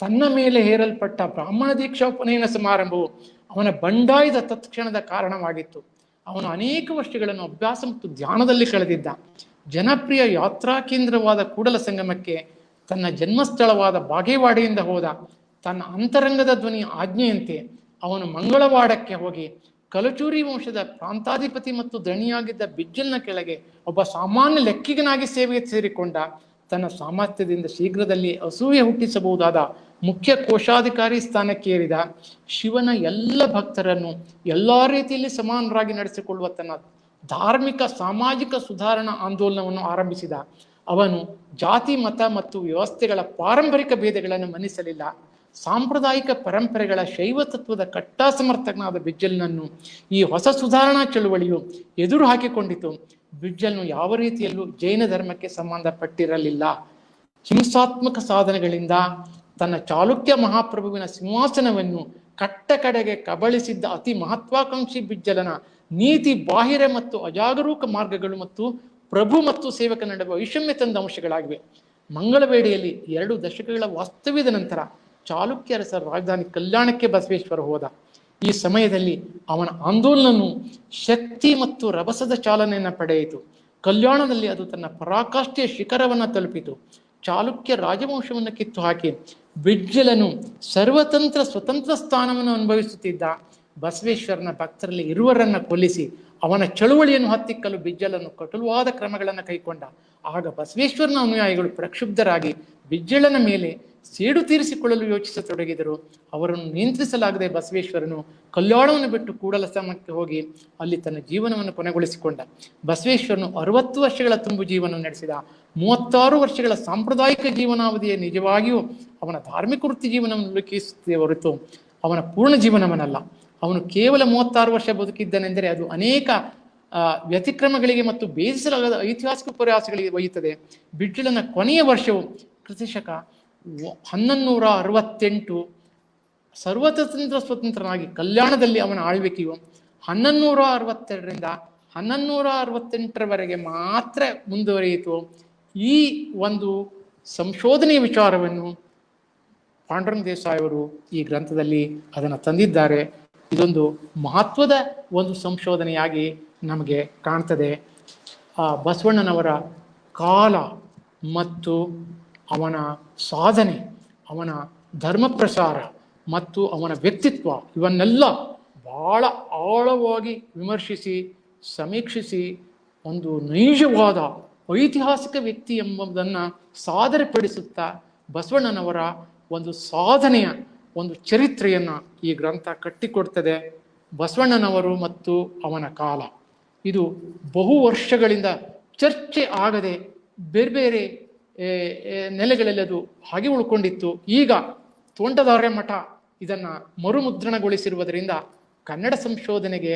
ತನ್ನ ಮೇಲೆ ಹೇರಲ್ಪಟ್ಟ ಬ್ರಾಹ್ಮಣ ದೀಕ್ಷಾ ಉಪನಯನ ಸಮಾರಂಭವು ಅವನ ಬಂಡಾಯದ ತತ್ಕ್ಷಣದ ಕಾರಣವಾಗಿತ್ತು. ಅವನು ಅನೇಕ ವರ್ಷಗಳನ್ನು ಅಭ್ಯಾಸ ಮತ್ತು ಧ್ಯಾನದಲ್ಲಿ ಕಳೆದಿದ್ದ. ಜನಪ್ರಿಯ ಯಾತ್ರಾ ಕೇಂದ್ರವಾದ ಕೂಡಲ ಸಂಗಮಕ್ಕೆ ತನ್ನ ಜನ್ಮಸ್ಥಳವಾದ ಬಾಗೇವಾಡಿಯಿಂದ ಹೋದ. ತನ್ನ ಅಂತರಂಗದ ಧ್ವನಿ ಆಜ್ಞೆಯಂತೆ ಅವನು ಮಂಗಳವಾಡಕ್ಕೆ ಹೋಗಿ ಕಲಚೂರಿ ವಂಶದ ಪ್ರಾಂತಾಧಿಪತಿ ಮತ್ತು ದಣಿಯಾಗಿದ್ದ ಬಿಜ್ಜಲ್ನ ಕೆಳಗೆ ಒಬ್ಬ ಸಾಮಾನ್ಯ ಲೆಕ್ಕಿಗನಾಗಿ ಸೇವೆಗೆ ಸೇರಿಕೊಂಡ. ತನ್ನ ಸಾಮರ್ಥ್ಯದಿಂದ ಶೀಘ್ರದಲ್ಲಿ ಅಸೂಯೆ ಹುಟ್ಟಿಸಬಹುದಾದ ಮುಖ್ಯ ಕೋಶಾಧಿಕಾರಿ ಸ್ಥಾನಕ್ಕೇರಿದ ಶಿವನ ಎಲ್ಲ ಭಕ್ತರನ್ನು ಎಲ್ಲ ರೀತಿಯಲ್ಲಿ ಸಮಾನರಾಗಿ ನಡೆಸಿಕೊಳ್ಳುವ ತನ್ನ ಧಾರ್ಮಿಕ ಸಾಮಾಜಿಕ ಸುಧಾರಣಾ ಆಂದೋಲನವನ್ನು ಆರಂಭಿಸಿದ. ಅವನು ಜಾತಿ ಮತ ಮತ್ತು ವ್ಯವಸ್ಥೆಗಳ ಪಾರಂಪರಿಕ ಭೇದಗಳನ್ನು ಮನ್ನಿಸಲಿಲ್ಲ. ಸಾಂಪ್ರದಾಯಿಕ ಪರಂಪರೆಗಳ ಶೈವ ತತ್ವದ ಕಟ್ಟಾ ಸಮರ್ಥಕನಾದ ಬಿಜ್ಜಲ್ನನ್ನು ಈ ಹೊಸ ಸುಧಾರಣಾ ಚಳುವಳಿಯು ಎದುರು ಹಾಕಿಕೊಂಡಿತು. ಬಿಜ್ಜಲ್ನು ಯಾವ ರೀತಿಯಲ್ಲೂ ಜೈನ ಧರ್ಮಕ್ಕೆ ಸಂಬಂಧಪಟ್ಟಿರಲಿಲ್ಲ. ಹಿಂಸಾತ್ಮಕ ಸಾಧನೆಗಳಿಂದ ತನ್ನ ಚಾಲುಕ್ಯ ಮಹಾಪ್ರಭುವಿನ ಸಿಂಹಾಸನವನ್ನು ಕಟ್ಟ ಕಡೆಗೆ ಕಬಳಿಸಿದ್ದ ಅತಿ ಮಹತ್ವಾಕಾಂಕ್ಷಿ ಬಿಜ್ಜಲನ ನೀತಿ ಬಾಹಿರ ಮತ್ತು ಅಜಾಗರೂಕ ಮಾರ್ಗಗಳು ಮತ್ತು ಪ್ರಭು ಮತ್ತು ಸೇವಕ ನಡುವೆ ವೈಷಮ್ಯ ತಂದ ಅಂಶಗಳಾಗಿವೆ. ಮಂಗಳವೇಡಿಯಲ್ಲಿ 2 ದಶಕಗಳ ವಾಸ್ತವ್ಯದ ನಂತರ ಚಾಲುಕ್ಯ ಅರಸರ ರಾಜಧಾನಿ ಕಲ್ಯಾಣಕ್ಕೆ ಬಸವೇಶ್ವರ ಹೋದ. ಈ ಸಮಯದಲ್ಲಿ ಅವನ ಆಂದೋಲನವು ಶಕ್ತಿ ಮತ್ತು ರಭಸದ ಚಾಲನೆಯನ್ನು ಪಡೆಯಿತು. ಕಲ್ಯಾಣದಲ್ಲಿ ಅದು ತನ್ನ ಪರಾಕಾಷ್ಠೆಯ ಶಿಖರವನ್ನು ತಲುಪಿತು. ಚಾಲುಕ್ಯ ರಾಜವಂಶವನ್ನು ಕಿತ್ತು ಹಾಕಿ ಬಿಜ್ಜಲನು ಸರ್ವತಂತ್ರ ಸ್ವತಂತ್ರ ಸ್ಥಾನವನ್ನು ಅನುಭವಿಸುತ್ತಿದ್ದ. ಬಸವೇಶ್ವರನ ಭಕ್ತರಲ್ಲಿ ಇರುವರನ್ನ ಕೊಲ್ಲಿಸಿ ಅವನ ಚಳುವಳಿಯನ್ನು ಹತ್ತಿಕ್ಕಲು ಬಿಜ್ಜಲನು ಕಟುವಾದ ಕ್ರಮಗಳನ್ನು ಕೈಗೊಂಡ. ಆಗ ಬಸವೇಶ್ವರನ ಅನುಯಾಯಿಗಳು ಪ್ರಕ್ಷುಬ್ಧರಾಗಿ ಬಿಜ್ಜಳನ ಮೇಲೆ ಸೇಡು ತೀರಿಸಿಕೊಳ್ಳಲು ಯೋಚಿಸತೊಡಗಿದರು. ಅವರನ್ನು ನಿಯಂತ್ರಿಸಲಾಗದೆ ಬಸವೇಶ್ವರನು ಕಲ್ಯಾಣವನ್ನು ಬಿಟ್ಟು ಕೂಡಲಸಂಗಮಕ್ಕೆ ಹೋಗಿ ಅಲ್ಲಿ ತನ್ನ ಜೀವನವನ್ನು ಕೊನೆಗೊಳಿಸಿಕೊಂಡ. ಬಸವೇಶ್ವರನು 60 ವರ್ಷಗಳ ತುಂಬು ಜೀವನ ನಡೆಸಿದ. 36 ವರ್ಷಗಳ ಸಾಂಪ್ರದಾಯಿಕ ಜೀವನಾವಧಿಯ ನಿಜವಾಗಿಯೂ ಅವನ ಧಾರ್ಮಿಕ ವೃತ್ತಿ ಜೀವನವನ್ನು ಉಲ್ಲೇಖಿಸುತ್ತೆ ಹೊರತು ಅವನ ಪೂರ್ಣ ಜೀವನವನ್ನಲ್ಲ. ಅವನು ಕೇವಲ 36 ವರ್ಷ ಬದುಕಿದ್ದನೆಂದರೆ ಅದು ಅನೇಕ ವ್ಯತಿಕ್ರಮಗಳಿಗೆ ಮತ್ತು ಬೇಧಿಸಲಾಗದ ಐತಿಹಾಸಿಕ ಪ್ರಯಾಸಗಳಿಗೆ ಒಯ್ಯುತ್ತದೆ. ಬಿಜ್ಜಳನ ಕೊನೆಯ ವರ್ಷವು ಕ್ರಿಸ್ತಶಕ 1168 ಸರ್ವತಂತ್ರ ಸ್ವತಂತ್ರನಾಗಿ ಕಲ್ಯಾಣದಲ್ಲಿ ಅವನ ಆಳ್ವಿಕೆಯು 1162ರಿಂದ 1168ರವರೆಗೆ ಮಾತ್ರ ಮುಂದುವರಿಯಿತು. ಈ ಒಂದು ಸಂಶೋಧನೆಯ ವಿಚಾರವನ್ನು ಪಾಂಡುರಂಗ ದೇಸಾಯಿ ಅವರು ಈ ಗ್ರಂಥದಲ್ಲಿ ಅದನ್ನು ತಂದಿದ್ದಾರೆ. ಇದೊಂದು ಮಹತ್ವದ ಒಂದು ಸಂಶೋಧನೆಯಾಗಿ ನಮಗೆ ಕಾಣ್ತದೆ. ಬಸವಣ್ಣನವರ ಕಾಲ ಮತ್ತು ಅವನ ಸಾಧನೆ, ಅವನ ಧರ್ಮ ಪ್ರಸಾರ ಮತ್ತು ಅವನ ವ್ಯಕ್ತಿತ್ವ ಇವನ್ನೆಲ್ಲ ಬಹಳ ಆಳವಾಗಿ ವಿಮರ್ಶಿಸಿ ಸಮೀಕ್ಷಿಸಿ ಒಂದು ನೈಜವಾದ ಐತಿಹಾಸಿಕ ವ್ಯಕ್ತಿ ಎಂಬುದನ್ನು ಸಾದರಪಡಿಸುತ್ತಾ ಬಸವಣ್ಣನವರ ಒಂದು ಸಾಧನೆಯ ಒಂದು ಚರಿತ್ರೆಯನ್ನು ಈ ಗ್ರಂಥ ಕಟ್ಟಿಕೊಡ್ತದೆ. ಬಸವಣ್ಣನವರು ಮತ್ತು ಅವನ ಕಾಲ ಇದು ಬಹು ವರ್ಷಗಳಿಂದ ಚರ್ಚೆ ಆಗದೆ ಬೇರೆ ಬೇರೆ ನೆಲೆಗಳಲ್ಲಿ ಅದು ಹಾಗೆ ಉಳ್ಕೊಂಡಿತ್ತು. ಈಗ ತೋಂಟದಾರ್ಯ ಮಠ ಇದನ್ನು ಮರುಮುದ್ರಣಗೊಳಿಸಿರುವುದರಿಂದ ಕನ್ನಡ ಸಂಶೋಧನೆಗೆ,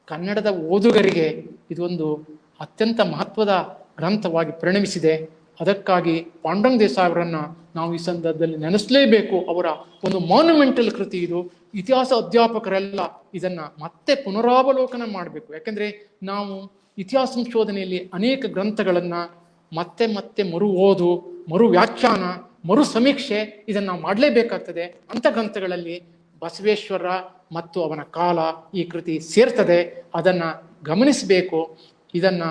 ಕನ್ನಡದ ಓದುಗರಿಗೆ ಇದೊಂದು ಅತ್ಯಂತ ಮಹತ್ವದ ಗ್ರಂಥವಾಗಿ ಪರಿಣಮಿಸಿದೆ. ಅದಕ್ಕಾಗಿ ಪಾಂಡುರಂಗ ದೇಸಾಯಿ ಅವರನ್ನು ನಾವು ಈ ಸಂದರ್ಭದಲ್ಲಿ ನೆನೆಸಲೇಬೇಕು. ಅವರ ಒಂದು ಮಾನ್ಯುಮೆಂಟಲ್ ಕೃತಿ ಇದು. ಇತಿಹಾಸ ಅಧ್ಯಾಪಕರೆಲ್ಲ ಇದನ್ನು ಮತ್ತೆ ಪುನರಾವಲೋಕನ ಮಾಡಬೇಕು. ಯಾಕೆಂದರೆ ನಾವು ಇತಿಹಾಸ ಸಂಶೋಧನೆಯಲ್ಲಿ ಅನೇಕ ಗ್ರಂಥಗಳನ್ನು ಮತ್ತೆ ಮತ್ತೆ ಮರು ಓದು, ಮರು ವ್ಯಾಖ್ಯಾನ, ಮರು ಸಮೀಕ್ಷೆ ಇದನ್ನು ನಾವು ಮಾಡಲೇಬೇಕಾಗ್ತದೆ. ಅಂಥ ಗ್ರಂಥಗಳಲ್ಲಿ ಬಸವೇಶ್ವರ ಮತ್ತು ಅವನ ಕಾಲ ಈ ಕೃತಿ ಸೇರ್ತದೆ. ಅದನ್ನು ಗಮನಿಸಬೇಕು. ಇದನ್ನು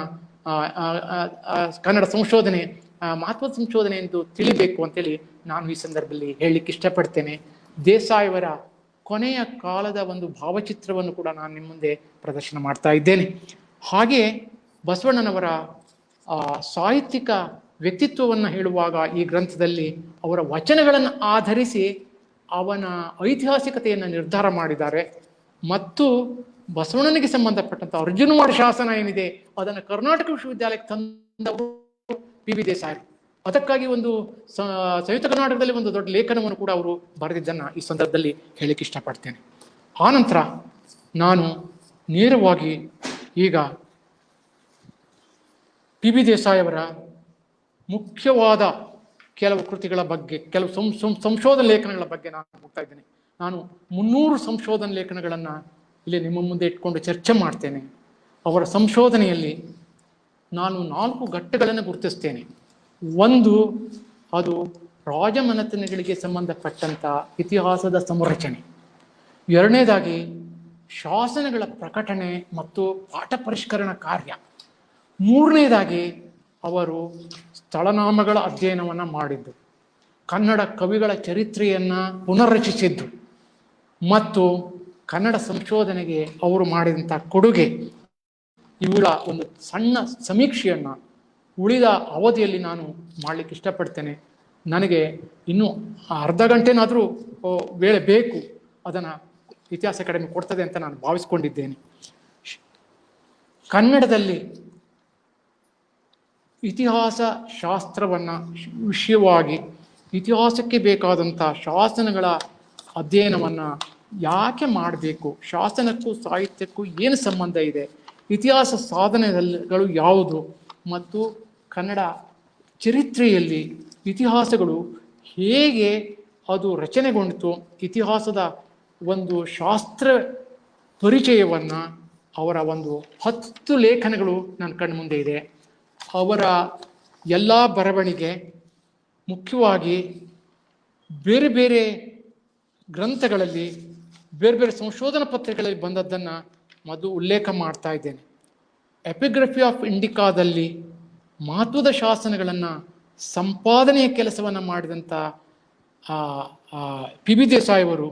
ಕನ್ನಡ ಸಂಶೋಧನೆ ಮಹತ್ವದ ಸಂಶೋಧನೆ ಎಂದು ತಿಳಿಬೇಕು ಅಂತೇಳಿ ನಾನು ಈ ಸಂದರ್ಭದಲ್ಲಿ ಹೇಳಲಿಕ್ಕೆ ಇಷ್ಟಪಡ್ತೇನೆ. ದೇಸಾಯಿಯವರ ಕೊನೆಯ ಕಾಲದ ಒಂದು ಭಾವಚಿತ್ರವನ್ನು ಕೂಡ ನಾನು ನಿಮ್ಮ ಮುಂದೆ ಪ್ರದರ್ಶನ ಮಾಡ್ತಾ ಇದ್ದೇನೆ. ಹಾಗೆ ಬಸವಣ್ಣನವರ ಸಾಹಿತ್ಯಿಕ ವ್ಯಕ್ತಿತ್ವವನ್ನು ಹೇಳುವಾಗ ಈ ಗ್ರಂಥದಲ್ಲಿ ಅವರ ವಚನಗಳನ್ನು ಆಧರಿಸಿ ಅವನ ಐತಿಹಾಸಿಕತೆಯನ್ನು ನಿರ್ಧಾರ ಮಾಡಿದ್ದಾರೆ. ಮತ್ತು ಬಸವಣ್ಣನಿಗೆ ಸಂಬಂಧಪಟ್ಟಂಥ ಅರ್ಜುನವಾಡ ಶಾಸನ ಏನಿದೆ ಅದನ್ನು ಕರ್ನಾಟಕ ವಿಶ್ವವಿದ್ಯಾಲಯಕ್ಕೆ ತಂದವರು ಪಿ.ವಿ. ದೇಸಾಯಿ. ಅದಕ್ಕಾಗಿ ಒಂದು ಸಂಯುಕ್ತ ಕರ್ನಾಟಕದಲ್ಲಿ ಒಂದು ದೊಡ್ಡ ಲೇಖನವನ್ನು ಕೂಡ ಅವರು ಬರೆದಿದ್ದನ್ನು ಈ ಸಂದರ್ಭದಲ್ಲಿ ಹೇಳಲಿಕ್ಕೆ ಇಷ್ಟಪಡ್ತೇನೆ. ಆನಂತರ ನಾನು ನೇರವಾಗಿ ಈಗ ಪಿ.ವಿ. ದೇಸಾಯಿಯವರ ಮುಖ್ಯವಾದ ಕೆಲವು ಕೃತಿಗಳ ಬಗ್ಗೆ, ಕೆಲವು ಸಂಶೋಧನಾ ಲೇಖನಗಳ ಬಗ್ಗೆ ನಾನು ಹೋಗ್ತಾ ಇದ್ದೇನೆ. ನಾನು 300 ಸಂಶೋಧನಾ ಲೇಖನಗಳನ್ನು ಇಲ್ಲಿ ನಿಮ್ಮ ಮುಂದೆ ಇಟ್ಕೊಂಡು ಚರ್ಚೆ ಮಾಡ್ತೇನೆ. ಅವರ ಸಂಶೋಧನೆಯಲ್ಲಿ ನಾನು 4 ಘಟ್ಟಗಳನ್ನು ಗುರುತಿಸ್ತೇನೆ. ಒಂದು, ಅದು ರಾಜಮನೆತನಗಳಿಗೆ ಸಂಬಂಧಪಟ್ಟಂಥ ಇತಿಹಾಸದ ಸಂರಚನೆ. ಎರಡನೇದಾಗಿ ಶಾಸನಗಳ ಪ್ರಕಟಣೆ ಮತ್ತು ಪಾಠ ಪರಿಷ್ಕರಣ ಕಾರ್ಯ. ಮೂರನೇದಾಗಿ ಅವರು ಸ್ಥಳನಾಮಗಳ ಅಧ್ಯಯನವನ್ನು ಮಾಡಿದ್ದು, ಕನ್ನಡ ಕವಿಗಳ ಚರಿತ್ರೆಯನ್ನು ಪುನರ್ರಚಿಸಿದ್ದು ಮತ್ತು ಕನ್ನಡ ಸಂಶೋಧನೆಗೆ ಅವರು ಮಾಡಿದಂಥ ಕೊಡುಗೆ, ಇವುಗಳ ಒಂದು ಸಣ್ಣ ಸಮೀಕ್ಷೆಯನ್ನು ಉಳಿದ ಅವಧಿಯಲ್ಲಿ ನಾನು ಮಾಡಲಿಕ್ಕೆ ಇಷ್ಟಪಡ್ತೇನೆ. ನನಗೆ ಇನ್ನೂ ಅರ್ಧ ಗಂಟೆನಾದರೂ ವೇಳೆ ಬೇಕು, ಅದನ್ನು ಇತಿಹಾಸ ಅಕಾಡೆಮಿ ಕೊಡ್ತದೆ ಅಂತ ನಾನು ಭಾವಿಸ್ಕೊಂಡಿದ್ದೇನೆ. ಕನ್ನಡದಲ್ಲಿ ಇತಿಹಾಸ ಶಾಸ್ತ್ರವನ್ನು ವಿಷಯವಾಗಿ ಇತಿಹಾಸಕ್ಕೆ ಬೇಕಾದಂಥ ಶಾಸನಗಳ ಅಧ್ಯಯನವನ್ನು ಯಾಕೆ ಮಾಡಬೇಕು, ಶಾಸನಕ್ಕೂ ಸಾಹಿತ್ಯಕ್ಕೂ ಏನು ಸಂಬಂಧ ಇದೆ, ಇತಿಹಾಸ ಸಾಧನೆಗಳು ಯಾವುದು, ಮತ್ತು ಕನ್ನಡ ಚರಿತ್ರೆಯಲ್ಲಿ ಇತಿಹಾಸಗಳು ಹೇಗೆ ಅದು ರಚನೆಗೊಂಡಿತು, ಇತಿಹಾಸದ ಒಂದು ಶಾಸ್ತ್ರ ಪರಿಚಯವನ್ನು ಅವರ ಒಂದು 10 ಲೇಖನಗಳು ನನ್ನ ಕಣ್ಮುಂದೆ ಇದೆ. ಅವರ ಎಲ್ಲ ಬರವಣಿಗೆ ಮುಖ್ಯವಾಗಿ ಬೇರೆ ಬೇರೆ ಗ್ರಂಥಗಳಲ್ಲಿ, ಬೇರೆ ಬೇರೆ ಸಂಶೋಧನಾ ಪತ್ರಿಕೆಗಳಲ್ಲಿ ಬಂದದ್ದನ್ನು ಮೊದಲು ಉಲ್ಲೇಖ ಮಾಡ್ತಾ ಇದ್ದೇನೆ. ಎಪಿಗ್ರಫಿ ಆಫ್ ಇಂಡಿಕಾದಲ್ಲಿ ಮಹತ್ವದ ಶಾಸನಗಳನ್ನು ಸಂಪಾದನೆಯ ಕೆಲಸವನ್ನು ಮಾಡಿದಂಥ ಪಿ ಬಿ ದೇಸಾಯಿ ಅವರು,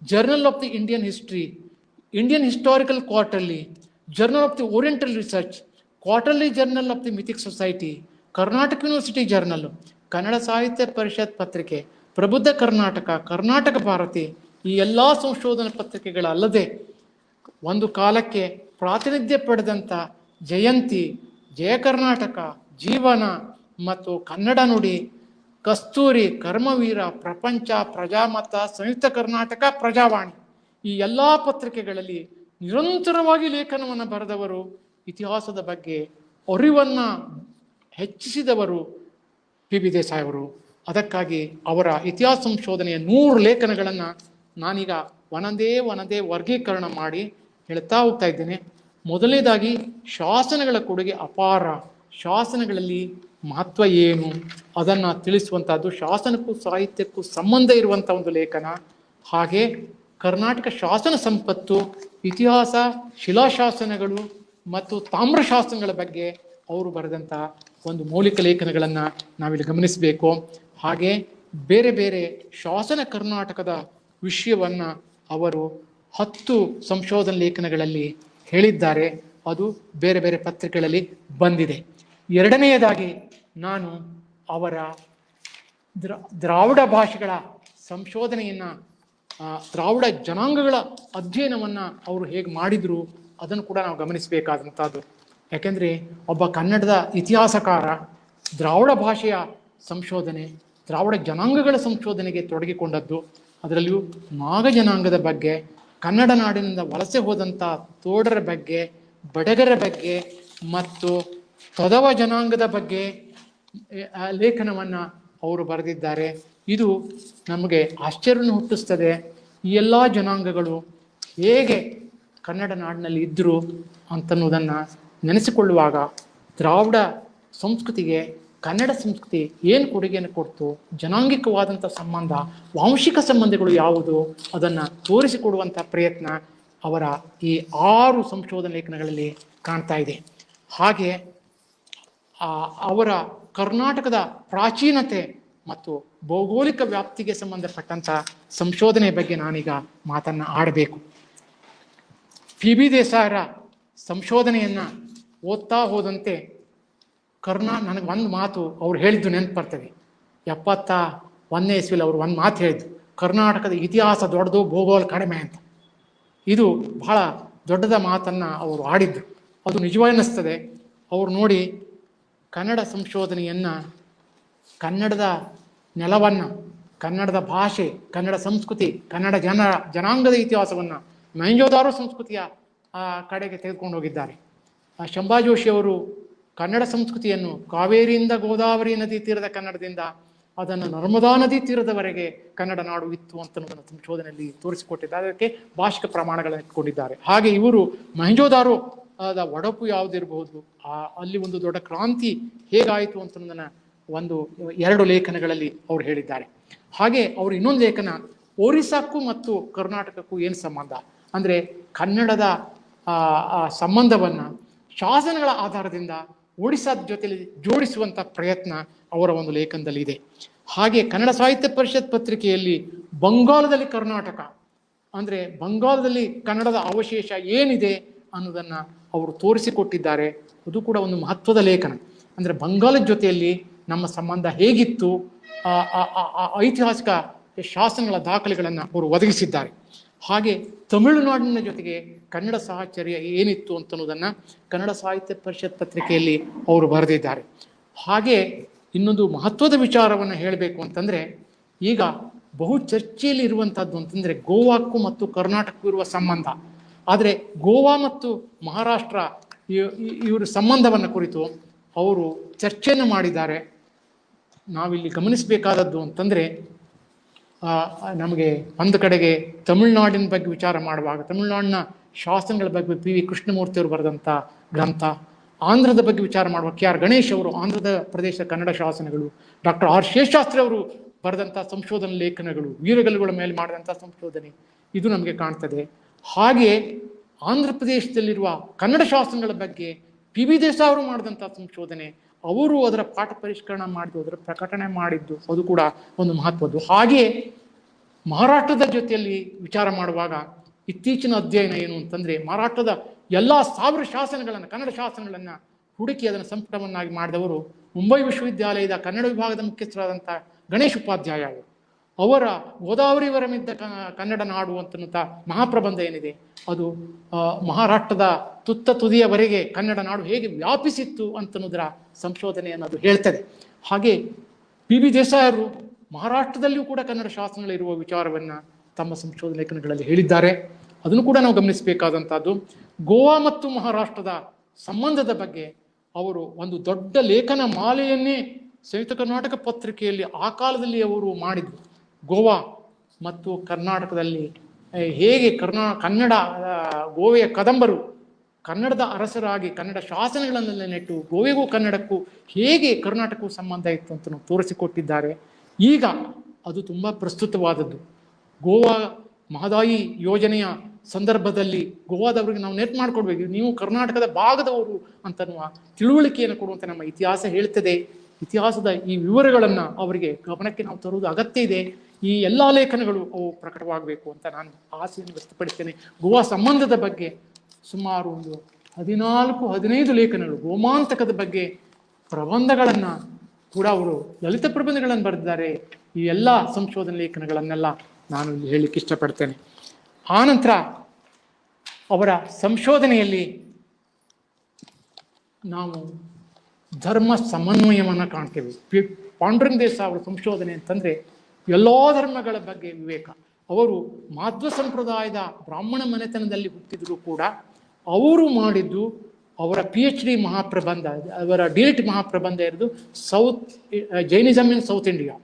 journal of the Indian history, Indian historical quarterly, journal of the oriental research, quarterly journal of the mythic society, Karnataka university journal, Kannada Sahitya Parishat ಪತ್ರಿಕೆ, ಪ್ರಬುದ್ಧ ಕರ್ನಾಟಕ, ಕರ್ನಾಟಕ ಭಾರತಿ, ಈ ಎಲ್ಲ ಸಂಶೋಧನಾ ಪತ್ರಿಕೆಗಳಲ್ಲದೆ ಒಂದು ಕಾಲಕ್ಕೆ ಪ್ರಾತಿನಿಧ್ಯ ಪಡೆದಂಥ ಜಯಂತಿ, ಜಯ ಕರ್ನಾಟಕ, ಜೀವನ ಮತ್ತು ಕನ್ನಡ ನುಡಿ, ಕಸ್ತೂರಿ, ಕರ್ಮವೀರ, ಪ್ರಪಂಚ, ಪ್ರಜಾಮತ, ಸಂಯುಕ್ತ ಕರ್ನಾಟಕ, ಪ್ರಜಾವಾಣಿ, ಈ ಎಲ್ಲ ಪತ್ರಿಕೆಗಳಲ್ಲಿ ನಿರಂತರವಾಗಿ ಲೇಖನವನ್ನು ಬರೆದವರು, ಇತಿಹಾಸದ ಬಗ್ಗೆ ಅರಿವನ್ನು ಹೆಚ್ಚಿಸಿದವರು ಪಿ ಬಿ ದೇಸಾಯಿ ಅವರು. ಅದಕ್ಕಾಗಿ ಅವರ ಇತಿಹಾಸ ಸಂಶೋಧನೆಯ 100 ಲೇಖನಗಳನ್ನು ನಾನೀಗ ಒಂದೊಂದೇ ವರ್ಗೀಕರಣ ಮಾಡಿ ಹೇಳ್ತಾ ಹೋಗ್ತಾ ಇದ್ದೇನೆ. ಮೊದಲನೇದಾಗಿ ಶಾಸನಗಳ ಕೊಡುಗೆ ಅಪಾರ, ಶಾಸನಗಳಲ್ಲಿ ಮಹತ್ವ ಏನು ಅದನ್ನು ತಿಳಿಸುವಂಥದ್ದು, ಶಾಸನಕ್ಕೂ ಸಾಹಿತ್ಯಕ್ಕೂ ಸಂಬಂಧ ಇರುವಂಥ ಒಂದು ಲೇಖನ. ಹಾಗೆ ಕರ್ನಾಟಕ ಶಾಸನ ಸಂಪತ್ತು, ಇತಿಹಾಸ, ಶಿಲಾಶಾಸನಗಳು ಮತ್ತು ತಾಮ್ರ ಶಾಸನಗಳ ಬಗ್ಗೆ ಅವರು ಬರೆದಂಥ ಒಂದು ಮೌಲಿಕ ಲೇಖನಗಳನ್ನು ನಾವಿಲ್ಲಿ ಗಮನಿಸಬೇಕು. ಹಾಗೆ ಬೇರೆ ಬೇರೆ ಶಾಸನ ಕರ್ನಾಟಕದ ವಿಷಯವನ್ನು ಅವರು 10 ಸಂಶೋಧನಾ ಲೇಖನಗಳಲ್ಲಿ ಹೇಳಿದ್ದಾರೆ. ಅದು ಬೇರೆ ಬೇರೆ ಪತ್ರಿಕೆಗಳಲ್ಲಿ ಬಂದಿದೆ. ಎರಡನೆಯದಾಗಿ ನಾನು ಅವರ ದ್ರಾವಿಡ ಭಾಷೆಗಳ ಸಂಶೋಧನೆಯನ್ನು, ದ್ರಾವಿಡ ಜನಾಂಗಗಳ ಅಧ್ಯಯನವನ್ನು ಅವರು ಹೇಗೆ ಮಾಡಿದರು ಅದನ್ನು ಕೂಡ ನಾವು ಗಮನಿಸಬೇಕಾದಂಥದ್ದು. ಯಾಕೆಂದರೆ ಒಬ್ಬ ಕನ್ನಡದ ಇತಿಹಾಸಕಾರ ದ್ರಾವಿಡ ಭಾಷೆಯ ಸಂಶೋಧನೆ, ದ್ರಾವಿಡ ಜನಾಂಗಗಳ ಸಂಶೋಧನೆಗೆ ತೊಡಗಿಕೊಂಡದ್ದು. ಅದರಲ್ಲಿಯೂ ನಾಗ ಜನಾಂಗದ ಬಗ್ಗೆ, ಕನ್ನಡ ನಾಡಿನಿಂದ ವಲಸೆ ಹೋದಂಥ ತೋಡರ ಬಗ್ಗೆ, ಬಡಗರ ಬಗ್ಗೆ ಮತ್ತು ತೊದವ ಜನಾಂಗದ ಬಗ್ಗೆ ಲೇಖನವನ್ನು ಅವರು ಬರೆದಿದ್ದಾರೆ. ಇದು ನಮಗೆ ಆಶ್ಚರ್ಯವನ್ನು ಹುಟ್ಟಿಸ್ತದೆ. ಈ ಎಲ್ಲ ಜನಾಂಗಗಳು ಹೇಗೆ ಕನ್ನಡ ನಾಡಿನಲ್ಲಿ ಇದ್ದರು ಅಂತನ್ನುವುದನ್ನು ನೆನೆಸಿಕೊಳ್ಳುವಾಗ ದ್ರಾವಿಡ ಸಂಸ್ಕೃತಿಗೆ ಕನ್ನಡ ಸಂಸ್ಕೃತಿ ಏನು ಕೊಡುಗೆಯನ್ನು ಕೊಡ್ತು, ಜನಾಂಗಿಕವಾದಂಥ ಸಂಬಂಧ, ವಾಂಶಿಕ ಸಂಬಂಧಗಳು ಯಾವುದು ಅದನ್ನು ತೋರಿಸಿಕೊಡುವಂಥ ಪ್ರಯತ್ನ ಅವರ ಈ 6 ಸಂಶೋಧನಾ ಲೇಖನಗಳಲ್ಲಿ ಕಾಣ್ತಾ ಇದೆ. ಹಾಗೆ ಅವರ ಕರ್ನಾಟಕದ ಪ್ರಾಚೀನತೆ ಮತ್ತು ಭೌಗೋಳಿಕ ವ್ಯಾಪ್ತಿಗೆ ಸಂಬಂಧಪಟ್ಟಂಥ ಸಂಶೋಧನೆ ಬಗ್ಗೆ ನಾನೀಗ ಮಾತನ್ನು ಆಡಬೇಕು. ಪಿ ಬಿ ದೇಸಾಯರ ಸಂಶೋಧನೆಯನ್ನು ಓದ್ತಾ ಹೋದಂತೆ ನನಗೆ ಒಂದು ಮಾತು ಅವ್ರು ಹೇಳಿದ್ದು ನೆನಪು ಬರ್ತದೆ. 71ನೇ ಇಸ್ವಿಲಿ ಅವರು ಒಂದು ಮಾತು ಹೇಳಿದ್ದು, ಕರ್ನಾಟಕದ ಇತಿಹಾಸ ದೊಡ್ಡದು, ಭೂಗೋಳ ಕಡಿಮೆ ಅಂತ. ಇದು ಬಹಳ ದೊಡ್ಡದ ಮಾತನ್ನು ಅವರು ಆಡಿದ್ರು. ಅದು ನಿಜವಾಗಿ ಅನ್ನಿಸ್ತದೆ. ಅವ್ರು ನೋಡಿ, ಕನ್ನಡ ಸಂಶೋಧನೆಯನ್ನು, ಕನ್ನಡದ ನೆಲವನ್ನು, ಕನ್ನಡದ ಭಾಷೆ, ಕನ್ನಡ ಸಂಸ್ಕೃತಿ, ಕನ್ನಡ ಜನಾಂಗದ ಇತಿಹಾಸವನ್ನು ಮೊಹೆಂಜೋದಾರೋ ಸಂಸ್ಕೃತಿಯ ಕಡೆಗೆ ತೆಗೆದುಕೊಂಡು ಹೋಗಿದ್ದಾರೆ. ಶಂಭಾಜೋಶಿಯವರು ಕನ್ನಡ ಸಂಸ್ಕೃತಿಯನ್ನು ಕಾವೇರಿಯಿಂದ ಗೋದಾವರಿ ನದಿ ತೀರದ ಕನ್ನಡದಿಂದ ಅದನ್ನು ನರ್ಮದಾ ನದಿ ತೀರದವರೆಗೆ ಕನ್ನಡ ನಾಡು ಇತ್ತು ಅಂತನ್ನೋದನ್ನು ಸಂಶೋಧನೆಯಲ್ಲಿ ತೋರಿಸಿಕೊಟ್ಟಿದ್ದಾರೆ. ಅದಕ್ಕೆ ಭಾಷಿಕ ಪ್ರಮಾಣಗಳನ್ನು ಇಟ್ಕೊಂಡಿದ್ದಾರೆ. ಹಾಗೆ ಇವರು ಮೊಹೆಂಜೋದಾರೋ ಒಡಪು ಯಾವುದಿರಬಹುದು, ಅಲ್ಲಿ ಒಂದು ದೊಡ್ಡ ಕ್ರಾಂತಿ ಹೇಗಾಯಿತು ಅಂತನ್ನೋದನ್ನು 1-2 ಲೇಖನಗಳಲ್ಲಿ ಅವರು ಹೇಳಿದ್ದಾರೆ. ಹಾಗೆ ಅವರು ಇನ್ನೊಂದು ಲೇಖನ, ಒರಿಸ್ಸಾಕ್ಕೂ ಮತ್ತು ಕರ್ನಾಟಕಕ್ಕೂ ಏನು ಸಂಬಂಧ, ಅಂದರೆ ಕನ್ನಡದ ಸಂಬಂಧವನ್ನು ಶಾಸನಗಳ ಆಧಾರದಿಂದ ಒಡಿಸ್ಸಾದ ಜೊತೆಲಿ ಜೋಡಿಸುವಂಥ ಪ್ರಯತ್ನ ಅವರ ಒಂದು ಲೇಖನದಲ್ಲಿ ಇದೆ. ಹಾಗೆ ಕನ್ನಡ ಸಾಹಿತ್ಯ ಪರಿಷತ್ ಪತ್ರಿಕೆಯಲ್ಲಿ ಬಂಗಾಳದಲ್ಲಿ ಕರ್ನಾಟಕ, ಅಂದರೆ ಬಂಗಾಳದಲ್ಲಿ ಕನ್ನಡದ ಅವಶೇಷ ಏನಿದೆ ಅನ್ನೋದನ್ನು ಅವರು ತೋರಿಸಿಕೊಟ್ಟಿದ್ದಾರೆ. ಅದು ಕೂಡ ಒಂದು ಮಹತ್ವದ ಲೇಖನ. ಅಂದರೆ ಬಂಗಾಲದ ಜೊತೆಯಲ್ಲಿ ನಮ್ಮ ಸಂಬಂಧ ಹೇಗಿತ್ತು, ಐತಿಹಾಸಿಕ ಶಾಸನಗಳ ದಾಖಲೆಗಳನ್ನು ಅವರು ಒದಗಿಸಿದ್ದಾರೆ. ಹಾಗೆ ತಮಿಳುನಾಡಿನ ಜೊತೆಗೆ ಕನ್ನಡ ಸಾಹಚರ್ಯ ಏನಿತ್ತು ಅಂತನ್ನೋದನ್ನು ಕನ್ನಡ ಸಾಹಿತ್ಯ ಪರಿಷತ್ ಪತ್ರಿಕೆಯಲ್ಲಿ ಅವರು ಬರೆದಿದ್ದಾರೆ. ಹಾಗೆ ಇನ್ನೊಂದು ಮಹತ್ವದ ವಿಚಾರವನ್ನು ಹೇಳಬೇಕು ಅಂತಂದರೆ, ಈಗ ಬಹು ಚರ್ಚೆಯಲ್ಲಿ ಇರುವಂಥದ್ದು ಅಂತಂದರೆ ಗೋವಾಕ್ಕೂ ಮತ್ತು ಕರ್ನಾಟಕಕ್ಕೂ ಇರುವ ಸಂಬಂಧ. ಆದರೆ ಗೋವಾ ಮತ್ತು ಮಹಾರಾಷ್ಟ್ರ ಇವರ ಸಂಬಂಧವನ್ನು ಕುರಿತು ಅವರು ಚರ್ಚೆಯನ್ನು ಮಾಡಿದ್ದಾರೆ. ನಾವಿಲ್ಲಿ ಗಮನಿಸಬೇಕಾದದ್ದು ಅಂತಂದರೆ, ನಮಗೆ ಒಂದು ಕಡೆಗೆ ತಮಿಳುನಾಡಿನ ಬಗ್ಗೆ ವಿಚಾರ ಮಾಡುವಾಗ ತಮಿಳುನಾಡಿನ ಶಾಸನಗಳ ಬಗ್ಗೆ PV ಕೃಷ್ಣಮೂರ್ತಿಯವರು ಬರೆದಂಥ ಗ್ರಂಥ, ಆಂಧ್ರದ ಬಗ್ಗೆ ವಿಚಾರ ಮಾಡುವ KR ಗಣೇಶ್ ಅವರು ಆಂಧ್ರದ ಪ್ರದೇಶ ಕನ್ನಡ ಶಾಸನಗಳು, ಡಾಕ್ಟರ್ R ಶೇಷಾಸ್ತ್ರಿ ಅವರು ಬರೆದಂಥ ಸಂಶೋಧನಾ ಲೇಖನಗಳು, ವೀರಗಲ್ಲುಗಳ ಮೇಲೆ ಮಾಡಿದಂಥ ಸಂಶೋಧನೆ, ಇದು ನಮಗೆ ಕಾಣ್ತದೆ. ಹಾಗೆ ಆಂಧ್ರ ಪ್ರದೇಶದಲ್ಲಿರುವ ಕನ್ನಡ ಶಾಸನಗಳ ಬಗ್ಗೆ PV ದೇಸಾಯಿ ಅವರು ಮಾಡಿದಂಥ ಸಂಶೋಧನೆ, ಅವರು ಅದರ ಪಾಠ ಪರಿಷ್ಕರಣೆ ಮಾಡಿದ್ದು, ಅದರ ಪ್ರಕಟಣೆ ಮಾಡಿದ್ದು, ಅದು ಕೂಡ ಒಂದು ಮಹತ್ವದ್ದು. ಹಾಗೆ ಮಹಾರಾಷ್ಟ್ರದ ಜೊತೆಯಲ್ಲಿ ವಿಚಾರ ಮಾಡುವಾಗ ಇತ್ತೀಚಿನ ಅಧ್ಯಯನ ಏನು ಅಂತಂದರೆ, ಮಹಾರಾಷ್ಟ್ರದ ಎಲ್ಲ 1000 ಶಾಸನಗಳನ್ನು, ಕನ್ನಡ ಶಾಸನಗಳನ್ನು ಹುಡುಕಿ ಅದನ್ನು ಸಂಪುಟವನ್ನಾಗಿ ಮಾಡಿದವರು ಮುಂಬೈ ವಿಶ್ವವಿದ್ಯಾಲಯದ ಕನ್ನಡ ವಿಭಾಗದ ಮುಖ್ಯಸ್ಥರಾದಂಥ ಗಣೇಶ್ ಉಪಾಧ್ಯಾಯ ಅವರು. ಅವರ ಗೋದಾವರಿ ವರಮಿದ್ದ ಕನ್ನಡ ನಾಡು ಅಂತನ್ನುತ್ತ ಮಹಾಪ್ರಬಂಧ ಏನಿದೆ, ಅದು ಮಹಾರಾಷ್ಟ್ರದ ತುತ್ತ ತುದಿಯವರೆಗೆ ಕನ್ನಡ ನಾಡು ಹೇಗೆ ವ್ಯಾಪಿಸಿತ್ತು ಅಂತನ್ನೋದರ ಸಂಶೋಧನೆಯನ್ನು ಅದು ಹೇಳ್ತದೆ. ಹಾಗೆ PV ದೇಸಾಯಿ ಅವರು ಮಹಾರಾಷ್ಟ್ರದಲ್ಲಿಯೂ ಕೂಡ ಕನ್ನಡ ಶಾಸನಗಳಿರುವ ವಿಚಾರವನ್ನು ತಮ್ಮ ಸಂಶೋಧನಾ ಲೇಖನಗಳಲ್ಲಿ ಹೇಳಿದ್ದಾರೆ. ಅದನ್ನು ಕೂಡ ನಾವು ಗಮನಿಸಬೇಕಾದಂಥದ್ದು. ಗೋವಾ ಮತ್ತು ಮಹಾರಾಷ್ಟ್ರದ ಸಂಬಂಧದ ಬಗ್ಗೆ ಅವರು ಒಂದು ದೊಡ್ಡ ಲೇಖನ ಮಾಲೆಯನ್ನೇ ಸಂಯುಕ್ತ ಕರ್ನಾಟಕ ಪತ್ರಿಕೆಯಲ್ಲಿ ಆ ಕಾಲದಲ್ಲಿ ಅವರು ಮಾಡಿದ್ರು. ಗೋವಾ ಮತ್ತು ಕರ್ನಾಟಕದಲ್ಲಿ ಹೇಗೆ ಕನ್ನಡ ಗೋವೆಯ ಕದಂಬರು ಕನ್ನಡದ ಅರಸರಾಗಿ ಕನ್ನಡ ಶಾಸನಗಳನ್ನೆಲ್ಲ ನೆಟ್ಟು ಗೋವೆಗೂ ಕನ್ನಡಕ್ಕೂ ಹೇಗೆ ಕರ್ನಾಟಕಕ್ಕೂ ಸಂಬಂಧ ಇತ್ತು ಅಂತ ನಾವು ತೋರಿಸಿಕೊಟ್ಟಿದ್ದಾರೆ. ಈಗ ಅದು ತುಂಬ ಪ್ರಸ್ತುತವಾದದ್ದು. ಗೋವಾ ಮಹದಾಯಿ ಯೋಜನೆಯ ಸಂದರ್ಭದಲ್ಲಿ ಗೋವಾದವರಿಗೆ ನಾವು ನೆಟ್ ಮಾಡಿಕೊಡ್ಬೇಕು, ನೀವು ಕರ್ನಾಟಕದ ಭಾಗದವರು ಅಂತನ್ನುವ ತಿಳುವಳಿಕೆಯನ್ನು ಕೊಡುವಂಥ ನಮ್ಮ ಇತಿಹಾಸ ಹೇಳ್ತದೆ. ಇತಿಹಾಸದ ಈ ವಿವರಗಳನ್ನು ಅವರಿಗೆ ಗಮನಕ್ಕೆ ನಾವು ತರುವುದು ಅಗತ್ಯ ಇದೆ. ಈ ಎಲ್ಲ ಲೇಖನಗಳು ಅವು ಪ್ರಕಟವಾಗಬೇಕು ಅಂತ ನಾನು ಆಸೆಯನ್ನು ವ್ಯಕ್ತಪಡಿಸ್ತೇನೆ. ಗೋವಾ ಸಂಬಂಧದ ಬಗ್ಗೆ ಸುಮಾರು ಒಂದು 14-15 ಲೇಖನಗಳು, ಗೋಮಾಂತಕದ ಬಗ್ಗೆ ಪ್ರಬಂಧಗಳನ್ನು ಕೂಡ ಅವರು ಲಲಿತ ಪ್ರಬಂಧಗಳನ್ನು ಬರೆದಿದ್ದಾರೆ. ಈ ಎಲ್ಲ ಸಂಶೋಧನಾ ಲೇಖನಗಳನ್ನೆಲ್ಲ ನಾನು ಇಲ್ಲಿ ಹೇಳಲಿಕ್ಕೆ ಇಷ್ಟಪಡ್ತೇನೆ. ಆನಂತರ ಅವರ ಸಂಶೋಧನೆಯಲ್ಲಿ ನಾವು ಧರ್ಮ ಸಮನ್ವಯವನ್ನು ಕಾಣ್ತೇವೆ. ಪಾಂಡುರಂಗ ದೇಸಾಯಿ ಅವರ ಸಂಶೋಧನೆ ಅಂತಂದರೆ ಎಲ್ಲ ಧರ್ಮಗಳ ಬಗ್ಗೆ ವಿವೇಕ. ಅವರು ಮಾಧ್ವ ಸಂಪ್ರದಾಯದ ಬ್ರಾಹ್ಮಣ ಮನೆತನದಲ್ಲಿ ಹುಟ್ಟಿದರೂ ಕೂಡ ಅವರು ಮಾಡಿದ್ದು ಅವರ PhD ಮಹಾಪ್ರಬಂಧ, ಅವರ DLit ಮಹಾಪ್ರಬಂಧ ಇರೋದು ಜೈನಿಸಮ್ ಇನ್ ಸೌತ್ ಇಂಡಿಯಾ.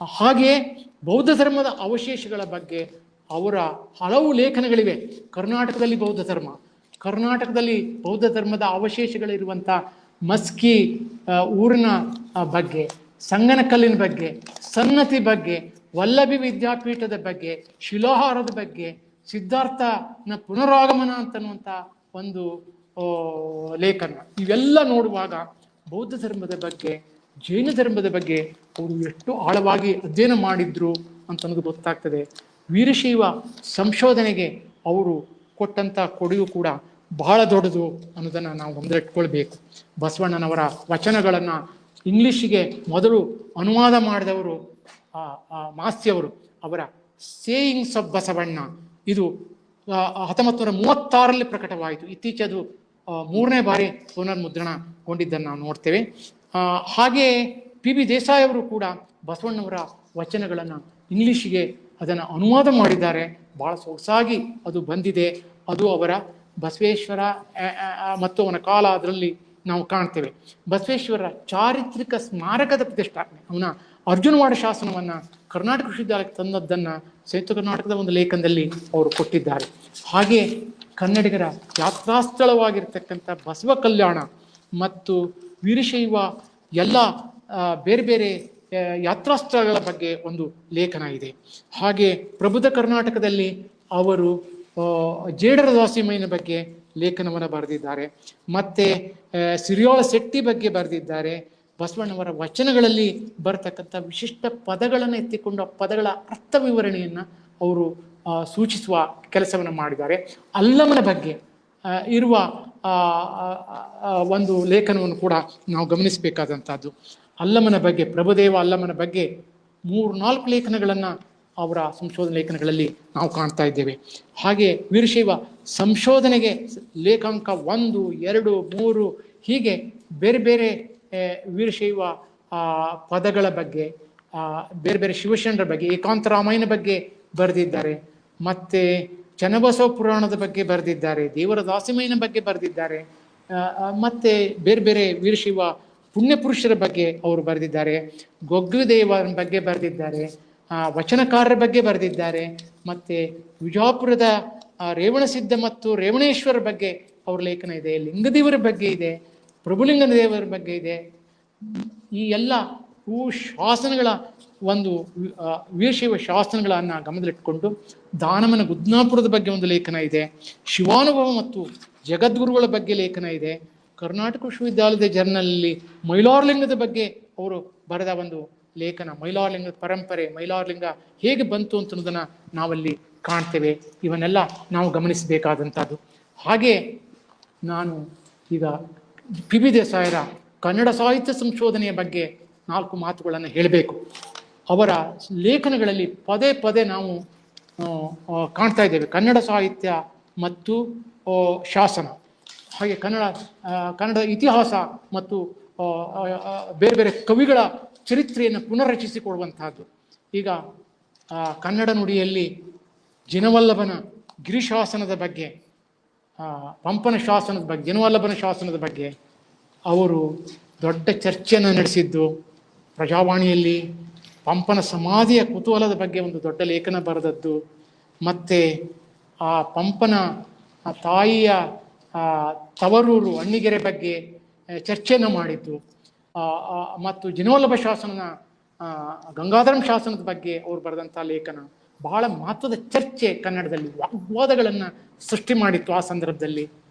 ಹಾಗೆಯೇ ಬೌದ್ಧ ಧರ್ಮದ ಅವಶೇಷಗಳ ಬಗ್ಗೆ ಅವರ ಹಲವು ಲೇಖನಗಳಿವೆ. ಕರ್ನಾಟಕದಲ್ಲಿ ಬೌದ್ಧ ಧರ್ಮ, ಕರ್ನಾಟಕದಲ್ಲಿ ಬೌದ್ಧ ಧರ್ಮದ ಅವಶೇಷಗಳಿರುವಂಥ ಮಸ್ಕಿ ಊರಿನ ಬಗ್ಗೆ, ಸಂಗನಕಲ್ಲಿನ ಬಗ್ಗೆ, ಸನ್ನತಿ ಬಗ್ಗೆ, ವಲ್ಲಭಿ ವಿದ್ಯಾಪೀಠದ ಬಗ್ಗೆ, ಶಿಲಾಹಾರದ ಬಗ್ಗೆ, ಸಿದ್ಧಾರ್ಥನ ಪುನರಾಗಮನ ಅಂತನ್ನುವಂಥ ಒಂದು ಲೇಖನ. ಇವೆಲ್ಲ ನೋಡುವಾಗ ಬೌದ್ಧ ಧರ್ಮದ ಬಗ್ಗೆ, ಜೈನ ಧರ್ಮದ ಬಗ್ಗೆ ಅವರು ಎಷ್ಟು ಆಳವಾಗಿ ಅಧ್ಯಯನ ಮಾಡಿದ್ರು ಅಂತನ್ನೋದು ಗೊತ್ತಾಗ್ತದೆ. ವೀರಶೈವ ಸಂಶೋಧನೆಗೆ ಅವರು ಕೊಟ್ಟಂಥ ಕೊಡುಗೆ ಕೂಡ ಬಹಳ ದೊಡ್ಡದು ಅನ್ನೋದನ್ನು ನಾವು ಗಮನದಲ್ಲಿಟ್ಕೊಳ್ಬೇಕು. ಬಸವಣ್ಣನವರ ವಚನಗಳನ್ನು ಇಂಗ್ಲಿಷಿಗೆ ಮೊದಲು ಅನುವಾದ ಮಾಡಿದವರು ಮಾಸ್ತಿಯವರು. ಅವರ ಸೇಯಿಂಗ್ಸ್ ಆಫ್ ಬಸವಣ್ಣ ಇದು 1936ರಲ್ಲಿ ಪ್ರಕಟವಾಯಿತು. ಇತ್ತೀಚೆಗೆ ಅದು 3ನೇ ಬಾರಿ ಪುನರ್ಮುದ್ರಣಗೊಂಡಿದ್ದನ್ನು ನಾವು ನೋಡ್ತೇವೆ. ಹಾಗೆ PV ದೇಸಾಯಿ ಅವರು ಕೂಡ ಬಸವಣ್ಣವರ ವಚನಗಳನ್ನು ಇಂಗ್ಲಿಷಿಗೆ ಅದನ್ನು ಅನುವಾದ ಮಾಡಿದ್ದಾರೆ. ಭಾಳ ಸೊಗಸಾಗಿ ಅದು ಬಂದಿದೆ. ಅದು ಅವರ ಬಸವೇಶ್ವರ ಮತ್ತು ಅವನ ಕಾಲ ಅದರಲ್ಲಿ ನಾವು ಕಾಣ್ತೇವೆ. ಬಸವೇಶ್ವರ ಚಾರಿತ್ರಿಕ ಸ್ಮಾರಕದ ಪ್ರತಿಷ್ಠಾಪನೆ, ಅವನ ಅರ್ಜುನವಾಡ ಶಾಸನವನ್ನು ಕರ್ನಾಟಕ ವಿಶ್ವವಿದ್ಯಾಲಯಕ್ಕೆ ತಂದದ್ದನ್ನು ಸಂಯುಕ್ತ ಕರ್ನಾಟಕದ ಒಂದು ಲೇಖನದಲ್ಲಿ ಅವರು ಕೊಟ್ಟಿದ್ದಾರೆ. ಹಾಗೆ ಕನ್ನಡಿಗರ ಯಾತ್ರಾಸ್ಥಳವಾಗಿರ್ತಕ್ಕಂಥ ಬಸವ ಕಲ್ಯಾಣ ಮತ್ತು ವೀರಶೈವ ಎಲ್ಲ ಬೇರೆ ಬೇರೆ ಯಾತ್ರಾಸ್ಥಳಗಳ ಬಗ್ಗೆ ಒಂದು ಲೇಖನ ಇದೆ. ಹಾಗೆ ಪ್ರಬುದ್ಧ ಕರ್ನಾಟಕದಲ್ಲಿ ಅವರು ಜೇಡರ ದಾಸಿಮಯ್ಯನ ಬಗ್ಗೆ ಲೇಖನವನ್ನು ಬರೆದಿದ್ದಾರೆ. ಮತ್ತು ಸಿರಿಯಾಳ ಶೆಟ್ಟಿ ಬಗ್ಗೆ ಬರೆದಿದ್ದಾರೆ. ಬಸವಣ್ಣವರ ವಚನಗಳಲ್ಲಿ ಬರತಕ್ಕಂಥ ವಿಶಿಷ್ಟ ಪದಗಳನ್ನು ಎತ್ತಿಕೊಂಡು ಆ ಪದಗಳ ಅರ್ಥ ವಿವರಣೆಯನ್ನು ಅವರು ಸೂಚಿಸುವ ಕೆಲಸವನ್ನು ಮಾಡಿದ್ದಾರೆ. ಅಲ್ಲಮನ ಬಗ್ಗೆ ಇರುವ ಒಂದು ಲೇಖನವನ್ನು ಕೂಡ ನಾವು ಗಮನಿಸಬೇಕಾದಂಥದ್ದು. ಅಲ್ಲಮನ ಬಗ್ಗೆ, ಪ್ರಭುದೇವ ಅಲ್ಲಮನ ಬಗ್ಗೆ 3-4 ಲೇಖನಗಳನ್ನು ಅವರ ಸಂಶೋಧನಾ ಲೇಖನಗಳಲ್ಲಿ ನಾವು ಕಾಣ್ತಾ ಇದ್ದೇವೆ. ಹಾಗೆ ವೀರಶೈವ ಸಂಶೋಧನೆಗೆ ಲೇಖಾಂಕ 1, 2, 3 ಹೀಗೆ ಬೇರೆ ಬೇರೆ ವೀರಶೈವ ಪದಗಳ ಬಗ್ಗೆ, ಬೇರೆ ಬೇರೆ ಶಿವಶರಣರ ಬಗ್ಗೆ, ಏಕಾಂತರಾಮಾಯಣ ಬಗ್ಗೆ ಬರೆದಿದ್ದಾರೆ. ಮತ್ತೆ ಚನ್ನಬಸವ ಪುರಾಣದ ಬಗ್ಗೆ ಬರೆದಿದ್ದಾರೆ, ದೇವರ ದಾಸಿಮಯ್ಯನ ಬಗ್ಗೆ ಬರೆದಿದ್ದಾರೆ. ಮತ್ತೆ ಬೇರೆ ಬೇರೆ ವೀರಶೈವ ಪುಣ್ಯ ಪುರುಷರ ಬಗ್ಗೆ ಅವರು ಬರೆದಿದ್ದಾರೆ. ಗೊಗ್ಗದೇವರ ಬಗ್ಗೆ ಬರೆದಿದ್ದಾರೆ, ವಚನಕಾರರ ಬಗ್ಗೆ ಬರೆದಿದ್ದಾರೆ. ಮತ್ತೆ ವಿಜಾಪುರದ ರೇವಣಸಿದ್ಧ ಮತ್ತು ರೇವಣೇಶ್ವರ ಬಗ್ಗೆ ಅವ್ರ ಲೇಖನ ಇದೆ. ಲಿಂಗದೇವರ ಬಗ್ಗೆ ಇದೆ, ಪ್ರಭುಲಿಂಗ ದೇವರ ಬಗ್ಗೆ ಇದೆ. ಈ ಎಲ್ಲ ಶಾಸನಗಳ ಒಂದು ವೀರಶೈವ ಶಾಸನಗಳನ್ನು ಗಮನದಲ್ಲಿಟ್ಕೊಂಡು ದಾನಮನ ಗುದ್ನಾಪುರದ ಬಗ್ಗೆ ಒಂದು ಲೇಖನ ಇದೆ. ಶಿವಾನುಭವ ಮತ್ತು ಜಗದ್ಗುರುಗಳ ಬಗ್ಗೆ ಲೇಖನ ಇದೆ. ಕರ್ನಾಟಕ ವಿಶ್ವವಿದ್ಯಾಲಯದ ಜರ್ನಲಲ್ಲಿ ಮೈಲಾರಲಿಂಗದ ಬಗ್ಗೆ ಅವರು ಬರೆದ ಒಂದು ಲೇಖನ, ಮೈಲಾರಲಿಂಗದ ಪರಂಪರೆ, ಮೈಲಾರಲಿಂಗ ಹೇಗೆ ಬಂತು ಅನ್ನೋದನ್ನು ನಾವಲ್ಲಿ ಕಾಣ್ತೇವೆ. ಇವನ್ನೆಲ್ಲ ನಾವು ಗಮನಿಸಬೇಕಾದಂಥದ್ದು. ಹಾಗೆ ನಾನು ಈಗ PB ದೇಸಾಯರ ಕನ್ನಡ ಸಾಹಿತ್ಯ ಸಂಶೋಧನೆಯ ಬಗ್ಗೆ 4 ಮಾತುಗಳನ್ನು ಹೇಳಬೇಕು. ಅವರ ಲೇಖನಗಳಲ್ಲಿ ಪದೇ ಪದೇ ನಾವು ಕಾಣ್ತಾ ಇದ್ದೇವೆ ಕನ್ನಡ ಸಾಹಿತ್ಯ ಮತ್ತು ಶಾಸನ, ಹಾಗೆ ಕನ್ನಡ ಇತಿಹಾಸ ಮತ್ತು ಬೇರೆ ಬೇರೆ ಕವಿಗಳ ಚರಿತ್ರೆಯನ್ನು ಪುನರ್ರಚಿಸಿಕೊಡುವಂತಹದ್ದು. ಈಗ ಕನ್ನಡ ನುಡಿಯಲ್ಲಿ ಜಿನವಲ್ಲಭನ ಗಿರಿಶಾಸನದ ಬಗ್ಗೆ, ಪಂಪನ ಶಾಸನದ ಬಗ್ಗೆ, ಜಿನವಲ್ಲಭನ ಶಾಸನದ ಬಗ್ಗೆ ಅವರು ದೊಡ್ಡ ಚರ್ಚೆಯನ್ನು ನಡೆಸಿದ್ದು. ಪ್ರಜಾವಾಣಿಯಲ್ಲಿ ಪಂಪನ ಸಮಾಧಿಯ ಕುತೂಹಲದ ಬಗ್ಗೆ ಒಂದು ದೊಡ್ಡ ಲೇಖನ ಬರೆದದ್ದು. ಮತ್ತು ಆ ಪಂಪನ ತಾಯಿಯ ತವರೂರು ಅಣ್ಣಿಗೆರೆ ಬಗ್ಗೆ ಚರ್ಚೆಯನ್ನು ಮಾಡಿದ್ದು. ಮತ್ತು ಜಿನವಲ್ಲಭ ಶಾಸನನ ಗಂಗಾಧರಂ ಶಾಸನದ ಬಗ್ಗೆ ಅವರು ಬರೆದಂಥ ಲೇಖನ ಬಹಳ ಮಹತ್ವದ ಚರ್ಚೆ, ಕನ್ನಡದಲ್ಲಿ ವಾಗ್ವಾದಗಳನ್ನು ಸೃಷ್ಟಿ ಮಾಡಿತ್ತು. ಆ ಸಂದರ್ಭದಲ್ಲಿ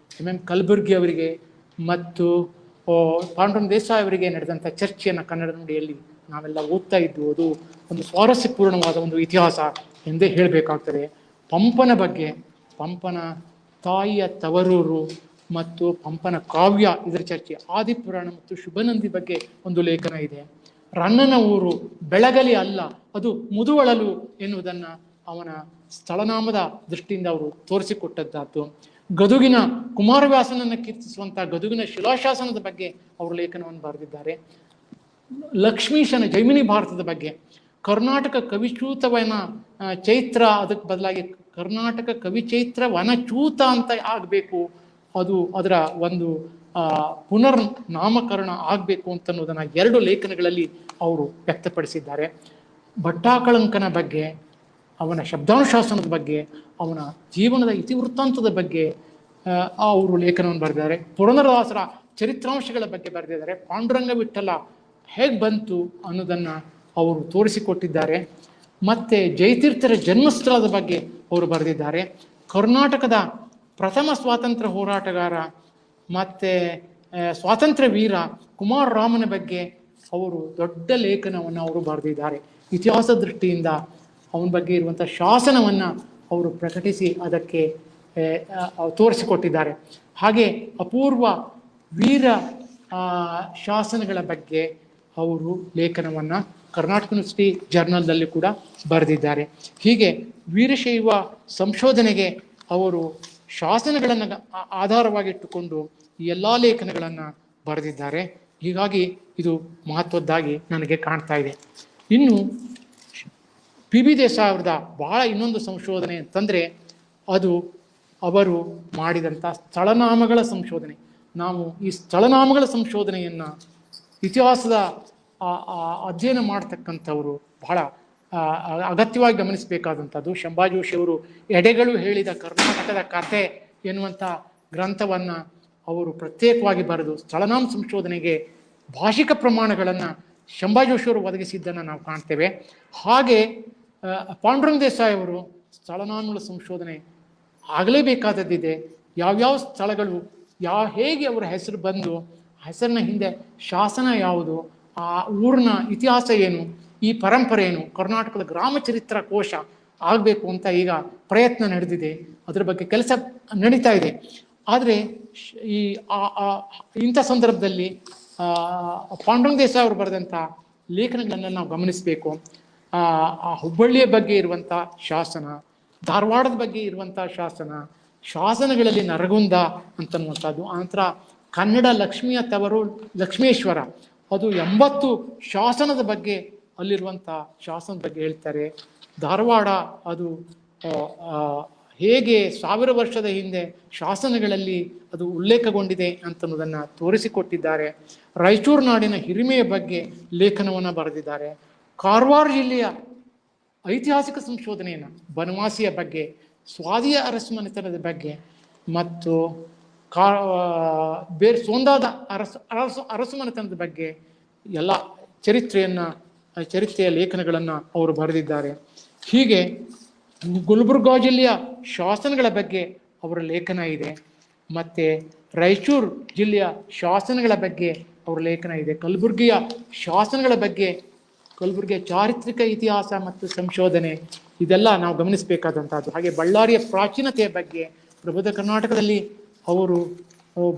MM ಕಲಬುರ್ಗಿ ಅವರಿಗೆ ಮತ್ತು ಪಾಂಡುರಂಗ ದೇಸಾಯಿ ಅವರಿಗೆ ನಡೆದಂಥ ಚರ್ಚೆಯನ್ನು ಕನ್ನಡ ನುಡಿಯಲ್ಲಿ ನಾವೆಲ್ಲ ಓದ್ತಾ ಇದ್ದು. ಅದು ಒಂದು ಸ್ವಾರಸ್ಯಪೂರ್ಣವಾದ ಒಂದು ಇತಿಹಾಸ ಎಂದೇ ಹೇಳಬೇಕಾಗ್ತದೆ. ಪಂಪನ ಬಗ್ಗೆ, ಪಂಪನ ತಾಯಿಯ ತವರೂರು ಮತ್ತು ಪಂಪನ ಕಾವ್ಯ, ಇದರ ಚರ್ಚೆ. ಆದಿಪುರಾಣ ಮತ್ತು ಶುಭನಂದಿ ಬಗ್ಗೆ ಒಂದು ಲೇಖನ ಇದೆ. ರನ್ನನ ಊರು ಬೆಳಗಲಿ ಅಲ್ಲ, ಅದು ಮುದುವಳಲು ಎನ್ನುವುದನ್ನು ಅವನ ಸ್ಥಳನಾಮದ ದೃಷ್ಟಿಯಿಂದ ಅವರು ತೋರಿಸಿಕೊಟ್ಟದ್ದಾದ್ದು. ಗದುಗಿನ ಕುಮಾರವ್ಯಾಸನನ್ನು ಕೀರ್ತಿಸುವಂಥ ಗದುಗಿನ ಶಿಲಾಶಾಸನದ ಬಗ್ಗೆ ಅವರು ಲೇಖನವನ್ನು ಬರೆದಿದ್ದಾರೆ. ಲಕ್ಷ್ಮೀಶನ ಜೈಮಿನಿ ಭಾರತದ ಬಗ್ಗೆ, ಕರ್ನಾಟಕ ಕವಿಚೂತವನ ಚೈತ್ರ, ಅದಕ್ಕೆ ಬದಲಾಗಿ ಕರ್ನಾಟಕ ಕವಿಚೈತ್ರ ವನಚೂತ ಅಂತ ಆಗಬೇಕು, ಅದು ಅದರ ಒಂದು ಪುನರ್ ನಾಮಕರಣ ಆಗಬೇಕು ಅಂತನ್ನೋದನ್ನು 2 ಲೇಖನಗಳಲ್ಲಿ ಅವರು ವ್ಯಕ್ತಪಡಿಸಿದ್ದಾರೆ. ಭಟ್ಟಾಕಳಂಕನ ಬಗ್ಗೆ, ಅವನ ಶಬ್ದಾನುಶಾಸನದ ಬಗ್ಗೆ, ಅವನ ಜೀವನದ ಇತಿವೃತ್ತಾಂತದ ಬಗ್ಗೆ ಅವರು ಲೇಖನವನ್ನು ಬರೆದಿದ್ದಾರೆ. ಪುರಂದರದಾಸರ ಚರಿತ್ರಾಂಶಗಳ ಬಗ್ಗೆ ಬರೆದಿದ್ದಾರೆ. ಪಾಂಡುರಂಗ ವಿಠಲ ಹೇಗೆ ಬಂತು ಅನ್ನೋದನ್ನು ಅವರು ತೋರಿಸಿಕೊಟ್ಟಿದ್ದಾರೆ. ಮತ್ತು ಜಯತೀರ್ಥರ ಜನ್ಮಸ್ಥಳದ ಬಗ್ಗೆ ಅವರು ಬರೆದಿದ್ದಾರೆ. ಕರ್ನಾಟಕದ ಪ್ರಥಮ ಸ್ವಾತಂತ್ರ್ಯ ಹೋರಾಟಗಾರ ಮತ್ತು ಸ್ವಾತಂತ್ರ್ಯ ವೀರ ಕುಮಾರರಾಮನ ಬಗ್ಗೆ ಅವರು ದೊಡ್ಡ ಲೇಖನವನ್ನು ಅವರು ಬರೆದಿದ್ದಾರೆ. ಇತಿಹಾಸ ದೃಷ್ಟಿಯಿಂದ ಅವನ ಬಗ್ಗೆ ಇರುವಂಥ ಶಾಸನವನ್ನು ಅವರು ಪ್ರಕಟಿಸಿ ಅದಕ್ಕೆ ತೋರಿಸಿಕೊಟ್ಟಿದ್ದಾರೆ. ಹಾಗೆ ಅಪೂರ್ವ ವೀರ ಶಾಸನಗಳ ಬಗ್ಗೆ ಅವರು ಲೇಖನವನ್ನು ಕರ್ನಾಟಕ ಯೂನಿವರ್ಸಿಟಿ ಜರ್ನಲ್ನಲ್ಲಿ ಕೂಡ ಬರೆದಿದ್ದಾರೆ. ಹೀಗೆ ವೀರಶೈವ ಸಂಶೋಧನೆಗೆ ಅವರು ಶಾಸನಗಳನ್ನು ಆಧಾರವಾಗಿಟ್ಟುಕೊಂಡು ಈ ಎಲ್ಲ ಲೇಖನಗಳನ್ನು ಬರೆದಿದ್ದಾರೆ. ಹೀಗಾಗಿ ಇದು ಮಹತ್ವದ್ದಾಗಿ ನನಗೆ ಕಾಣ್ತಾ ಇದೆ. ಇನ್ನು PB ದೇಸಾಯಿ ಅವರದ ಬಹಳ ಇನ್ನೊಂದು ಸಂಶೋಧನೆ ಅಂತಂದರೆ ಅದು ಅವರು ಮಾಡಿದಂಥ ಸ್ಥಳನಾಮಗಳ ಸಂಶೋಧನೆ. ನಾವು ಈ ಸ್ಥಳನಾಮಗಳ ಸಂಶೋಧನೆಯನ್ನು ಇತಿಹಾಸದ ಅಧ್ಯಯನ ಮಾಡ್ತಕ್ಕಂಥವರು ಬಹಳ ಅಗತ್ಯವಾಗಿ ಗಮನಿಸಬೇಕಾದಂಥದ್ದು. ಶಂಭಾ ಜೋಶಿ ಅವರು ಎಡೆಗಳು ಹೇಳಿದ ಕರ್ನಾಟಕದ ಕಥೆ ಎನ್ನುವಂಥ ಗ್ರಂಥವನ್ನು ಅವರು ಪ್ರತ್ಯೇಕವಾಗಿ ಬರೆದು ಸ್ಥಳನಾಮ ಸಂಶೋಧನೆಗೆ ಭಾಷಿಕ ಪ್ರಮಾಣಗಳನ್ನು ಶಂಭಾ ಜೋಶಿಯವರು ಒದಗಿಸಿದ್ದನ್ನು ನಾವು ಕಾಣ್ತೇವೆ. ಹಾಗೆ ಪಾಂಡುರಂಗ ದೇಸಾಯಿ ಅವರು ಸ್ಥಳನಾಮಗಳ ಸಂಶೋಧನೆ ಆಗಲೇಬೇಕಾದದ್ದಿದೆ. ಯಾವ್ಯಾವ ಸ್ಥಳಗಳು ಹೇಗೆ ಅವರ ಹೆಸರು ಬಂದು, ಹೆಸರಿನ ಹಿಂದೆ ಶಾಸನ ಯಾವುದು, ಆ ಊರಿನ ಇತಿಹಾಸ ಏನು, ಈ ಪರಂಪರೆ ಏನು, ಕರ್ನಾಟಕದ ಗ್ರಾಮ ಚರಿತ್ರ ಕೋಶ ಆಗಬೇಕು ಅಂತ ಈಗ ಪ್ರಯತ್ನ ನಡೆದಿದೆ. ಅದರ ಬಗ್ಗೆ ಕೆಲಸ ನಡೀತಾ ಇದೆ. ಆದರೆ ಈ ಇಂಥ ಸಂದರ್ಭದಲ್ಲಿ ಪಾಂಡುರಂಗ ದೇಸಾಯಿ ಅವರು ಬರೆದಂಥ ಲೇಖನಗಳನ್ನು ನಾವು ಗಮನಿಸಬೇಕು. ಆ ಹುಬ್ಬಳ್ಳಿಯ ಬಗ್ಗೆ ಇರುವಂಥ ಶಾಸನ, ಧಾರವಾಡದ ಬಗ್ಗೆ ಇರುವಂಥ ಶಾಸನಗಳಲ್ಲಿ ನರಗುಂದ ಅಂತನ್ನುವಂಥದ್ದು. ಆನಂತರ ಕನ್ನಡ ಲಕ್ಷ್ಮಿಯ ತವರು ಲಕ್ಷ್ಮೇಶ್ವರ, ಅದು 80 ಶಾಸನದ ಬಗ್ಗೆ ಅಲ್ಲಿರುವಂಥ ಶಾಸನದ ಬಗ್ಗೆ ಹೇಳ್ತಾರೆ. ಧಾರವಾಡ ಅದು ಹೇಗೆ 1000 ವರ್ಷದ ಹಿಂದೆ ಶಾಸನಗಳಲ್ಲಿ ಅದು ಉಲ್ಲೇಖಗೊಂಡಿದೆ ಅಂತನ್ನೋದನ್ನು ತೋರಿಸಿಕೊಟ್ಟಿದ್ದಾರೆ. ರಾಯಚೂರು ನಾಡಿನ ಹಿರಿಮೆಯ ಬಗ್ಗೆ ಲೇಖನವನ್ನು ಬರೆದಿದ್ದಾರೆ. ಕಾರವಾರ ಜಿಲ್ಲೆಯ ಐತಿಹಾಸಿಕ ಸಂಶೋಧನೆಯನ್ನು, ಬನವಾಸಿಯ ಬಗ್ಗೆ, ಸ್ವಾದಿಯ ಅರಸುಮನೆತನದ ಬಗ್ಗೆ ಮತ್ತು ಸೋಂದಾದ ಅರಸುಮನೆತನದ ಬಗ್ಗೆ ಎಲ್ಲ ಚರಿತ್ರೆಯ ಲೇಖನಗಳನ್ನು ಅವರು ಬರೆದಿದ್ದಾರೆ. ಹೀಗೆ ಗುಲ್ಬರ್ಗಾ ಜಿಲ್ಲೆಯ ಶಾಸನಗಳ ಬಗ್ಗೆ ಅವರ ಲೇಖನ ಇದೆ. ಮತ್ತು ರಾಯಚೂರು ಜಿಲ್ಲೆಯ ಶಾಸನಗಳ ಬಗ್ಗೆ ಅವರ ಲೇಖನ ಇದೆ. ಕಲಬುರಗಿಯ ಶಾಸನಗಳ ಬಗ್ಗೆ, ಕಲಬುರಗಿಯ ಚಾರಿತ್ರಿಕ ಇತಿಹಾಸ ಮತ್ತು ಸಂಶೋಧನೆ, ಇದೆಲ್ಲ ನಾವು ಗಮನಿಸಬೇಕಾದಂಥದ್ದು. ಹಾಗೆ ಬಳ್ಳಾರಿಯ ಪ್ರಾಚೀನತೆಯ ಬಗ್ಗೆ, ಪ್ರಬುದ್ಧ ಕರ್ನಾಟಕದಲ್ಲಿ ಅವರು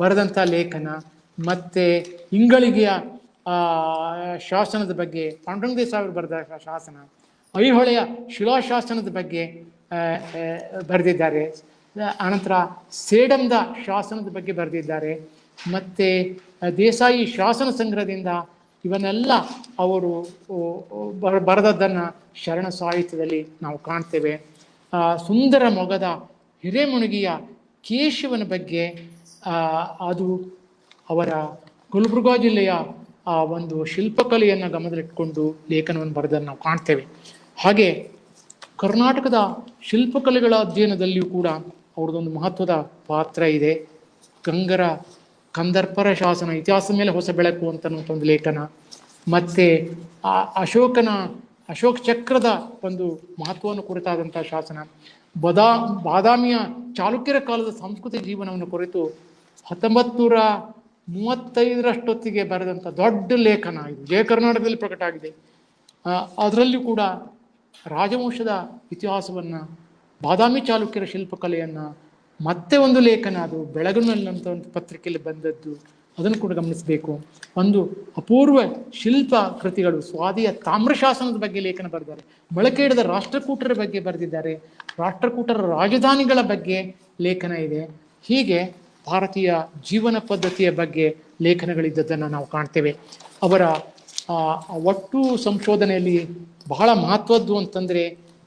ಬರೆದಂಥ ಲೇಖನ, ಮತ್ತು ಇಂಗಳಿಗೆಯ ಶಾಸನದ ಬಗ್ಗೆ ಪಾಂಡುರಂಗ ದೇಸಾಯಿ ಅವರು ಬರೆದ ಶಾಸನ, ಐಹೊಳೆಯ ಶಿಲಾಶಾಸನದ ಬಗ್ಗೆ ಬರೆದಿದ್ದಾರೆ. ಅನಂತರ ಸೇಡಂದ ಶಾಸನದ ಬಗ್ಗೆ ಬರೆದಿದ್ದಾರೆ. ಮತ್ತು ದೇಸಾಯಿ ಶಾಸನ ಸಂಗ್ರಹದಿಂದ ಇವನ್ನೆಲ್ಲ ಅವರು ಬರೆದದ್ದನ್ನು ಶರಣ ಸಾಹಿತ್ಯದಲ್ಲಿ ನಾವು ಕಾಣ್ತೇವೆ. ಸುಂದರ ಮೊಗದ ಹಿರೇಮುಣಗಿಯ ಕೇಶವನ ಬಗ್ಗೆ ಅದು ಅವರ ಗುಲ್ಬರ್ಗಾ ಜಿಲ್ಲೆಯ ಒಂದು ಶಿಲ್ಪಕಲೆಯನ್ನು ಗಮನದಲ್ಲಿಟ್ಟುಕೊಂಡು ಲೇಖನವನ್ನು ಬರೆದನ್ನು ನಾವು ಕಾಣ್ತೇವೆ. ಹಾಗೆ ಕರ್ನಾಟಕದ ಶಿಲ್ಪಕಲೆಗಳ ಅಧ್ಯಯನದಲ್ಲಿಯೂ ಕೂಡ ಅವ್ರದ್ದೊಂದು ಮಹತ್ವದ ಪಾತ್ರ ಇದೆ. ಕಂದರ್ಪರ ಶಾಸನ, ಇತಿಹಾಸದ ಮೇಲೆ ಹೊಸ ಬೆಳಕು ಅಂತನ್ನುವಂಥ ಒಂದು ಲೇಖನ, ಮತ್ತು ಅಶೋಕ ಚಕ್ರದ ಒಂದು ಮಹತ್ವವನ್ನು ಕುರಿತಾದಂಥ ಶಾಸನ, ಬಾದಾಮಿಯ ಚಾಲುಕ್ಯರ ಕಾಲದ ಸಂಸ್ಕೃತಿ ಜೀವನವನ್ನು ಕುರಿತು 1935 ಬರೆದಂಥ ದೊಡ್ಡ ಲೇಖನ ಇದು, ಜಯ ಕರ್ನಾಟಕದಲ್ಲಿ ಪ್ರಕಟ ಆಗಿದೆ. ಅದರಲ್ಲಿಯೂ ಕೂಡ ರಾಜವಂಶದ ಇತಿಹಾಸವನ್ನು, ಬಾದಾಮಿ ಚಾಲುಕ್ಯರ ಶಿಲ್ಪಕಲೆಯನ್ನು, ಮತ್ತೆ ಒಂದು ಲೇಖನ, ಅದು ಬೆಳಗುನಲ್ಲಂತ ಒಂದು ಪತ್ರಿಕೆಯಲ್ಲಿ ಬಂದದ್ದು, ಅದನ್ನು ಕೂಡ ಗಮನಿಸಬೇಕು. ಒಂದು ಅಪೂರ್ವ ಶಿಲ್ಪ ಕೃತಿಗಳು, ಸ್ವಾದಿಯ ತಾಮ್ರಶಾಸನದ ಬಗ್ಗೆ ಲೇಖನ ಬರೆದಿದ್ದಾರೆ. ಮೊಳಕೆಯಿಡದ ರಾಷ್ಟ್ರಕೂಟರ ಬಗ್ಗೆ ಬರೆದಿದ್ದಾರೆ. ರಾಷ್ಟ್ರಕೂಟರ ರಾಜಧಾನಿಗಳ ಬಗ್ಗೆ ಲೇಖನ ಇದೆ. ಹೀಗೆ ಭಾರತೀಯ ಜೀವನ ಪದ್ಧತಿಯ ಬಗ್ಗೆ ಲೇಖನಗಳಿದ್ದದ್ದನ್ನು ನಾವು ಕಾಣ್ತೇವೆ. ಅವರ ಒಟ್ಟು ಸಂಶೋಧನೆಯಲ್ಲಿ ಬಹಳ ಮಹತ್ವದ್ದು ಅಂತಂದರೆ,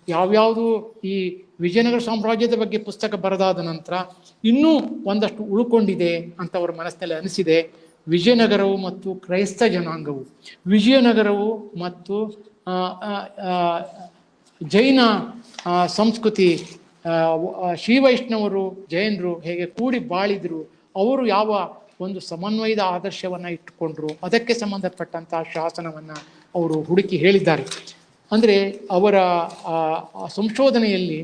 ಯಾವ್ಯಾವುದು ಈ ವಿಜಯನಗರ ಸಾಮ್ರಾಜ್ಯದ ಬಗ್ಗೆ ಪುಸ್ತಕ ಬರೆದಾದ ನಂತರ ಇನ್ನೂ ಒಂದಷ್ಟು ಉಳ್ಕೊಂಡಿದೆ ಅಂತ ಅವರ ಮನಸ್ಸಿನಲ್ಲಿ ಅನಿಸಿದೆ. ವಿಜಯನಗರವು ಮತ್ತು ಕ್ರೈಸ್ತ ಜನಾಂಗವು, ವಿಜಯನಗರವು ಮತ್ತು ಜೈನ ಸಂಸ್ಕೃತಿ, ಶ್ರೀವೈಷ್ಣವರು ಜೈನರು ಹೇಗೆ ಕೂಡಿ ಬಾಳಿದ್ರು, ಅವರು ಯಾವ ಒಂದು ಸಮನ್ವಯದ ಆದರ್ಶವನ್ನು ಇಟ್ಟುಕೊಂಡ್ರು, ಅದಕ್ಕೆ ಸಂಬಂಧಪಟ್ಟಂಥ ಶಾಸನವನ್ನು ಅವರು ಹುಡುಕಿ ಹೇಳಿದ್ದಾರೆ. ಅಂದರೆ ಅವರ ಸಂಶೋಧನೆಯಲ್ಲಿ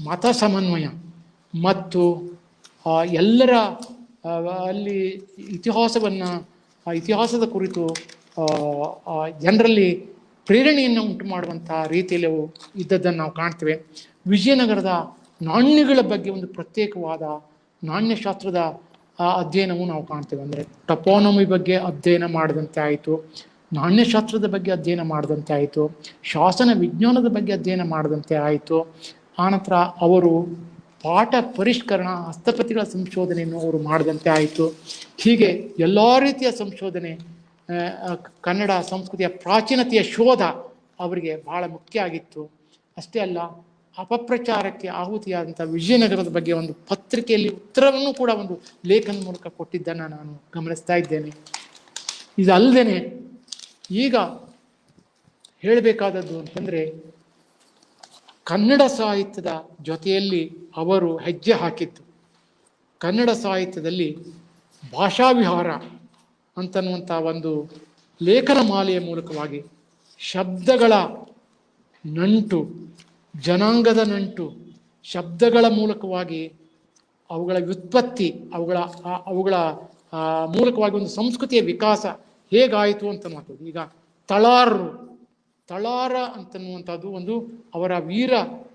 ಮತ ಸಮನ್ವಯ ಮತ್ತು ಎಲ್ಲರ ಅಲ್ಲಿ ಇತಿಹಾಸದ ಕುರಿತು ಜನರಲ್ಲಿ ಪ್ರೇರಣೆಯನ್ನು ಉಂಟು ಮಾಡುವಂಥ ರೀತಿಯಲ್ಲಿ ಅವು ಇದ್ದದ್ದನ್ನು ನಾವು ಕಾಣ್ತೇವೆ. ವಿಜಯನಗರದ ನಾಣ್ಯಗಳ ಬಗ್ಗೆ ಒಂದು ಪ್ರತ್ಯೇಕವಾದ ನಾಣ್ಯಶಾಸ್ತ್ರದ ಅಧ್ಯಯನವು ನಾವು ಕಾಣ್ತೇವೆ. ಅಂದರೆ ಟಪೋನಮಿ ಬಗ್ಗೆ ಅಧ್ಯಯನ ಮಾಡಿದಂತೆ ಆಯಿತು, ನಾಣ್ಯಶಾಸ್ತ್ರದ ಬಗ್ಗೆ ಅಧ್ಯಯನ ಮಾಡಿದಂತೆ ಆಯಿತು, ಶಾಸನ ವಿಜ್ಞಾನದ ಬಗ್ಗೆ ಅಧ್ಯಯನ ಮಾಡಿದಂತೆ ಆಯಿತು. ಆನಂತರ ಅವರು ಪಾಠ ಪರಿಷ್ಕರಣ, ಹಸ್ತಪ್ರತಿಗಳ ಸಂಶೋಧನೆಯನ್ನು ಅವರು ಮಾಡಿದಂತೆ ಆಯಿತು. ಹೀಗೆ ಎಲ್ಲ ರೀತಿಯ ಸಂಶೋಧನೆ, ಕನ್ನಡ ಸಂಸ್ಕೃತಿಯ ಪ್ರಾಚೀನತೆಯ ಶೋಧ ಅವರಿಗೆ ಬಹಳ ಮುಖ್ಯ ಆಗಿತ್ತು. ಅಷ್ಟೇ ಅಲ್ಲ, ಅಪಪ್ರಚಾರಕ್ಕೆ ಆಹುತಿಯಾದಂಥ ವಿಜಯನಗರದ ಬಗ್ಗೆ ಒಂದು ಪತ್ರಿಕೆಯಲ್ಲಿ ಉತ್ತರವನ್ನು ಕೂಡ ಒಂದು ಲೇಖನ ಮೂಲಕ ಕೊಟ್ಟಿದ್ದನ್ನು ನಾನು ಗಮನಿಸ್ತಾ ಇದ್ದೇನೆ. ಇದಲ್ಲದೆ ಈಗ ಹೇಳಬೇಕಾದದ್ದು ಅಂತಂದರೆ, ಕನ್ನಡ ಸಾಹಿತ್ಯದ ಜೊತೆಯಲ್ಲಿ ಅವರು ಹೆಜ್ಜೆ ಹಾಕಿದ್ದು, ಕನ್ನಡ ಸಾಹಿತ್ಯದಲ್ಲಿ ಭಾಷಾವಿಹಾರ ಅಂತನ್ನುವಂಥ ಒಂದು ಲೇಖನ ಮಾಲೆಯ ಮೂಲಕವಾಗಿ ಶಬ್ದಗಳ ನಂಟು, ಜನಾಂಗದ ನಂಟು, ಶಬ್ದಗಳ ಮೂಲಕವಾಗಿ ಅವುಗಳ ವ್ಯುತ್ಪತ್ತಿ, ಅವುಗಳ ಮೂಲಕವಾಗಿ ಒಂದು ಸಂಸ್ಕೃತಿಯ ವಿಕಾಸ ಹೇಗಾಯಿತು ಅಂತನ್ನುವಂಥದ್ದು. ಈಗ ತಳಾರ ಅಂತನ್ನುವಂಥದ್ದು ಒಂದು ಅವರ ವೀರ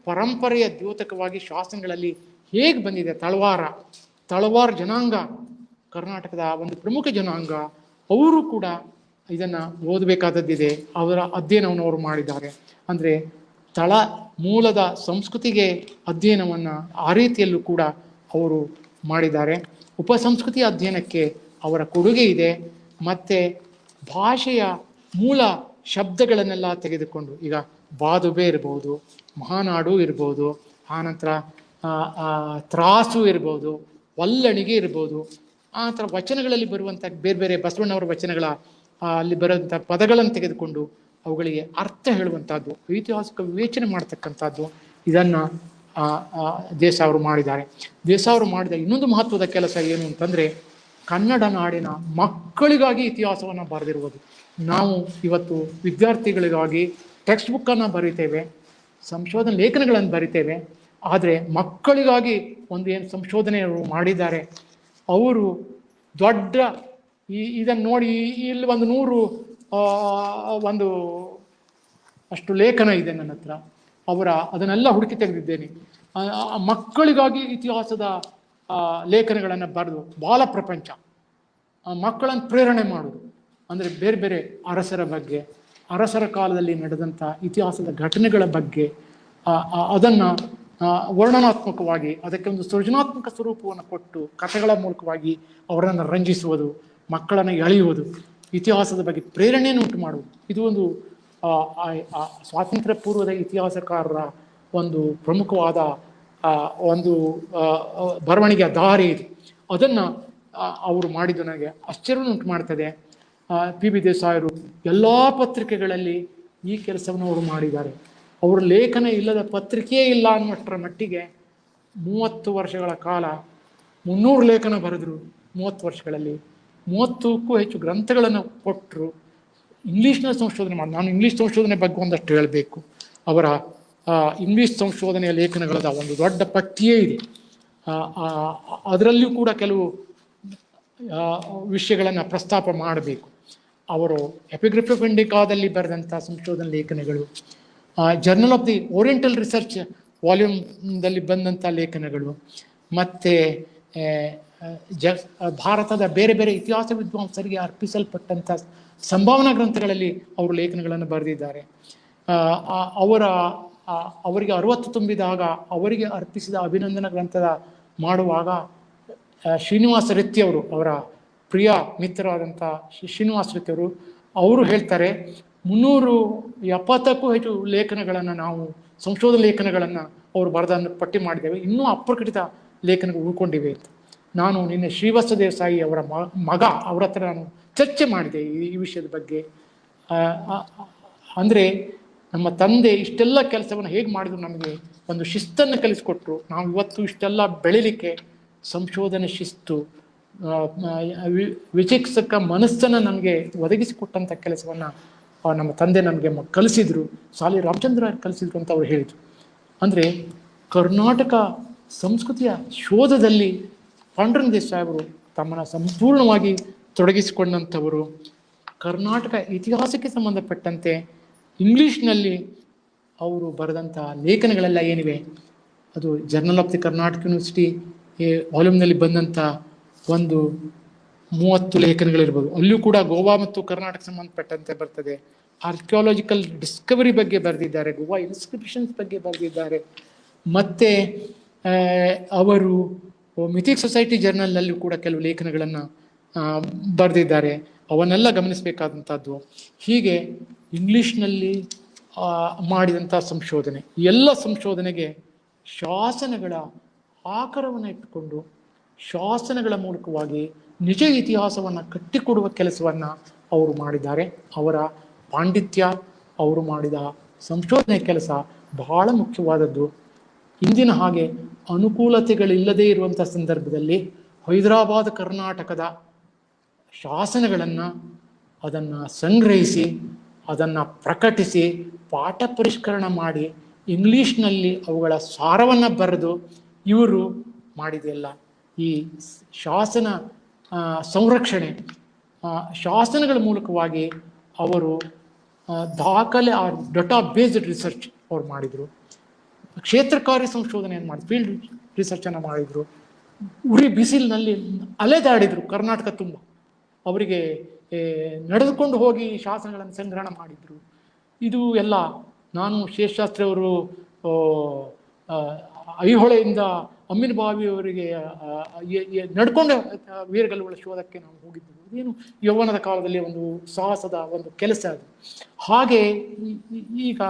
ಪರಂಪರೆಯ ದ್ಯೋತಕವಾಗಿ ಶಾಸನಗಳಲ್ಲಿ ಹೇಗೆ ಬಂದಿದೆ. ತಳವಾರ ತಳವಾರ್ ಜನಾಂಗ ಕರ್ನಾಟಕದ ಒಂದು ಪ್ರಮುಖ ಜನಾಂಗ, ಅವರು ಕೂಡ ಇದನ್ನು ಓದಬೇಕಾದದ್ದಿದೆ. ಅವರ ಅಧ್ಯಯನವನ್ನು ಅವರು ಮಾಡಿದ್ದಾರೆ. ಅಂದರೆ ತಳ ಮೂಲದ ಸಂಸ್ಕೃತಿಗೆ ಅಧ್ಯಯನವನ್ನು ಆ ರೀತಿಯಲ್ಲೂ ಕೂಡ ಅವರು ಮಾಡಿದ್ದಾರೆ. ಉಪಸಂಸ್ಕೃತಿ ಅಧ್ಯಯನಕ್ಕೆ ಅವರ ಕೊಡುಗೆ ಇದೆ. ಮತ್ತು ಭಾಷೆಯ ಮೂಲ ಶಬ್ದಗಳನ್ನೆಲ್ಲ ತೆಗೆದುಕೊಂಡು, ಈಗ ಬಾದುಬೆ ಇರ್ಬೋದು, ಮಹಾನಾಡು ಇರ್ಬೋದು, ಆನಂತರ ತ್ರಾಸು ಇರ್ಬೋದು, ವಲ್ಲಣಿಗೆ ಇರ್ಬೋದು, ಆನಂತರ ವಚನಗಳಲ್ಲಿ ಬರುವಂಥ ಬೇರೆ ಬೇರೆ ಬಸವಣ್ಣವರ ವಚನಗಳ ಅಲ್ಲಿ ಬರುವಂಥ ಪದಗಳನ್ನು ತೆಗೆದುಕೊಂಡು ಅವುಗಳಿಗೆ ಅರ್ಥ ಹೇಳುವಂಥದ್ದು, ಐತಿಹಾಸಿಕ ವಿವೇಚನೆ ಮಾಡ್ತಕ್ಕಂಥದ್ದು, ಇದನ್ನು ದೇಸಾಯಿ ಅವರು ಮಾಡಿದ್ದಾರೆ. ದೇಸಾಯಿ ಅವರು ಮಾಡಿದ ಇನ್ನೊಂದು ಮಹತ್ವದ ಕೆಲಸ ಏನು ಅಂತಂದರೆ, ಕನ್ನಡ ನಾಡಿನ ಮಕ್ಕಳಿಗಾಗಿ ಇತಿಹಾಸವನ್ನು ಬರೆದಿರುವುದು. ನಾವು ಇವತ್ತು ವಿದ್ಯಾರ್ಥಿಗಳಿಗಾಗಿ ಟೆಕ್ಸ್ಟ್ ಬುಕ್ಕನ್ನು ಬರಿತೇವೆ, ಸಂಶೋಧನಾ ಲೇಖನಗಳನ್ನು ಬರಿತೇವೆ, ಆದರೆ ಮಕ್ಕಳಿಗಾಗಿ ಒಂದು ಏನು ಸಂಶೋಧನೆಯವರು ಮಾಡಿದ್ದಾರೆ, ಅವರು ದೊಡ್ಡ ಇದನ್ನು ನೋಡಿ ಇಲ್ಲಿ ಒಂದು 100 ಅಷ್ಟು ಲೇಖನ ಇದೆ ನನ್ನ ಹತ್ರ. ಅದನ್ನೆಲ್ಲ ಹುಡುಕಿ ತೆಗೆದಿದ್ದೇನೆ. ಮಕ್ಕಳಿಗಾಗಿ ಇತಿಹಾಸದ ಲೇಖನಗಳನ್ನು ಬರೆದು ಬಾಲ ಪ್ರಪಂಚ, ಮಕ್ಕಳನ್ನು ಪ್ರೇರಣೆ ಮಾಡೋದು. ಅಂದರೆ ಬೇರೆ ಬೇರೆ ಅರಸರ ಬಗ್ಗೆ, ಅರಸರ ಕಾಲದಲ್ಲಿ ನಡೆದಂಥ ಇತಿಹಾಸದ ಘಟನೆಗಳ ಬಗ್ಗೆ ಅದನ್ನು ವರ್ಣನಾತ್ಮಕವಾಗಿ, ಅದಕ್ಕೆ ಒಂದು ಸೃಜನಾತ್ಮಕ ಸ್ವರೂಪವನ್ನು ಕೊಟ್ಟು ಕಥೆಗಳ ಮೂಲಕವಾಗಿ ಅವರನ್ನು ರಂಜಿಸುವುದು, ಮಕ್ಕಳನ್ನು ಎಳೆಯುವುದು, ಇತಿಹಾಸದ ಬಗ್ಗೆ ಪ್ರೇರಣೆಯನ್ನು ಉಂಟು ಮಾಡುವುದು. ಇದು ಒಂದು ಸ್ವಾತಂತ್ರ್ಯ ಪೂರ್ವದ ಇತಿಹಾಸಕಾರರ ಒಂದು ಪ್ರಮುಖವಾದ ಒಂದು ಬರವಣಿಗೆಯ ದಾರಿ ಇದು. ಅದನ್ನು ಅವರು ಮಾಡಿದ್ದು ನನಗೆ ಆಶ್ಚರ್ಯವನ್ನು ಉಂಟು ಮಾಡ್ತದೆ. PB ದೇಸಾಯರು ಎಲ್ಲ ಪತ್ರಿಕೆಗಳಲ್ಲಿ ಈ ಕೆಲಸವನ್ನು ಅವರು ಮಾಡಿದ್ದಾರೆ. ಅವರ ಲೇಖನ ಇಲ್ಲದ ಪತ್ರಿಕೆಯೇ ಇಲ್ಲ ಅನ್ನುವಷ್ಟರ ಮಟ್ಟಿಗೆ 30 ವರ್ಷಗಳ ಕಾಲ 300 ಲೇಖನ ಬರೆದರು. 30 ವರ್ಷಗಳಲ್ಲಿ 30ಕ್ಕೂ ಹೆಚ್ಚು ಗ್ರಂಥಗಳನ್ನು ಕೊಟ್ಟರು. ಇಂಗ್ಲೀಷ್ನ ಸಂಶೋಧನೆ ಮಾಡಿ, ನಾನು ಇಂಗ್ಲೀಷ್ ಸಂಶೋಧನೆ ಬಗ್ಗೆ ಒಂದಷ್ಟು ಹೇಳಬೇಕು. ಅವರ ಇಂಗ್ಲೀಷ್ ಸಂಶೋಧನೆಯ ಲೇಖನಗಳದ ಒಂದು ದೊಡ್ಡ ಪಟ್ಟಿಯೇ ಇದೆ. ಅದರಲ್ಲಿಯೂ ಕೂಡ ಕೆಲವು ವಿಷಯಗಳನ್ನು ಪ್ರಸ್ತಾಪ ಮಾಡಬೇಕು. ಅವರು ಎಪಿಗ್ರಫಿ ಆಫ್ ಇಂಡಿಕಾದಲ್ಲಿ ಬರೆದಂಥ ಸಂಶೋಧನಾ ಲೇಖನಗಳು, journal of the oriental research ವಾಲ್ಯೂಮ್ದಲ್ಲಿ ಬಂದಂಥ ಲೇಖನಗಳು, ಮತ್ತು ಭಾರತದ ಬೇರೆ ಬೇರೆ ಇತಿಹಾಸ ವಿದ್ವಾಂಸರಿಗೆ ಅರ್ಪಿಸಲ್ಪಟ್ಟಂಥ ಸಂಭಾವನಾ ಗ್ರಂಥಗಳಲ್ಲಿ ಅವರು ಲೇಖನಗಳನ್ನು ಬರೆದಿದ್ದಾರೆ. ಅವರಿಗೆ 60 ತುಂಬಿದಾಗ ಅವರಿಗೆ ಅರ್ಪಿಸಿದ ಅಭಿನಂದನಾ ಗ್ರಂಥದ ಮಾಡುವಾಗ ಶ್ರೀನಿವಾಸ ರೆತ್ತಿಯವರು, ಅವರ ಪ್ರಿಯ ಮಿತ್ರರಾದಂಥ ಶ್ರೀನಿವಾಸ ರೆತ್ತಿಯವರು, ಅವರು ಹೇಳ್ತಾರೆ 370ಕ್ಕೂ ಹೆಚ್ಚು ಲೇಖನಗಳನ್ನು ನಾವು ಸಂಶೋಧನಾ ಲೇಖನಗಳನ್ನು ಅವರು ಬರೆದನ್ನು ಪಟ್ಟಿ ಮಾಡಿದ್ದೇವೆ, ಇನ್ನೂ ಅಪ್ರಕಟಿತ ಲೇಖನಗಳು ಉಳ್ಕೊಂಡಿವೆ ಅಂತ. ನಾನು ನಿನ್ನೆ ಶ್ರೀವತ್ಸ ದೇಸಾಯಿ ಅವರ ಮಗ, ಅವರ ಹತ್ರ ನಾನು ಚರ್ಚೆ ಮಾಡಿದೆ ಈ ವಿಷಯದ ಬಗ್ಗೆ. ಅಂದರೆ ನಮ್ಮ ತಂದೆ ಇಷ್ಟೆಲ್ಲ ಕೆಲಸವನ್ನು ಹೇಗೆ ಮಾಡಿದ್ರು, ನಮಗೆ ಒಂದು ಶಿಸ್ತನ್ನು ಕಲಿಸಿಕೊಟ್ರು. ನಾವು ಇವತ್ತು ಇಷ್ಟೆಲ್ಲ ಬೆಳಿಲಿಕ್ಕೆ ಸಂಶೋಧನೆ ಶಿಸ್ತು, ವಿಚಿಕ್ಷಕ ಮನಸ್ಸನ್ನು ನಮಗೆ ಒದಗಿಸಿಕೊಟ್ಟಂಥ ಕೆಲಸವನ್ನು ನಮ್ಮ ತಂದೆ ನಮಗೆ ಕಲಿಸಿದ್ರು. ಸಾಲಿ ರಾಮಚಂದ್ರ ಕಲಿಸಿದ್ರು ಅಂತ ಅವ್ರು ಹೇಳಿದರು. ಅಂದರೆ ಕರ್ನಾಟಕ ಸಂಸ್ಕೃತಿಯ ಶೋಧದಲ್ಲಿ ಪಾಂಡುರಂಗ ದೇಸಾಯಿ ಅವರು ತಮ್ಮನ್ನು ಸಂಪೂರ್ಣವಾಗಿ ತೊಡಗಿಸಿಕೊಂಡಂಥವರು. ಕರ್ನಾಟಕ ಇತಿಹಾಸಕ್ಕೆ ಸಂಬಂಧಪಟ್ಟಂತೆ ಇಂಗ್ಲೀಷ್ನಲ್ಲಿ ಅವರು ಬರೆದಂಥ ಲೇಖನಗಳೆಲ್ಲ ಏನಿವೆ, ಅದು journal of the Karnataka university ವಾಲ್ಯೂಮ್ನಲ್ಲಿ ಬಂದಂಥ ಒಂದು 30 ಲೇಖನಗಳಿರ್ಬೋದು. ಅಲ್ಲೂ ಕೂಡ ಗೋವಾ ಮತ್ತು ಕರ್ನಾಟಕ ಸಂಬಂಧಪಟ್ಟಂತೆ ಬರ್ತದೆ. ಆರ್ಕಿಯಾಲಜಿಕಲ್ ಡಿಸ್ಕವರಿ ಬಗ್ಗೆ ಬರೆದಿದ್ದಾರೆ, ಗೋವಾ ಇನ್ಸ್ಕ್ರಿಪ್ಷನ್ಸ್ ಬಗ್ಗೆ ಬರೆದಿದ್ದಾರೆ. ಮತ್ತು ಅವರು ಮಿಥಿಕ್ ಸೊಸೈಟಿ ಜರ್ನಲ್ನಲ್ಲೂ ಕೂಡ ಕೆಲವು ಲೇಖನಗಳನ್ನು ಬರೆದಿದ್ದಾರೆ. ಅವನ್ನೆಲ್ಲ ಗಮನಿಸಬೇಕಾದಂಥದ್ದು. ಹೀಗೆ ಇಂಗ್ಲೀಷ್ನಲ್ಲಿ ಮಾಡಿದಂಥ ಸಂಶೋಧನೆ, ಎಲ್ಲ ಸಂಶೋಧನೆಗೆ ಶಾಸನಗಳ ಆಕಾರವನ್ನು ಇಟ್ಟುಕೊಂಡು ಶಾಸನಗಳ ಮೂಲಕವಾಗಿ ನಿಜ ಇತಿಹಾಸವನ್ನು ಕಟ್ಟಿಕೊಡುವ ಕೆಲಸವನ್ನು ಅವರು ಮಾಡಿದ್ದಾರೆ. ಅವರ ಪಾಂಡಿತ್ಯ, ಅವರು ಮಾಡಿದ ಸಂಶೋಧನೆ ಕೆಲಸ ಬಹಳ ಮುಖ್ಯವಾದದ್ದು. ಇಂದಿನ ಹಾಗೆ ಅನುಕೂಲತೆಗಳಿಲ್ಲದೇ ಇರುವಂಥ ಸಂದರ್ಭದಲ್ಲಿ ಹೈದರಾಬಾದ್ ಕರ್ನಾಟಕದ ಶಾಸನಗಳನ್ನು ಅದನ್ನು ಸಂಗ್ರಹಿಸಿ, ಅದನ್ನು ಪ್ರಕಟಿಸಿ, ಪಾಠ ಪರಿಷ್ಕರಣ ಮಾಡಿ, ಇಂಗ್ಲೀಷ್ನಲ್ಲಿ ಅವುಗಳ ಸಾರವನ್ನು ಬರೆದು ಇವರು ಮಾಡಿದೆಯಲ್ಲ. ಈ ಶಾಸನ ಸಂರಕ್ಷಣೆ, ಶಾಸನಗಳ ಮೂಲಕವಾಗಿ ಅವರು ದಾಖಲೆ ಡಾಟಾ ಬೇಸ್ಡ್ ರಿಸರ್ಚ್ ಅವ್ರು ಮಾಡಿದರು. ಕ್ಷೇತ್ರ ಕಾರ್ಯ ಸಂಶೋಧನೆಯನ್ನು ಮಾಡಿ ಫೀಲ್ಡ್ ರಿಸರ್ಚನ್ನು ಮಾಡಿದರು. ಉರಿ ಬಿಸಿಲಿನಲ್ಲಿ ಅಲೆದಾಡಿದ್ರು ಕರ್ನಾಟಕ ತುಂಬ. ಅವರಿಗೆ ನಡೆದುಕೊಂಡು ಹೋಗಿ ಶಾಸನಗಳನ್ನು ಸಂಗ್ರಹಣ ಮಾಡಿದ್ರು. ಇದು ಎಲ್ಲ ನಾನು ಶೇಷಶಾಸ್ತ್ರಿ ಅವರು ಐಹೊಳೆಯಿಂದ ಅಮ್ಮಿನಬಾವಿಯವರಿಗೆ ನಡ್ಕೊಂಡು ವೀರಗಲ್ಲುಗಳ ಶೋಧಕ್ಕೆ ನಾವು ಹೋಗಿದ್ದೆವು. ಅದೇನು ಯೌವನದ ಕಾಲದಲ್ಲಿ ಒಂದು ಸಾಹಸದ ಒಂದು ಕೆಲಸ ಅದು. ಹಾಗೆ ಈಗ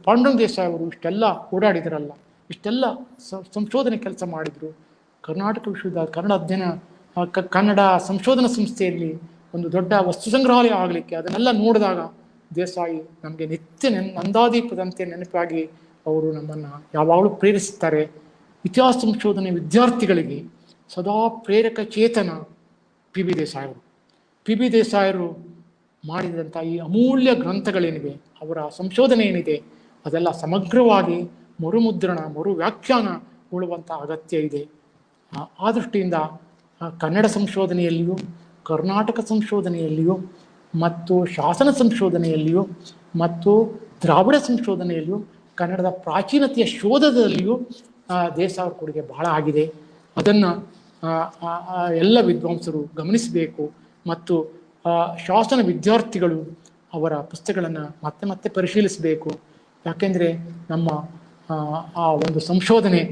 ಪಾಂಡುರಂಗ ದೇಸಾಯಿ ಅವರು ಇಷ್ಟೆಲ್ಲ ಓಡಾಡಿದ್ರಲ್ಲ, ಇಷ್ಟೆಲ್ಲ ಸಂಶೋಧನೆ ಕೆಲಸ ಮಾಡಿದ್ರು. ಕರ್ನಾಟಕ ವಿಶ್ವವಿದ್ಯಾಲಯ ಕನ್ನಡ ಅಧ್ಯಯನ ಕನ್ನಡ ಸಂಶೋಧನಾ ಸಂಸ್ಥೆಯಲ್ಲಿ ಒಂದು ದೊಡ್ಡ ವಸ್ತು ಸಂಗ್ರಹಾಲಯ ಆಗಲಿಕ್ಕೆ ಅದನ್ನೆಲ್ಲ ನೋಡಿದಾಗ ದೇಸಾಯಿ ನಮಗೆ ನಿತ್ಯ ನಂದಾದೀಪದಂತೆ ನೆನಪಾಗಿ ಅವರು ನಮ್ಮನ್ನು ಯಾವಾಗಲೂ ಪ್ರೇರಿಸುತ್ತಾರೆ. ಇತಿಹಾಸ ಸಂಶೋಧನೆ ವಿದ್ಯಾರ್ಥಿಗಳಿಗೆ ಸದಾ ಪ್ರೇರಕ ಚೇತನ ಪಿ ಬಿ ದೇಸಾಯರು. ಪಿ ಬಿ ದೇಸಾಯರು ಮಾಡಿದಂಥ ಈ ಅಮೂಲ್ಯ ಗ್ರಂಥಗಳೇನಿವೆ, ಅವರ ಸಂಶೋಧನೆ ಏನಿದೆ, ಅದೆಲ್ಲ ಸಮಗ್ರವಾಗಿ ಮರುಮುದ್ರಣ ಮರು ವ್ಯಾಖ್ಯಾನಗೊಳ್ಳುವಂಥ ಅಗತ್ಯ ಇದೆ. ಆ ದೃಷ್ಟಿಯಿಂದ ಕನ್ನಡ ಸಂಶೋಧನೆಯಲ್ಲಿಯೂ ಕರ್ನಾಟಕ ಸಂಶೋಧನೆಯಲ್ಲಿಯೂ ಮತ್ತು ಶಾಸನ ಸಂಶೋಧನೆಯಲ್ಲಿಯೂ ಮತ್ತು ದ್ರಾವಿಡ ಸಂಶೋಧನೆಯಲ್ಲಿಯೂ ಕನ್ನಡದ ಪ್ರಾಚೀನತೆಯ ಶೋಧದಲ್ಲಿಯೂ ದೇಸಾಯಿ ಅವರ ಕೊಡುಗೆ ಬಹಳ ಆಗಿದೆ. ಅದನ್ನು ಎಲ್ಲ ವಿದ್ವಾಂಸರು ಗಮನಿಸಬೇಕು ಮತ್ತು ಶಾಸನ ವಿದ್ಯಾರ್ಥಿಗಳು ಅವರ ಪುಸ್ತಕಗಳನ್ನು ಮತ್ತೆ ಮತ್ತೆ ಪರಿಶೀಲಿಸಬೇಕು. ಯಾಕೆಂದರೆ ನಮ್ಮ ಆ ಒಂದು ಸಂಶೋಧನೆ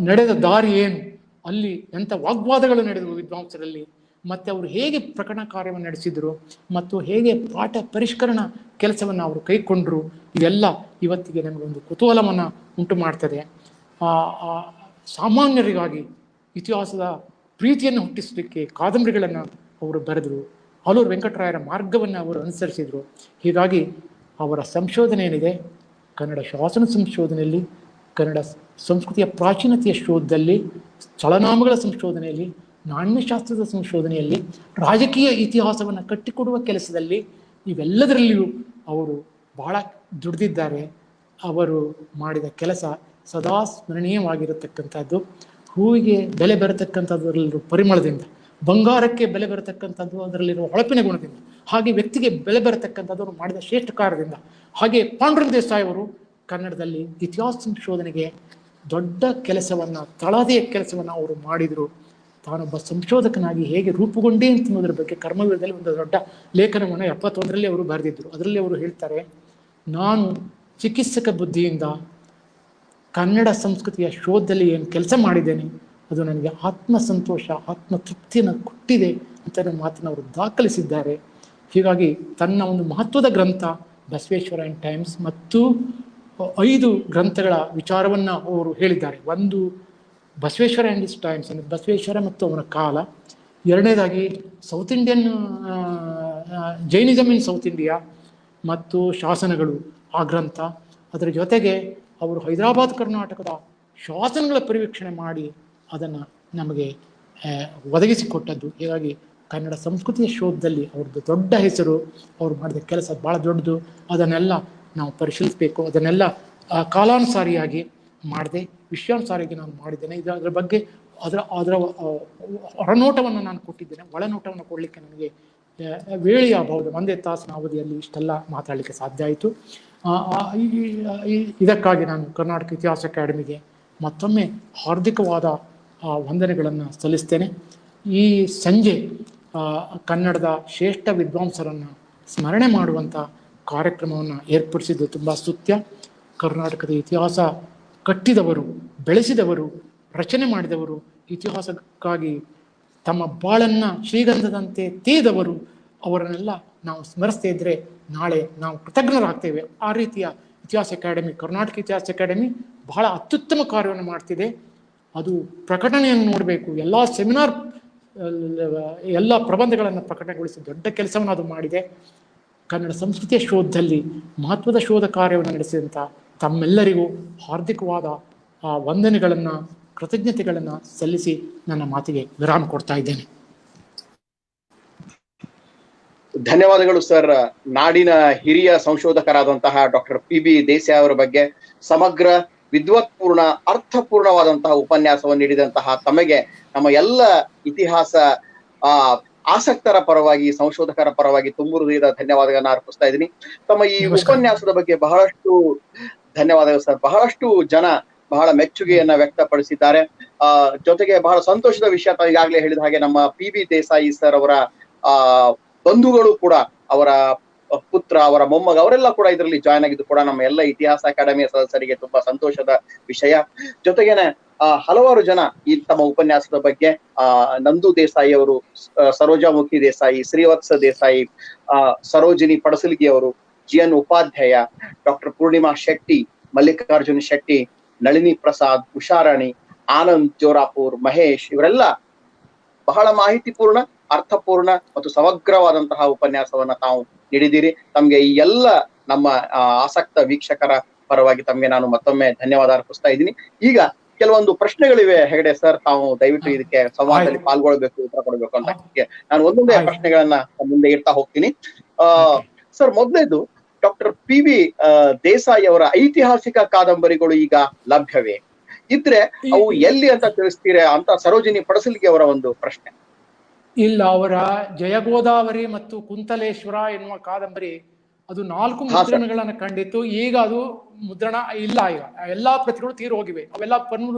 ನಡೆದ ದಾರಿ ಏನು, ಅಲ್ಲಿ ಎಂಥ ವಾಗ್ವಾದಗಳು ನಡೆದವು ವಿದ್ವಾಂಸರಲ್ಲಿ, ಮತ್ತು ಅವರು ಹೇಗೆ ಪ್ರಕರಣ ಕಾರ್ಯವನ್ನು ನಡೆಸಿದರು ಮತ್ತು ಹೇಗೆ ಪಾಠ ಪರಿಷ್ಕರಣ ಕೆಲಸವನ್ನು ಅವರು ಕೈಗೊಂಡರು, ಇದೆಲ್ಲ ಇವತ್ತಿಗೆ ನಮಗೊಂದು ಕುತೂಹಲವನ್ನು ಉಂಟು ಮಾಡ್ತದೆ. ಸಾಮಾನ್ಯರಿಗಾಗಿ ಇತಿಹಾಸದ ಪ್ರೀತಿಯನ್ನು ಹುಟ್ಟಿಸಲಿಕ್ಕೆ ಕಾದಂಬರಿಗಳನ್ನು ಅವರು ಬರೆದರು. ಆಲೂರು ವೆಂಕಟರಾಯರ ಮಾರ್ಗವನ್ನು ಅವರು ಅನುಸರಿಸಿದರು. ಹೀಗಾಗಿ ಅವರ ಸಂಶೋಧನೆ ಏನಿದೆ, ಕನ್ನಡ ಶಾಸನ ಸಂಶೋಧನೆಯಲ್ಲಿ, ಕನ್ನಡ ಸಂಸ್ಕೃತಿಯ ಪ್ರಾಚೀನತೆಯ ಶೋಧದಲ್ಲಿ, ಸ್ಥಳನಾಮಗಳ ಸಂಶೋಧನೆಯಲ್ಲಿ, ನಾಣ್ಯಶಾಸ್ತ್ರದ ಸಂಶೋಧನೆಯಲ್ಲಿ, ರಾಜಕೀಯ ಇತಿಹಾಸವನ್ನು ಕಟ್ಟಿಕೊಡುವ ಕೆಲಸದಲ್ಲಿ, ಇವೆಲ್ಲದರಲ್ಲಿಯೂ ಅವರು ಬಹಳ ದುಡಿದಿದ್ದಾರೆ. ಅವರು ಮಾಡಿದ ಕೆಲಸ ಸದಾ ಸ್ಮರಣೀಯವಾಗಿರತಕ್ಕಂಥದ್ದು. ಹೂವಿಗೆ ಬೆಲೆ ಬರತಕ್ಕಂಥದ್ರಲ್ಲಿರುವ ಪರಿಮಳದಿಂದ, ಬಂಗಾರಕ್ಕೆ ಬೆಲೆ ಬರತಕ್ಕಂಥದ್ದು ಅದರಲ್ಲಿರುವ ಹೊಳಪಿನ ಗುಣದಿಂದ, ಹಾಗೆ ವ್ಯಕ್ತಿಗೆ ಬೆಲೆ ಬರತಕ್ಕಂಥದ್ದು ಅವರು ಮಾಡಿದ ಶ್ರೇಷ್ಠ ಕಾರ್ಯದಿಂದ. ಹಾಗೆ ಪಾಂಡುರಂಗ ದೇಸಾಯಿ ಅವರು ಕನ್ನಡದಲ್ಲಿ ಇತಿಹಾಸ ಸಂಶೋಧನೆಗೆ ದೊಡ್ಡ ಕೆಲಸವನ್ನು, ತಳಹದಿಯ ಕೆಲಸವನ್ನು ಅವರು ಮಾಡಿದರು. ತಾನೊಬ್ಬ ಸಂಶೋಧಕನಾಗಿ ಹೇಗೆ ರೂಪುಗೊಂಡೇ ಅಂತನ್ನೋದ್ರ ಬಗ್ಗೆ ಕರ್ಮವೀರದಲ್ಲಿ ಒಂದು ದೊಡ್ಡ ಲೇಖನವನ್ನು 71ರಲ್ಲಿ ಅವರು ಬರೆದಿದ್ದರು. ಅದರಲ್ಲಿ ಅವರು ಹೇಳ್ತಾರೆ, ನಾನು ಚಿಕಿತ್ಸಕ ಬುದ್ಧಿಯಿಂದ ಕನ್ನಡ ಸಂಸ್ಕೃತಿಯ ಶೋಧದಲ್ಲಿ ಏನು ಕೆಲಸ ಮಾಡಿದ್ದೇನೆ ಅದು ನನಗೆ ಆತ್ಮ ಸಂತೋಷ, ಆತ್ಮ ತೃಪ್ತಿಯನ್ನು ಕೊಟ್ಟಿದೆ ಅಂತ ಮಾತನ್ನು ಅವರು ದಾಖಲಿಸಿದ್ದಾರೆ. ಹೀಗಾಗಿ ತನ್ನ ಒಂದು ಮಹತ್ವದ ಗ್ರಂಥ ಬಸವೇಶ್ವರ ಅಂಡ್ ಟೈಮ್ಸ್ ಮತ್ತು 5 ಗ್ರಂಥಗಳ ವಿಚಾರವನ್ನು ಅವರು ಹೇಳಿದ್ದಾರೆ. ಒಂದು ಬಸವೇಶ್ವರ ಆ್ಯಂಡ್ ಹಿಸ್ ಟೈಮ್ಸ್ ಅಂದರೆ ಬಸವೇಶ್ವರ ಮತ್ತು ಅವನ ಕಾಲ. ಎರಡನೇದಾಗಿ south Indian Jainism in south India ಮತ್ತು ಶಾಸನಗಳು ಆ ಗ್ರಂಥ. ಅದರ ಜೊತೆಗೆ ಅವರು ಹೈದರಾಬಾದ್ ಕರ್ನಾಟಕದ ಶಾಸನಗಳ ಪರಿವೀಕ್ಷಣೆ ಮಾಡಿ ಅದನ್ನು ನಮಗೆ ಒದಗಿಸಿಕೊಟ್ಟದ್ದು. ಹೀಗಾಗಿ ಕನ್ನಡ ಸಂಸ್ಕೃತಿಯ ಶೋಧದಲ್ಲಿ ಅವ್ರದ್ದು ದೊಡ್ಡ ಹೆಸರು, ಅವರು ಮಾಡಿದ ಕೆಲಸ ಭಾಳ ದೊಡ್ಡದು. ಅದನ್ನೆಲ್ಲ ನಾವು ಪರಿಶೀಲಿಸಬೇಕು. ಅದನ್ನೆಲ್ಲ ಕಾಲಾನುಸಾರಿಯಾಗಿ ಮಾಡದೆ ವಿಷಯಾನುಸಾರಿಯಾಗಿ ನಾನು ಮಾಡಿದ್ದೇನೆ. ಅದರ ಬಗ್ಗೆ ಅದರ ಹೊರನೋಟವನ್ನು ನಾನು ಕೊಟ್ಟಿದ್ದೇನೆ. ಒಳನೋಟವನ್ನು ಕೊಡಲಿಕ್ಕೆ ನನಗೆ ವೇಳೆಯ ಅಭಾವದ ಒಂದೇ ತಾಸಿನ ಅವಧಿಯಲ್ಲಿ ಇಷ್ಟೆಲ್ಲ ಮಾತಾಡಲಿಕ್ಕೆ ಸಾಧ್ಯ ಆಯಿತು. ಇದಕ್ಕಾಗಿ ನಾನು ಕರ್ನಾಟಕ ಇತಿಹಾಸ ಅಕಾಡೆಮಿಗೆ ಮತ್ತೊಮ್ಮೆ ಹಾರ್ದಿಕವಾದ ವಂದನೆಗಳನ್ನು ಸಲ್ಲಿಸ್ತೇನೆ. ಈ ಸಂಜೆ ಕನ್ನಡದ ಶ್ರೇಷ್ಠ ವಿದ್ವಾಂಸರನ್ನು ಸ್ಮರಣೆ ಮಾಡುವಂಥ ಕಾರ್ಯಕ್ರಮವನ್ನು ಏರ್ಪಡಿಸಿದ್ದು ತುಂಬ ಸ್ತುತ್ಯ. ಕರ್ನಾಟಕದ ಇತಿಹಾಸ ಕಟ್ಟಿದವರು, ಬೆಳೆಸಿದವರು, ರಚನೆ ಮಾಡಿದವರು, ಇತಿಹಾಸಕ್ಕಾಗಿ ತಮ್ಮ ಬಾಳನ್ನು ಶ್ರೀಗಂಧದಂತೆ ತೇದವರು, ಅವರನ್ನೆಲ್ಲ ನಾವು ಸ್ಮರಿಸ್ತಾ ಇದ್ದರೆ ನಾಳೆ ನಾವು ಕೃತಜ್ಞರಾಗ್ತೇವೆ. ಆ ರೀತಿಯ ಇತಿಹಾಸ ಅಕಾಡೆಮಿ, ಕರ್ನಾಟಕ ಇತಿಹಾಸ ಅಕಾಡೆಮಿ ಬಹಳ ಅತ್ಯುತ್ತಮ ಕಾರ್ಯವನ್ನು ಮಾಡ್ತಿದೆ. ಅದು ಪ್ರಕಟಣೆಯನ್ನು ನೋಡಬೇಕು. ಎಲ್ಲ ಸೆಮಿನಾರ್, ಎಲ್ಲ ಪ್ರಬಂಧಗಳನ್ನು ಪ್ರಕಟಣೆಗೊಳಿಸಿ ದೊಡ್ಡ ಕೆಲಸವನ್ನು ಅದು ಮಾಡಿದೆ. ಕನ್ನಡ ಸಂಸ್ಕೃತಿಯ ಶೋಧದಲ್ಲಿ ಮಹತ್ವದ ಶೋಧ ಕಾರ್ಯವನ್ನು ನಡೆಸಿದಂಥ ತಮ್ಮೆಲ್ಲರಿಗೂ ಹಾರ್ದಿಕವಾದ ವಂದನೆಗಳನ್ನು, ಕೃತಜ್ಞತೆಗಳನ್ನು ಸಲ್ಲಿಸಿ ನನ್ನ ಮಾತಿಗೆ ವಿರಾಮ ಕೊಡ್ತಾ ಇದ್ದೇನೆ. ಧನ್ಯವಾದಗಳು ಸರ್. ನಾಡಿನ ಹಿರಿಯ ಸಂಶೋಧಕರಾದಂತಹ ಡಾಕ್ಟರ್ ಪಿ ಬಿ ದೇಸಾಯಿ ಅವರ ಬಗ್ಗೆ ಸಮಗ್ರ, ವಿದ್ವತ್ಪೂರ್ಣ, ಅರ್ಥಪೂರ್ಣವಾದಂತಹ ಉಪನ್ಯಾಸವನ್ನು ನೀಡಿದಂತಹ ತಮಗೆ ನಮ್ಮ ಎಲ್ಲ ಇತಿಹಾಸ ಆಸಕ್ತರ ಪರವಾಗಿ, ಸಂಶೋಧಕರ ಪರವಾಗಿ ತುಂಬು ಹೃದಯದ ಧನ್ಯವಾದಗಳನ್ನ ಅರ್ಪಿಸ್ತಾ ಇದ್ದೀನಿ. ತಮ್ಮ ಈ ಉಪನ್ಯಾಸದ ಬಗ್ಗೆ ಬಹಳಷ್ಟು ಧನ್ಯವಾದಗಳು ಸರ್. ಬಹಳಷ್ಟು ಜನ ಬಹಳ ಮೆಚ್ಚುಗೆಯನ್ನ ವ್ಯಕ್ತಪಡಿಸಿದ್ದಾರೆ. ಜೊತೆಗೆ ಬಹಳ ಸಂತೋಷದ ವಿಷಯ ತಾವು ಈಗಾಗಲೇ ಹೇಳಿದ ಹಾಗೆ ನಮ್ಮ PB ದೇಸಾಯಿ ಸರ್ ಅವರ ಬಂಧುಗಳು ಕೂಡ, ಅವರ ಪುತ್ರ, ಅವರ ಮೊಮ್ಮಗ, ಅವರೆಲ್ಲ ಕೂಡ ಇದರಲ್ಲಿ ಜಾಯ್ನ್ ಆಗಿದ್ದು ಕೂಡ ನಮ್ಮ ಎಲ್ಲ ಇತಿಹಾಸ ಅಕಾಡೆಮಿಯ ಸದಸ್ಯರಿಗೆ ತುಂಬಾ ಸಂತೋಷದ ವಿಷಯ. ಜೊತೆಗೇನೆ ಹಲವಾರು ಜನ ಈ ತಮ್ಮ ಉಪನ್ಯಾಸದ ಬಗ್ಗೆ ನಂದು ದೇಸಾಯಿ ಅವರು, ಸರೋಜಾಮುಖಿ ದೇಸಾಯಿ, ಶ್ರೀವತ್ಸ ದೇಸಾಯಿ, ಸರೋಜಿನಿ ಪಡಸಲ್ಗಿ ಅವರು, GN ಉಪಾಧ್ಯಾಯ, ಡಾಕ್ಟರ್ ಪೂರ್ಣಿಮಾ ಶೆಟ್ಟಿ, ಮಲ್ಲಿಕಾರ್ಜುನ್ ಶೆಟ್ಟಿ, ನಳಿನಿ ಪ್ರಸಾದ್, ಉಷಾರಾಣಿ, ಆನಂದ್ ಜೋರಾಪುರ್, ಮಹೇಶ್, ಇವರೆಲ್ಲ ಬಹಳ ಮಾಹಿತಿಪೂರ್ಣ, ಅರ್ಥಪೂರ್ಣ ಮತ್ತು ಸಮಗ್ರವಾದಂತಹ ಉಪನ್ಯಾಸವನ್ನ ತಾವು ನೀಡಿದ್ದೀರಿ. ತಮ್ಗೆ ಈ ಎಲ್ಲ ನಮ್ಮ ಆಸಕ್ತ ವೀಕ್ಷಕರ ಪರವಾಗಿ ತಮ್ಗೆ ನಾನು ಮತ್ತೊಮ್ಮೆ ಧನ್ಯವಾದ ಅರ್ಪಿಸ್ತಾ ಇದ್ದೀನಿ. ಈಗ ಕೆಲವೊಂದು ಪ್ರಶ್ನೆಗಳಿವೆ ಹೆಗಡೆ ಸರ್, ತಾವು ದಯವಿಟ್ಟು ಇದಕ್ಕೆ ಸಂವಾದದಲ್ಲಿ ಪಾಲ್ಗೊಳ್ಬೇಕು, ಉತ್ತರ ಕೊಡಬೇಕು ಅಂತ. ನಾನು ಒಂದೊಂದೇ ಪ್ರಶ್ನೆಗಳನ್ನ ಮುಂದೆ ಇಡ್ತಾ ಹೋಗ್ತೀನಿ. ಸರ್, ಮೊದಲೇದು ಡಾಕ್ಟರ್ PB ದೇಸಾಯಿ ಅವರ ಐತಿಹಾಸಿಕ ಕಾದಂಬರಿಗಳು ಈಗ ಲಭ್ಯವೇ? ಇದ್ರೆ ಅವು ಎಲ್ಲಿ ಅಂತ ತಿಳಿಸ್ತೀರಾ ಅಂತ ಸರೋಜಿನಿ ಪಡಸಲ್ಗಿ ಅವರ ಒಂದು ಪ್ರಶ್ನೆ. ಇಲ್ಲ, ಅವರ ಜಯಗೋದಾವರಿ ಮತ್ತು ಕುಂತಲೇಶ್ವರ ಎನ್ನುವ ಕಾದಂಬರಿ ಅದು 4 ಮುದ್ರಣಗಳನ್ನ ಕಂಡಿತ್ತು. ಈಗ ಅದು ಮುದ್ರಣ ಇಲ್ಲ. ಈಗ ಎಲ್ಲಾ ಪ್ರತಿಗಳು ತೀರು ಹೋಗಿವೆ. ಅವೆಲ್ಲ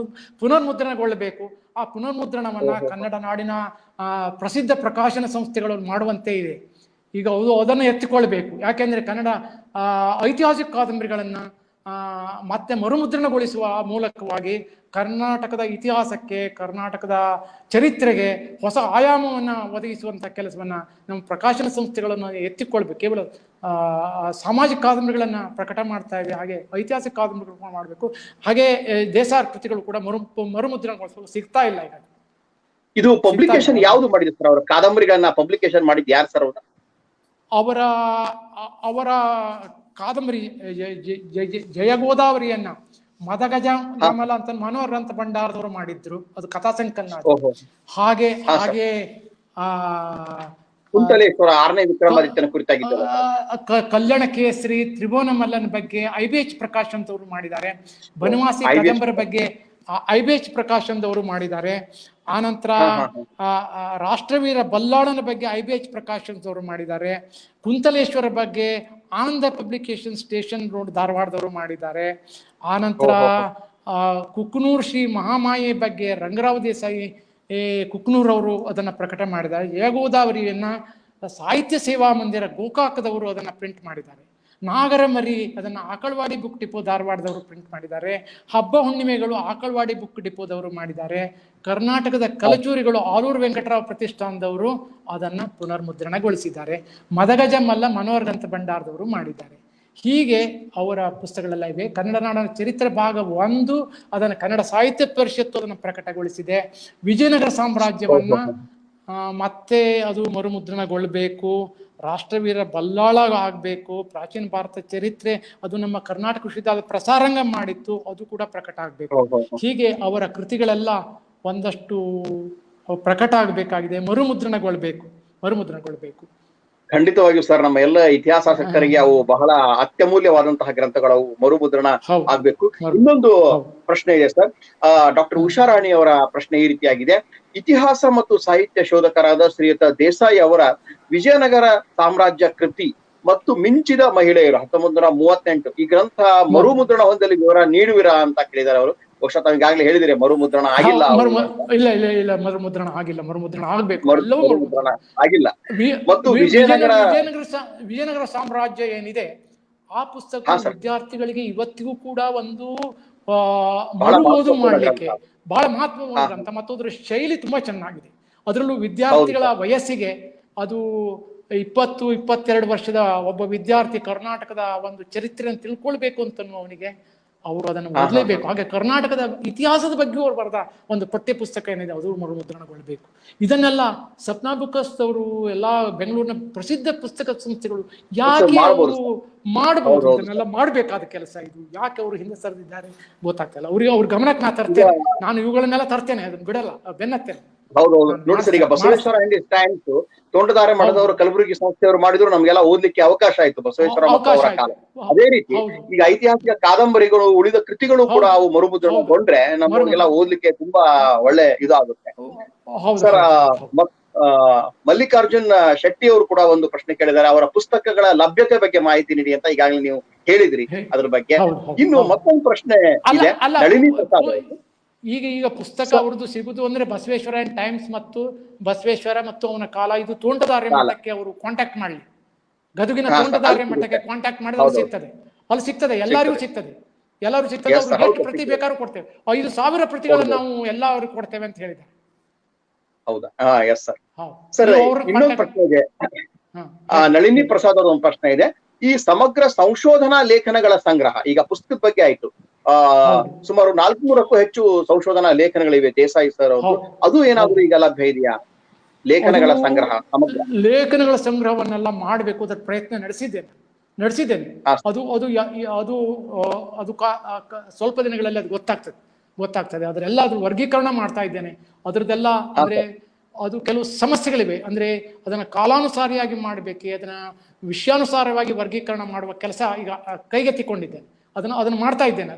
ಪುನರ್ಮುದ್ರಣಗೊಳ್ಳಬೇಕು. ಆ ಪುನರ್ಮುದ್ರಣವನ್ನ ಕನ್ನಡ ನಾಡಿನ ಪ್ರಸಿದ್ಧ ಪ್ರಕಾಶನ ಸಂಸ್ಥೆಗಳು ಮಾಡುವಂತೆ ಇದೆ. ಈಗ ಅದನ್ನು ಎತ್ತಿಕೊಳ್ಬೇಕು. ಯಾಕೆಂದ್ರೆ ಕನ್ನಡ ಐತಿಹಾಸಿಕ ಕಾದಂಬರಿಗಳನ್ನ ಮತ್ತೆ ಮರುಮುದ್ರಣಗೊಳಿಸುವ ಮೂಲಕವಾಗಿ ಕರ್ನಾಟಕದ ಇತಿಹಾಸಕ್ಕೆ, ಕರ್ನಾಟಕದ ಚರಿತ್ರೆಗೆ ಹೊಸ ಆಯಾಮವನ್ನ ಒದಗಿಸುವಂತ ಕೆಲಸವನ್ನ ನಮ್ಮ ಪ್ರಕಾಶನ ಸಂಸ್ಥೆಗಳನ್ನು ಎತ್ತಿಕೊಳ್ಬೇಕು. ಕೇವಲ ಸಾಮಾಜಿಕ ಕಾದಂಬರಿಗಳನ್ನ ಪ್ರಕಟ ಮಾಡ್ತಾ ಇವೆ, ಹಾಗೆ ಐತಿಹಾಸಿಕ ಕಾದಂಬರಿಗಳು ಮಾಡಬೇಕು. ಹಾಗೆ ದೇಸಾರ್ ಕೃತಿಗಳು ಕೂಡ ಮರುಮುದ್ರಣಗೊಳಿಸಲು ಸಿಗ್ತಾ ಇಲ್ಲ. ಈಗ ಇದು ಪಬ್ಲಿಕೇಶನ್ ಯಾವ್ದು ಮಾಡಿದ್ರು ಸರ್? ಅವರ ಕಾದಂಬರಿಗಳನ್ನ ಪಬ್ಲಿಕೇಶನ್ ಮಾಡಿದ್ ಯಾರು ಸರ್? ಅವರ ಕಾದಂಬರಿ ಜಯಗೋದಾವರಿಯನ್ನ ಮದಗಜ ಕಮಲ ಅಂತ ಮನೋಹರ್ ಅಂತ ಭಂಡಾರದವರು ಮಾಡಿದ್ರು. ಅದು ಕಥಾ ಸಂಕಲನ. ಹಾಗೆ ಕುಂತಲೇಶ್ವರ 6ನೇ ವಿಕ್ರಮಾದಿತ್ಯನ ಕುರಿತಾಗಿದ್ದಲ್ಲ, ಕಲ್ಯಾಣ ಕೇಸರಿ, ತ್ರಿಭುವನ ಮಲ್ಲನ ಬಗ್ಗೆ IBH ಪ್ರಕಾಶ್ ಅಂತವರು ಮಾಡಿದ್ದಾರೆ. ಬನವಾಸಿ ಕಾದಂಬರಿ ಬಗ್ಗೆ IBH ಪ್ರಕಾಶ್ ಅಂತವರು ಮಾಡಿದ್ದಾರೆ. ಆನಂತರ ರಾಷ್ಟ್ರವೀರ ಬಲ್ಲಾಳನ ಬಗ್ಗೆ IBH ಪ್ರಕಾಶ್ ಅಂತವರು ಮಾಡಿದ್ದಾರೆ. ಕುಂತಲೇಶ್ವರ ಬಗ್ಗೆ ಆನಂದ ಪಬ್ಲಿಕೇಶನ್ ಸ್ಟೇಷನ್ ರೋಡ್ ಧಾರವಾಡದವರು ಮಾಡಿದ್ದಾರೆ. ಆನಂತರ ಕುಕ್ನೂರ್ ಶ್ರೀ ಮಹಾಮಾಯೆ ಬಗ್ಗೆ ರಂಗರಾವ್ ದೇಸಾಯಿ ಕುಕ್ನೂರ್ ಅವರು ಅದನ್ನ ಪ್ರಕಟ ಮಾಡಿದ್ದಾರೆ. ಜಯಗೋದಾವರಿಯನ್ನ ಸಾಹಿತ್ಯ ಸೇವಾ ಮಂದಿರ ಗೋಕಾಕದವರು ಅದನ್ನ ಪ್ರಿಂಟ್ ಮಾಡಿದ್ದಾರೆ. ನಾಗರಮರಿ ಅದನ್ನ ಆಕಳ್ವಾಡಿ ಬುಕ್ ಡಿಪೋ ಧಾರವಾಡದವರು ಪ್ರಿಂಟ್ ಮಾಡಿದ್ದಾರೆ. ಹಬ್ಬ ಹುಣ್ಣಿಮೆಗಳು ಆಕಳ್ವಾಡಿ ಬುಕ್ ಡಿಪೋದವರು ಮಾಡಿದ್ದಾರೆ. ಕರ್ನಾಟಕದ ಕಲಚೂರಿಗಳು ಆಲೂರು ವೆಂಕಟರಾವ್ ಪ್ರತಿಷ್ಠಾನದವರು ಅದನ್ನ ಪುನರ್ಮುದ್ರಣಗೊಳಿಸಿದ್ದಾರೆ. ಮದಗಜ ಮಲ್ಲ ಮನೋಹರ್ ಗ್ರಂಥ ಭಂಡಾರದವರು ಮಾಡಿದ್ದಾರೆ. ಹೀಗೆ ಅವರ ಪುಸ್ತಕಗಳೆಲ್ಲ ಇವೆ. ಕನ್ನಡ ನಾಡಿನ ಚರಿತ್ರೆ ಭಾಗ 1 ಅದನ್ನು ಕನ್ನಡ ಸಾಹಿತ್ಯ ಪರಿಷತ್ತು ಅದನ್ನು ಪ್ರಕಟಗೊಳಿಸಿದೆ. ವಿಜಯನಗರ ಸಾಮ್ರಾಜ್ಯವನ್ನ ಮತ್ತೆ ಅದು ಮರುಮುದ್ರಣಗೊಳ್ಳಬೇಕು. ರಾಷ್ಟ್ರವೀರ ಬಲ್ಲಾಳ ಆಗ್ಬೇಕು. ಪ್ರಾಚೀನ ಭಾರತ ಚರಿತ್ರೆ ಅದು ನಮ್ಮ ಕರ್ನಾಟಕ ವಿಶ್ವವಿದ್ಯಾಲಯ ಪ್ರಸಾರಾಂಗ ಮಾಡಿತ್ತು, ಅದು ಕೂಡ ಪ್ರಕಟ ಆಗ್ಬೇಕು. ಹೀಗೆ ಅವರ ಕೃತಿಗಳೆಲ್ಲ ಒಂದಷ್ಟು ಪ್ರಕಟ ಆಗ್ಬೇಕಾಗಿದೆ, ಮರುಮುದ್ರಣಗೊಳ್ಬೇಕು. ಖಂಡಿತವಾಗಿಯೂ ಸರ್, ನಮ್ಮ ಎಲ್ಲ ಇತಿಹಾಸಾಸಕ್ತರಿಗೆ ಅವು ಬಹಳ ಅತ್ಯಮೂಲ್ಯವಾದಂತಹ ಗ್ರಂಥಗಳು, ಅವು ಮರುಮುದ್ರಣ ಆಗ್ಬೇಕು. ಇನ್ನೊಂದು ಪ್ರಶ್ನೆ ಇದೆ ಸರ್, ಡಾಕ್ಟರ್ ಉಷಾರಾಣಿ ಅವರ ಪ್ರಶ್ನೆ ಈ ರೀತಿಯಾಗಿದೆ. ಇತಿಹಾಸ ಮತ್ತು ಸಾಹಿತ್ಯ ಶೋಧಕರಾದ ಶ್ರೀಯುತ ದೇಸಾಯಿ ಅವರ ವಿಜಯನಗರ ಸಾಮ್ರಾಜ್ಯ ಕೃತಿ ಮತ್ತು ಮಿಂಚಿದ ಮಹಿಳೆಯರು 1938 ಈ ಗ್ರಂಥ ಮರುಮುದ್ರಣ ಹೊಂದಲು ವಿವರ ನೀಡುವಿರಾ ಅಂತ ಕೇಳಿದ್ದಾರೆ ಅವರು. ಬಹುಶಃ ತಾವು ಈಗಾಗಲೇ ಹೇಳಿದಿರಿ ಮರುಮುದ್ರಣ ಆಗಿಲ್ಲ. ಇಲ್ಲ, ಮರುಮುದ್ರಣ ಆಗ್ಬೇಕು. ಮರುಮುದ್ರಣ ಆಗಿಲ್ಲ. ಮತ್ತು ವಿಜಯನಗರ ಸಾಮ್ರಾಜ್ಯ ಏನಿದೆ ಆ ಪುಸ್ತಕ ವಿದ್ಯಾರ್ಥಿಗಳಿಗೆ ಇವತ್ತಿಗೂ ಕೂಡ ಒಂದು ಓದು ಮಾಡ್ಲಿಕ್ಕೆ ಬಹಳ ಮಹತ್ವವಾದಂತ ಮತ್ತು ಅದ್ರ ಶೈಲಿ ತುಂಬಾ ಚೆನ್ನಾಗಿದೆ. ಅದರಲ್ಲೂ ವಿದ್ಯಾರ್ಥಿಗಳ ವಯಸ್ಸಿಗೆ ಅದು 20-22 ವರ್ಷದ ಒಬ್ಬ ವಿದ್ಯಾರ್ಥಿ ಕರ್ನಾಟಕದ ಒಂದು ಚರಿತ್ರೆಯನ್ನು ತಿಳ್ಕೊಳ್ಬೇಕು ಅಂತ ಅವನಿಗೆ ಅವರು ಅದನ್ನು ಓದಲೇಬೇಕು. ಹಾಗೆ ಕರ್ನಾಟಕದ ಇತಿಹಾಸದ ಬಗ್ಗೆ ಅವರು ಬರೆದ ಒಂದು ಪಠ್ಯ ಪುಸ್ತಕ ಏನಿದೆ ಅದು ಮರುಮುದ್ರಣಗೊಳ್ಬೇಕು. ಇದನ್ನೆಲ್ಲ ಸಪ್ನಾ ಬುಕ್ಸ್ ಅವರು ಎಲ್ಲಾ ಬೆಂಗಳೂರಿನ ಪ್ರಸಿದ್ಧ ಪುಸ್ತಕ ಸಂಸ್ಥೆಗಳು ಯಾಕೆ ಅವರು ಮಾಡಬಹುದು, ಇದನ್ನೆಲ್ಲ ಮಾಡ್ಬೇಕಾದ ಕೆಲಸ ಇದು. ಯಾಕೆ ಅವರು ಹಿಂದೆ ಸರಿದಿದ್ದಾರೆ ಗೊತ್ತಾಗ್ತಲ್ಲ. ಅವ್ರ ಗಮನಕ್ಕೆ ನಾ ತರ್ತೇನೆ, ನಾನು ಇವುಗಳನ್ನೆಲ್ಲ ತರ್ತೇನೆ, ಅದನ್ನ ಬಿಡಲ್ಲ, ಬೆನ್ನತ್ತೇನೆ. ಹೌದೌದು ನೋಡಿ ಸರ್, ಈಗ ಬಸವೇಶ್ವರ ಅಂಡ್ ಟೈಮ್ಸ್ ತೋಂಟದಾರ್ಯ ಮಠದವರು ಕಲಬುರಗಿ ಸಂಸ್ಥೆಯವರು ಮಾಡಿದ್ರು, ನಮ್ಗೆಲ್ಲ ಓದ್ಲಿಕ್ಕೆ ಅವಕಾಶ ಆಯ್ತು ಬಸವೇಶ್ವರ ಮಠ ಅವರ ಕಾಲ. ಅದೇ ರೀತಿ ಈಗ ಐತಿಹಾಸಿಕ ಕಾದಂಬರಿಗಳು, ಉಳಿದ ಕೃತಿಗಳು ಕೂಡ ಅವು ಮರುಮುದ್ರಣಗೊಂಡ್ರೆ ನಮಗೆಲ್ಲ ಓದ್ಲಿಕ್ಕೆ ತುಂಬಾ ಒಳ್ಳೆ ಇದಾಗುತ್ತೆ ಸರ್. ಮಲ್ಲಿಕಾರ್ಜುನ್ ಶೆಟ್ಟಿ ಅವರು ಕೂಡ ಒಂದು ಪ್ರಶ್ನೆ ಕೇಳಿದ್ದಾರೆ. ಅವರ ಪುಸ್ತಕಗಳ ಲಭ್ಯತೆ ಬಗ್ಗೆ ಮಾಹಿತಿ ನೀಡಿ ಅಂತ ಈಗಾಗಲೇ ನೀವು ಹೇಳಿದ್ರಿ ಅದ್ರ ಬಗ್ಗೆ. ಹೌದು, ಹೌದು, ಇನ್ನು ಹೌದು. ಮತ್ತೊಂದು ಪ್ರಶ್ನೆ ಅಲ್ಲ ಇದೆ. ಅಲ್ಲ ನಳಿನಿ ಪ್ರಸಾದ್ ಅವರು. ಈಗ ಪುಸ್ತಕ ಅವ್ರದ್ದು ಸಿಗುದು ಅಂದ್ರೆ ಬಸವೇಶ್ವರ ಅಂಡ್ ಟೈಮ್ಸ್ ಮತ್ತು ಬಸವೇಶ್ವರ ಮತ್ತು ಅವನ ಕಾಲ, ಇದು ತೋಂಟದಾರ್ಯ ಮಠಕ್ಕೆ ಅವರು ಕಾಂಟ್ಯಾಕ್ಟ್ ಮಾಡ್ಲಿ, ಗದುಗಿನ ತೋಂಟದಾರ್ಯ ಮಠಕ್ಕೆ ಕಾಂಟ್ಯಾಕ್ಟ್ ಮಾಡಿದ್ರೆ ಅವ್ರು ಸಿಗ್ತದೆ, ಅಲ್ಲಿ ಸಿಗ್ತದೆ, ಎಲ್ಲರಿಗೂ ಸಿಗ್ತದೆ, ಎಲ್ಲರೂ ಸಿಗ್ತದೆ. ಅವ್ರಿಗೆ ಎಷ್ಟು ಪ್ರತಿ ಬೇಕಾದ್ರೂ ಕೊಡ್ತೇವೆ, 5,000 ಪ್ರತಿಗಳನ್ನು ನಾವು ಎಲ್ಲರಿಗೂ ಕೊಡ್ತೇವೆ ಅಂತ ಹೇಳಿದ್ದಾರೆ. ಹೌದಾ? Yes sir. ಸರ್ ಇನ್ನೊಂದು ಪ್ರಶ್ನೆ ಇದೆ, ನಳಿನಿ ಪ್ರಸಾದ್ ಅವ್ರ ಒಂದು ಪ್ರಶ್ನೆ ಇದೆ. ಈ ಸಮಗ್ರ ಸಂಶೋಧನಾ ಲೇಖನಗಳ ಸಂಗ್ರಹ, ಈಗ ಪುಸ್ತಕದ ಬಗ್ಗೆ ಆಯ್ತು, ಸುಮಾರು 400ಕ್ಕೂ ಹೆಚ್ಚು ಸಂಶೋಧನಾ ಲೇಖನಗಳಿವೆ ದೇಸಾಯಿ ಸರ್ ಅವರು. ಅದು ಏನಾದ್ರು ಈಗ ಲಭ್ಯ ಇದೆಯಾ? ಲೇಖನಗಳ ಸಂಗ್ರಹ, ಸಮಗ್ರ ಲೇಖನಗಳ ಸಂಗ್ರಹವನ್ನೆಲ್ಲ ಮಾಡಬೇಕು, ಅದರ ಪ್ರಯತ್ನ ನಡೆಸಿದ್ದೇನೆ. ಅದು ಅದು ಅದು ಅದು ಸ್ವಲ್ಪ ದಿನಗಳಲ್ಲಿ ಅದು ಗೊತ್ತಾಗ್ತದೆ. ಅದರೆಲ್ಲ ಅದ್ರ ವರ್ಗೀಕರಣ ಮಾಡ್ತಾ ಇದ್ದೇನೆ. ಅದ್ರದ್ದೆಲ್ಲ ಅಂದ್ರೆ ಅದು ಕೆಲವು ಸಮಸ್ಯೆಗಳಿವೆ, ಅಂದ್ರೆ ಅದನ್ನ ಕಾಲಾನುಸಾರಿಯಾಗಿ ಮಾಡಬೇಕು, ಅದನ್ನ ವಿಷಯಾನುಸಾರವಾಗಿ ವರ್ಗೀಕರಣ ಮಾಡುವ ಕೆಲಸ ಈಗ ಕೈಗೆತ್ತಿಕೊಂಡಿದ್ದೇನೆ. ಅದನ್ನ ಮಾಡ್ತಾ ಇದ್ದೇನೆ.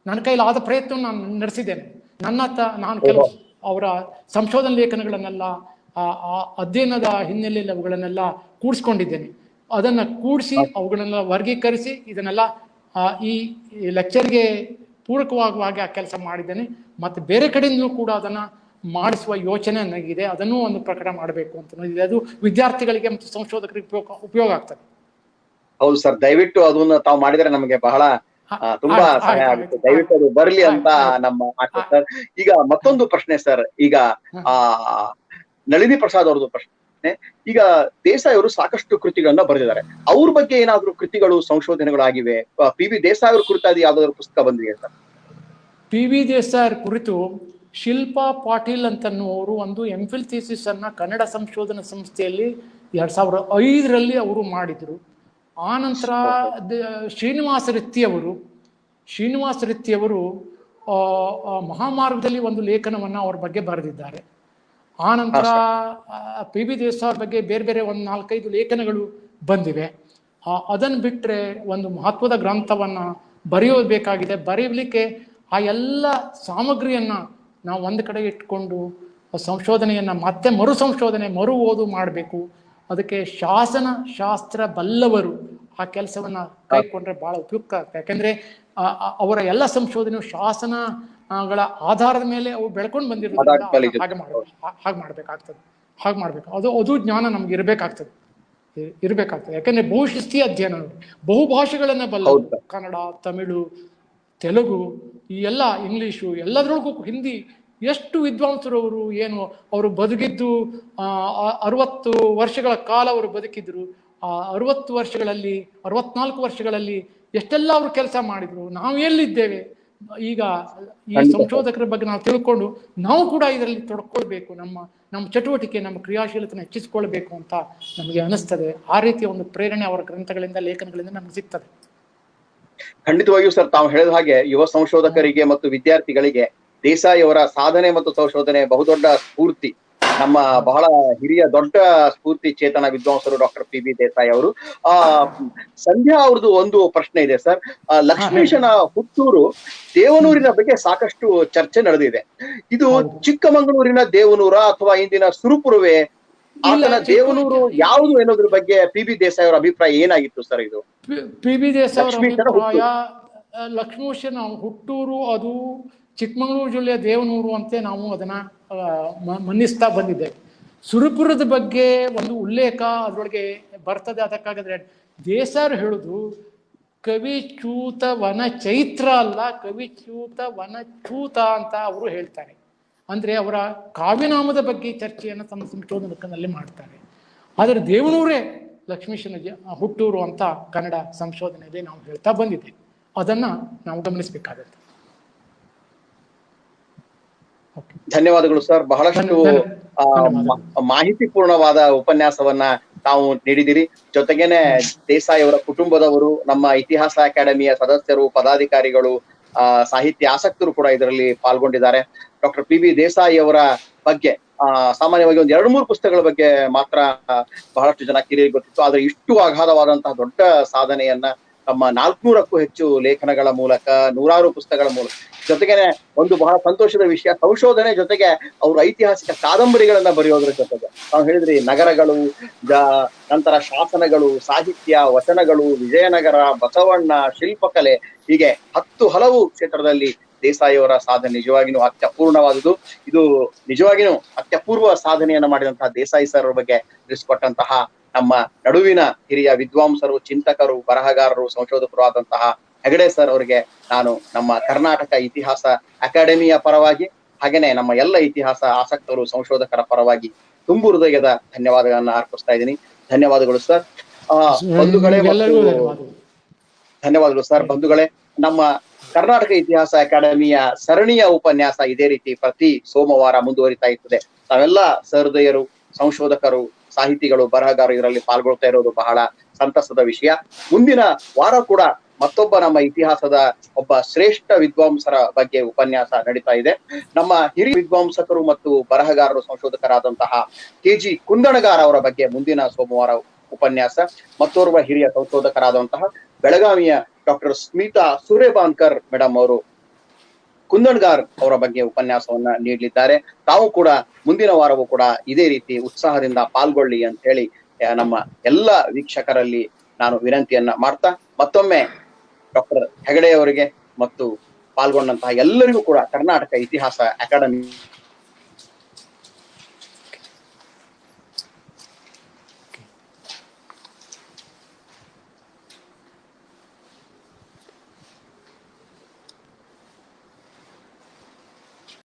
ನನ್ನ ಕೈಲಿ ಆದ ಪ್ರಯತ್ನ ನಾನು ನಡೆಸಿದ್ದೇನೆ. ನಾನು ಕೆಲವು ಅವರ ಸಂಶೋಧನಾ ಲೇಖನಗಳನ್ನೆಲ್ಲ ಅಧ್ಯಯನದ ಹಿನ್ನೆಲೆಯಲ್ಲಿ ಅವುಗಳನ್ನೆಲ್ಲ ಕೂಡಿಸ್ಕೊಂಡಿದ್ದೇನೆ. ಅದನ್ನ ಕೂಡಿಸಿ ಅವುಗಳನ್ನೆಲ್ಲ ವರ್ಗೀಕರಿಸಿ ಇದನ್ನೆಲ್ಲ ಈ ಲೆಕ್ಚರ್ಗೆ ಪೂರಕವಾಗುವ ಹಾಗೆ ಆ ಕೆಲಸ ಮಾಡಿದ್ದೇನೆ. ಮತ್ತೆ ಬೇರೆ ಕಡೆಯಿಂದಲೂ ಕೂಡ ಅದನ್ನ ಮಾಡಿಸುವ ಯೋಚನೆ ನನಗಿದೆ. ಅದನ್ನೂ ಒಂದು ಪ್ರಕಟ ಮಾಡಬೇಕು ಅಂತ ಇದೆ. ಅದು ವಿದ್ಯಾರ್ಥಿಗಳಿಗೆ ಮತ್ತು ಸಂಶೋಧಕರಿಗೆ ಉಪಯೋಗ ಆಗ್ತದೆ. ಹೌದು ಸರ್, ದಯವಿಟ್ಟು ಅದನ್ನ ತಾವು ಮಾಡಿದ್ರೆ ನಮಗೆ ಬಹಳ ತುಂಬಾ ಸಹಾಯ ಆಗುತ್ತೆ. ದಯವಿಟ್ಟು ಅದು ಬರ್ಲಿ ಅಂತ ನಮ್ಮ ಆಶೆ ಸರ್. ಈಗ ಮತ್ತೊಂದು ಪ್ರಶ್ನೆ ಸರ್, ಈಗ ನಳಿನಿ ಪ್ರಸಾದ್ ಅವ್ರದ್ದು ಪ್ರಶ್ನೆ. ಈಗ ದೇಸಾಯಿ ಅವರು ಸಾಕಷ್ಟು ಕೃತಿಗಳನ್ನ ಬರೆದಿದ್ದಾರೆ. ಅವ್ರ ಬಗ್ಗೆ ಏನಾದ್ರು ಕೃತಿಗಳು, ಸಂಶೋಧನೆಗಳು ಆಗಿವೆ? PV ದೇಸಾಯಿ ಅವ್ರ ಕುರಿತಾದ ಯಾವ್ದಾದ್ರು ಪುಸ್ತಕ ಬಂದಿದೆ ಸರ್? PV ದೇಸಾಯಿ ಕುರಿತು ಶಿಲ್ಪಾ ಪಾಟೀಲ್ ಅಂತನ್ನುವರು ಒಂದು MPhil ಥೀಸಿಸ್ ಅನ್ನ ಕನ್ನಡ ಸಂಶೋಧನಾ ಸಂಸ್ಥೆಯಲ್ಲಿ 2005ರಲ್ಲಿ ಅವರು ಮಾಡಿದ್ರು. ಆನಂತರ ಶ್ರೀನಿವಾಸ ರಿತ್ತಿಯವರು ಮಹಾಮಾರ್ಗದಲ್ಲಿ ಒಂದು ಲೇಖನವನ್ನ ಅವ್ರ ಬಗ್ಗೆ ಬರೆದಿದ್ದಾರೆ. ಆನಂತರ PV ದೇಸಾಯಿ ಅವ್ರ ಬಗ್ಗೆ ಬೇರೆ ಬೇರೆ ಒಂದು 4-5 ಲೇಖನಗಳು ಬಂದಿವೆ. ಅದನ್ನು ಬಿಟ್ಟರೆ ಒಂದು ಮಹತ್ವದ ಗ್ರಂಥವನ್ನ ಬರೆಯಬೇಕಾಗಿದೆ. ಬರೆಯಲಿಕ್ಕೆ ಆ ಎಲ್ಲ ಸಾಮಗ್ರಿಯನ್ನ ನಾವು ಒಂದು ಕಡೆ ಇಟ್ಕೊಂಡು ಸಂಶೋಧನೆಯನ್ನ ಮತ್ತೆ ಮರು ಓದು ಮಾಡಬೇಕು. ಅದಕ್ಕೆ ಶಾಸ್ತ್ರ ಬಲ್ಲವರು ಆ ಕೆಲಸವನ್ನ ಕೈಕೊಂಡ್ರೆ ಬಹಳ ಉಪಯುಕ್ತ ಆಗ್ತದೆ. ಯಾಕೆಂದ್ರೆ ಅವರ ಎಲ್ಲ ಸಂಶೋಧನೆಯು ಶಾಸನಗಳ ಆಧಾರದ ಮೇಲೆ ಅವು ಬೆಳ್ಕೊಂಡು ಬಂದಿರೋದ್ರಿಂದ ಹಾಗೆ ಮಾಡ್ಬೇಕು. ಅದು ಜ್ಞಾನ ನಮ್ಗೆ ಇರಬೇಕಾಗ್ತದೆ. ಯಾಕಂದ್ರೆ ಬಹುಶಿಸ್ತೀಯ ಅಧ್ಯಯನ, ಬಹುಭಾಷೆಗಳನ್ನ ಬಲ್ಲವರು, ಕನ್ನಡ, ತಮಿಳು, ತೆಲುಗು, ಈ ಎಲ್ಲ ಇಂಗ್ಲಿಷು, ಎಲ್ಲದರೊಳಗೂ ಹಿಂದಿ, ಎಷ್ಟು ವಿದ್ವಾಂಸರು ಅವರು. ಅವರು ಬದುಕಿದ್ದು 60 ವರ್ಷಗಳ ಕಾಲ ಅವರು ಬದುಕಿದ್ರು. 64 ವರ್ಷಗಳಲ್ಲಿ ಎಷ್ಟೆಲ್ಲ ಅವರು ಕೆಲಸ ಮಾಡಿದ್ರು. ನಾವು ಎಲ್ಲಿದ್ದೇವೆ ಈಗ? ಈ ಸಂಶೋಧಕರ ಬಗ್ಗೆ ನಾವು ತಿಳ್ಕೊಂಡು ನಾವು ಕೂಡ ಇದರಲ್ಲಿ ತೊಡ್ಕೊಳ್ಬೇಕು, ನಮ್ಮ ಚಟುವಟಿಕೆ, ನಮ್ಮ ಕ್ರಿಯಾಶೀಲತೆನ ಹೆಚ್ಚಿಸಿಕೊಳ್ಬೇಕು ಅಂತ ನಮಗೆ ಅನಿಸ್ತದೆ. ಆ ರೀತಿಯ ಒಂದು ಪ್ರೇರಣೆ ಅವರ ಗ್ರಂಥಗಳಿಂದ, ಲೇಖನಗಳಿಂದ ನಮ್ಗೆ ಸಿಗ್ತದೆ. ಖಂಡಿತವಾಗಿಯೂ ಸರ್, ತಾವು ಹೇಳಿದ ಹಾಗೆ ಯುವ ಸಂಶೋಧಕರಿಗೆ ಮತ್ತು ವಿದ್ಯಾರ್ಥಿಗಳಿಗೆ ದೇಸಾಯಿ ಅವರ ಸಾಧನೆ ಮತ್ತು ಸಂಶೋಧನೆ ಬಹುದೊಡ್ಡ ಸ್ಫೂರ್ತಿ. ನಮ್ಮ ಬಹಳ ಹಿರಿಯ ದೊಡ್ಡ ಸ್ಫೂರ್ತಿ ಚೇತನ ವಿದ್ವಾಂಸರು ಡಾಕ್ಟರ್ PV ದೇಸಾಯಿ ಅವರು. ಸಂಧ್ಯಾ ಅವ್ರದ್ದು ಒಂದು ಪ್ರಶ್ನೆ ಇದೆ ಸರ್. ಲಕ್ಷ್ಮೀಶನ ಹುಟ್ಟೂರು ದೇವನೂರಿನ ಬಗ್ಗೆ ಸಾಕಷ್ಟು ಚರ್ಚೆ ನಡೆದಿದೆ. ಇದು ಚಿಕ್ಕಮಗಳೂರಿನ ದೇವನೂರ ಅಥವಾ ಇಂದಿನ ಸುರಪುರವೇ? ಆತನ ದೇವನೂರು ಯಾವುದು ಎನ್ನುವುದ್ರ ಬಗ್ಗೆ PV ದೇಸಾಯಿ ಅವರ ಅಭಿಪ್ರಾಯ ಏನಾಗಿತ್ತು ಸರ್? ಇದು PV ದೇಸಾಯಿ ಅವರ ಅಭಿಪ್ರಾಯ, ಲಕ್ಷ್ಮೀಶನ ಹುಟ್ಟೂರು ಅದು ಚಿಕ್ಕಮಗಳೂರು ಜಿಲ್ಲೆಯ ದೇವನೂರು ಅಂತ ನಾವು ಅದನ್ನ ಮನ್ನಿಸ್ತಾ ಬಂದಿದ್ದೇವೆ. ಸುರಪುರದ ಬಗ್ಗೆ ಒಂದು ಉಲ್ಲೇಖ ಅದರೊಳಗೆ ಬರ್ತದೆ. ಅದಕ್ಕಾಗದ್ರೆ ದೇಸಾಯಿ ಹೇಳುದು ಕವಿಚ್ಯೂತ ವನ ಚೈತ್ರ ಅಲ್ಲ, ಕವಿಚ್ಯೂತ ವನ ಚೂತ ಅಂತ ಅವರು ಹೇಳ್ತಾರೆ. ಅಂದ್ರೆ ಅವರ ಕಾವ್ಯನಾಮದ ಬಗ್ಗೆ ಚರ್ಚೆಯನ್ನು ತಮ್ಮ ಸಂಶೋಧನದಲ್ಲಿ ಮಾಡ್ತಾರೆ. ಆದರೆ ದೇವನೂರೇ ಲಕ್ಷ್ಮೀಶನ ಹುಟ್ಟೂರು ಅಂತ ಕನ್ನಡ ಸಂಶೋಧನೆಯಲ್ಲಿ ನಾವು ಹೇಳ್ತಾ ಬಂದಿದ್ದೇವೆ. ಅದನ್ನ ನಾವು ಗಮನಿಸಬೇಕಾಗತ್ತೆ. ಧನ್ಯವಾದಗಳು ಸರ್. ಬಹಳಷ್ಟು ಮಾಹಿತಿಪೂರ್ಣವಾದ ಉಪನ್ಯಾಸವನ್ನ ತಾವು ನೀಡಿದಿರಿ. ಜೊತೆಗೇನೆ ದೇಸಾಯಿ ಅವರ ಕುಟುಂಬದವರು, ನಮ್ಮ ಇತಿಹಾಸ ಅಕಾಡೆಮಿಯ ಸದಸ್ಯರು, ಪದಾಧಿಕಾರಿಗಳು, ಸಾಹಿತ್ಯ ಆಸಕ್ತರು ಕೂಡ ಇದರಲ್ಲಿ ಪಾಲ್ಗೊಂಡಿದ್ದಾರೆ. ಡಾಕ್ಟರ್ PV ದೇಸಾಯಿ ಅವರ ಬಗ್ಗೆ ಸಾಮಾನ್ಯವಾಗಿ ಒಂದು 2-3 ಪುಸ್ತಕಗಳ ಬಗ್ಗೆ ಮಾತ್ರ ಬಹಳಷ್ಟು ಜನ ಕಿರಿಯರಿಗೆ ಗೊತ್ತಿತ್ತು. ಆದ್ರೆ ಇಷ್ಟು ಅಗಾಧವಾದಂತಹ ದೊಡ್ಡ ಸಾಧನೆಯನ್ನ ತಮ್ಮ 400ಕ್ಕೂ ಹೆಚ್ಚು ಲೇಖನಗಳ ಮೂಲಕ, ನೂರಾರು ಪುಸ್ತಕಗಳ ಮೂಲಕ, ಜೊತೆಗೇನೆ ಒಂದು ಬಹಳ ಸಂತೋಷದ ವಿಷಯ, ಸಂಶೋಧನೆ ಜೊತೆಗೆ ಅವರು ಐತಿಹಾಸಿಕ ಕಾದಂಬರಿಗಳನ್ನ ಬರೆಯೋದ್ರ ಜೊತೆಗೆ ನಾವು ಹೇಳಿದ್ರಿ ನಗರಗಳು, ನಂತರ ಶಾಸನಗಳು, ಸಾಹಿತ್ಯ, ವಚನಗಳು, ವಿಜಯನಗರ, ಬಸವಣ್ಣ, ಶಿಲ್ಪಕಲೆ, ಹೀಗೆ 10 ಹಲವು ಕ್ಷೇತ್ರದಲ್ಲಿ ದೇಸಾಯಿ ಅವರ ಸಾಧನೆ ನಿಜವಾಗಿಯೂ ಅತ್ಯಪೂರ್ಣವಾದುದು. ಇದು ನಿಜವಾಗಿಯೂ ಅತ್ಯಪೂರ್ವ ಸಾಧನೆಯನ್ನ ಮಾಡಿದಂತಹ ದೇಸಾಯಿ ಸರ್ ಅವರ ಬಗ್ಗೆ ತಿಳಿಸ್ಕೊಟ್ಟಂತಹ ನಮ್ಮ ನಡುವಿನ ಹಿರಿಯ ವಿದ್ವಾಂಸರು, ಚಿಂತಕರು, ಬರಹಗಾರರು, ಸಂಶೋಧಕರು ಆದಂತಹ ಹೆಗಡೆ ಸರ್ ಅವರಿಗೆ ನಾನು ನಮ್ಮ ಕರ್ನಾಟಕ ಇತಿಹಾಸ ಅಕಾಡೆಮಿಯ ಪರವಾಗಿ ಹಾಗೇನೆ ನಮ್ಮ ಎಲ್ಲ ಇತಿಹಾಸ ಆಸಕ್ತರು, ಸಂಶೋಧಕರ ಪರವಾಗಿ ತುಂಬು ಹೃದಯದ ಧನ್ಯವಾದಗಳನ್ನ ಅರ್ಪಿಸ್ತಾ ಇದ್ದೀನಿ. ಧನ್ಯವಾದಗಳು ಸರ್. ಬಂಧುಗಳೇ, ಧನ್ಯವಾದಗಳು ಸರ್. ಬಂಧುಗಳೇ, ನಮ್ಮ ಕರ್ನಾಟಕ ಇತಿಹಾಸ ಅಕಾಡೆಮಿಯ ಸರಣಿಯ ಉಪನ್ಯಾಸ ಇದೇ ರೀತಿ ಪ್ರತಿ ಸೋಮವಾರ ಮುಂದುವರಿತಾ ಇರ್ತದೆ. ತಾವೆಲ್ಲ ಸಹೃದಯರು, ಸಂಶೋಧಕರು, ಸಾಹಿತಿಗಳು, ಬರಹಗಾರರು ಇದರಲ್ಲಿ ಪಾಲ್ಗೊಳ್ತಾ ಇರೋದು ಬಹಳ ಸಂತಸದ ವಿಷಯ. ಮುಂದಿನ ವಾರ ಕೂಡ ಮತ್ತೊಬ್ಬ ನಮ್ಮ ಇತಿಹಾಸದ ಒಬ್ಬ ಶ್ರೇಷ್ಠ ವಿದ್ವಾಂಸರ ಬಗ್ಗೆ ಉಪನ್ಯಾಸ ನಡೀತಾ ಇದೆ. ನಮ್ಮ ಹಿರಿಯ ವಿದ್ವಾಂಸಕರು ಮತ್ತು ಬರಹಗಾರರು, ಸಂಶೋಧಕರಾದಂತಹ KG ಕುಂದಣಗಾರ್ ಅವರ ಬಗ್ಗೆ ಮುಂದಿನ ಸೋಮವಾರ ಉಪನ್ಯಾಸ. ಮತ್ತೋರ್ವ ಹಿರಿಯ ಸಂಶೋಧಕರಾದಂತಹ ಬೆಳಗಾವಿಯ ಡಾಕ್ಟರ್ ಸ್ಮಿತಾ ಸುರೇಬಾನ್ಕರ್ ಮೇಡಮ್ ಅವರು ಕುಂದಣ್ಗಾರ್ ಅವರ ಬಗ್ಗೆ ಉಪನ್ಯಾಸವನ್ನ ನೀಡಲಿದ್ದಾರೆ. ತಾವು ಕೂಡ ಮುಂದಿನ ವಾರವೂ ಕೂಡ ಇದೇ ರೀತಿ ಉತ್ಸಾಹದಿಂದ ಪಾಲ್ಗೊಳ್ಳಿ ಅಂತ ಹೇಳಿ ನಮ್ಮ ಎಲ್ಲ ವೀಕ್ಷಕರಲ್ಲಿ ನಾನು ವಿನಂತಿಯನ್ನ ಮಾಡ್ತಾ, ಮತ್ತೊಮ್ಮೆ ಡಾಕ್ಟರ್ ಹೆಗಡೆ ಅವರಿಗೆ ಮತ್ತು ಪಾಲ್ಗೊಂಡಂತಹ ಎಲ್ಲರಿಗೂ ಕೂಡ ಕರ್ನಾಟಕ ಇತಿಹಾಸ ಅಕಾಡೆಮಿ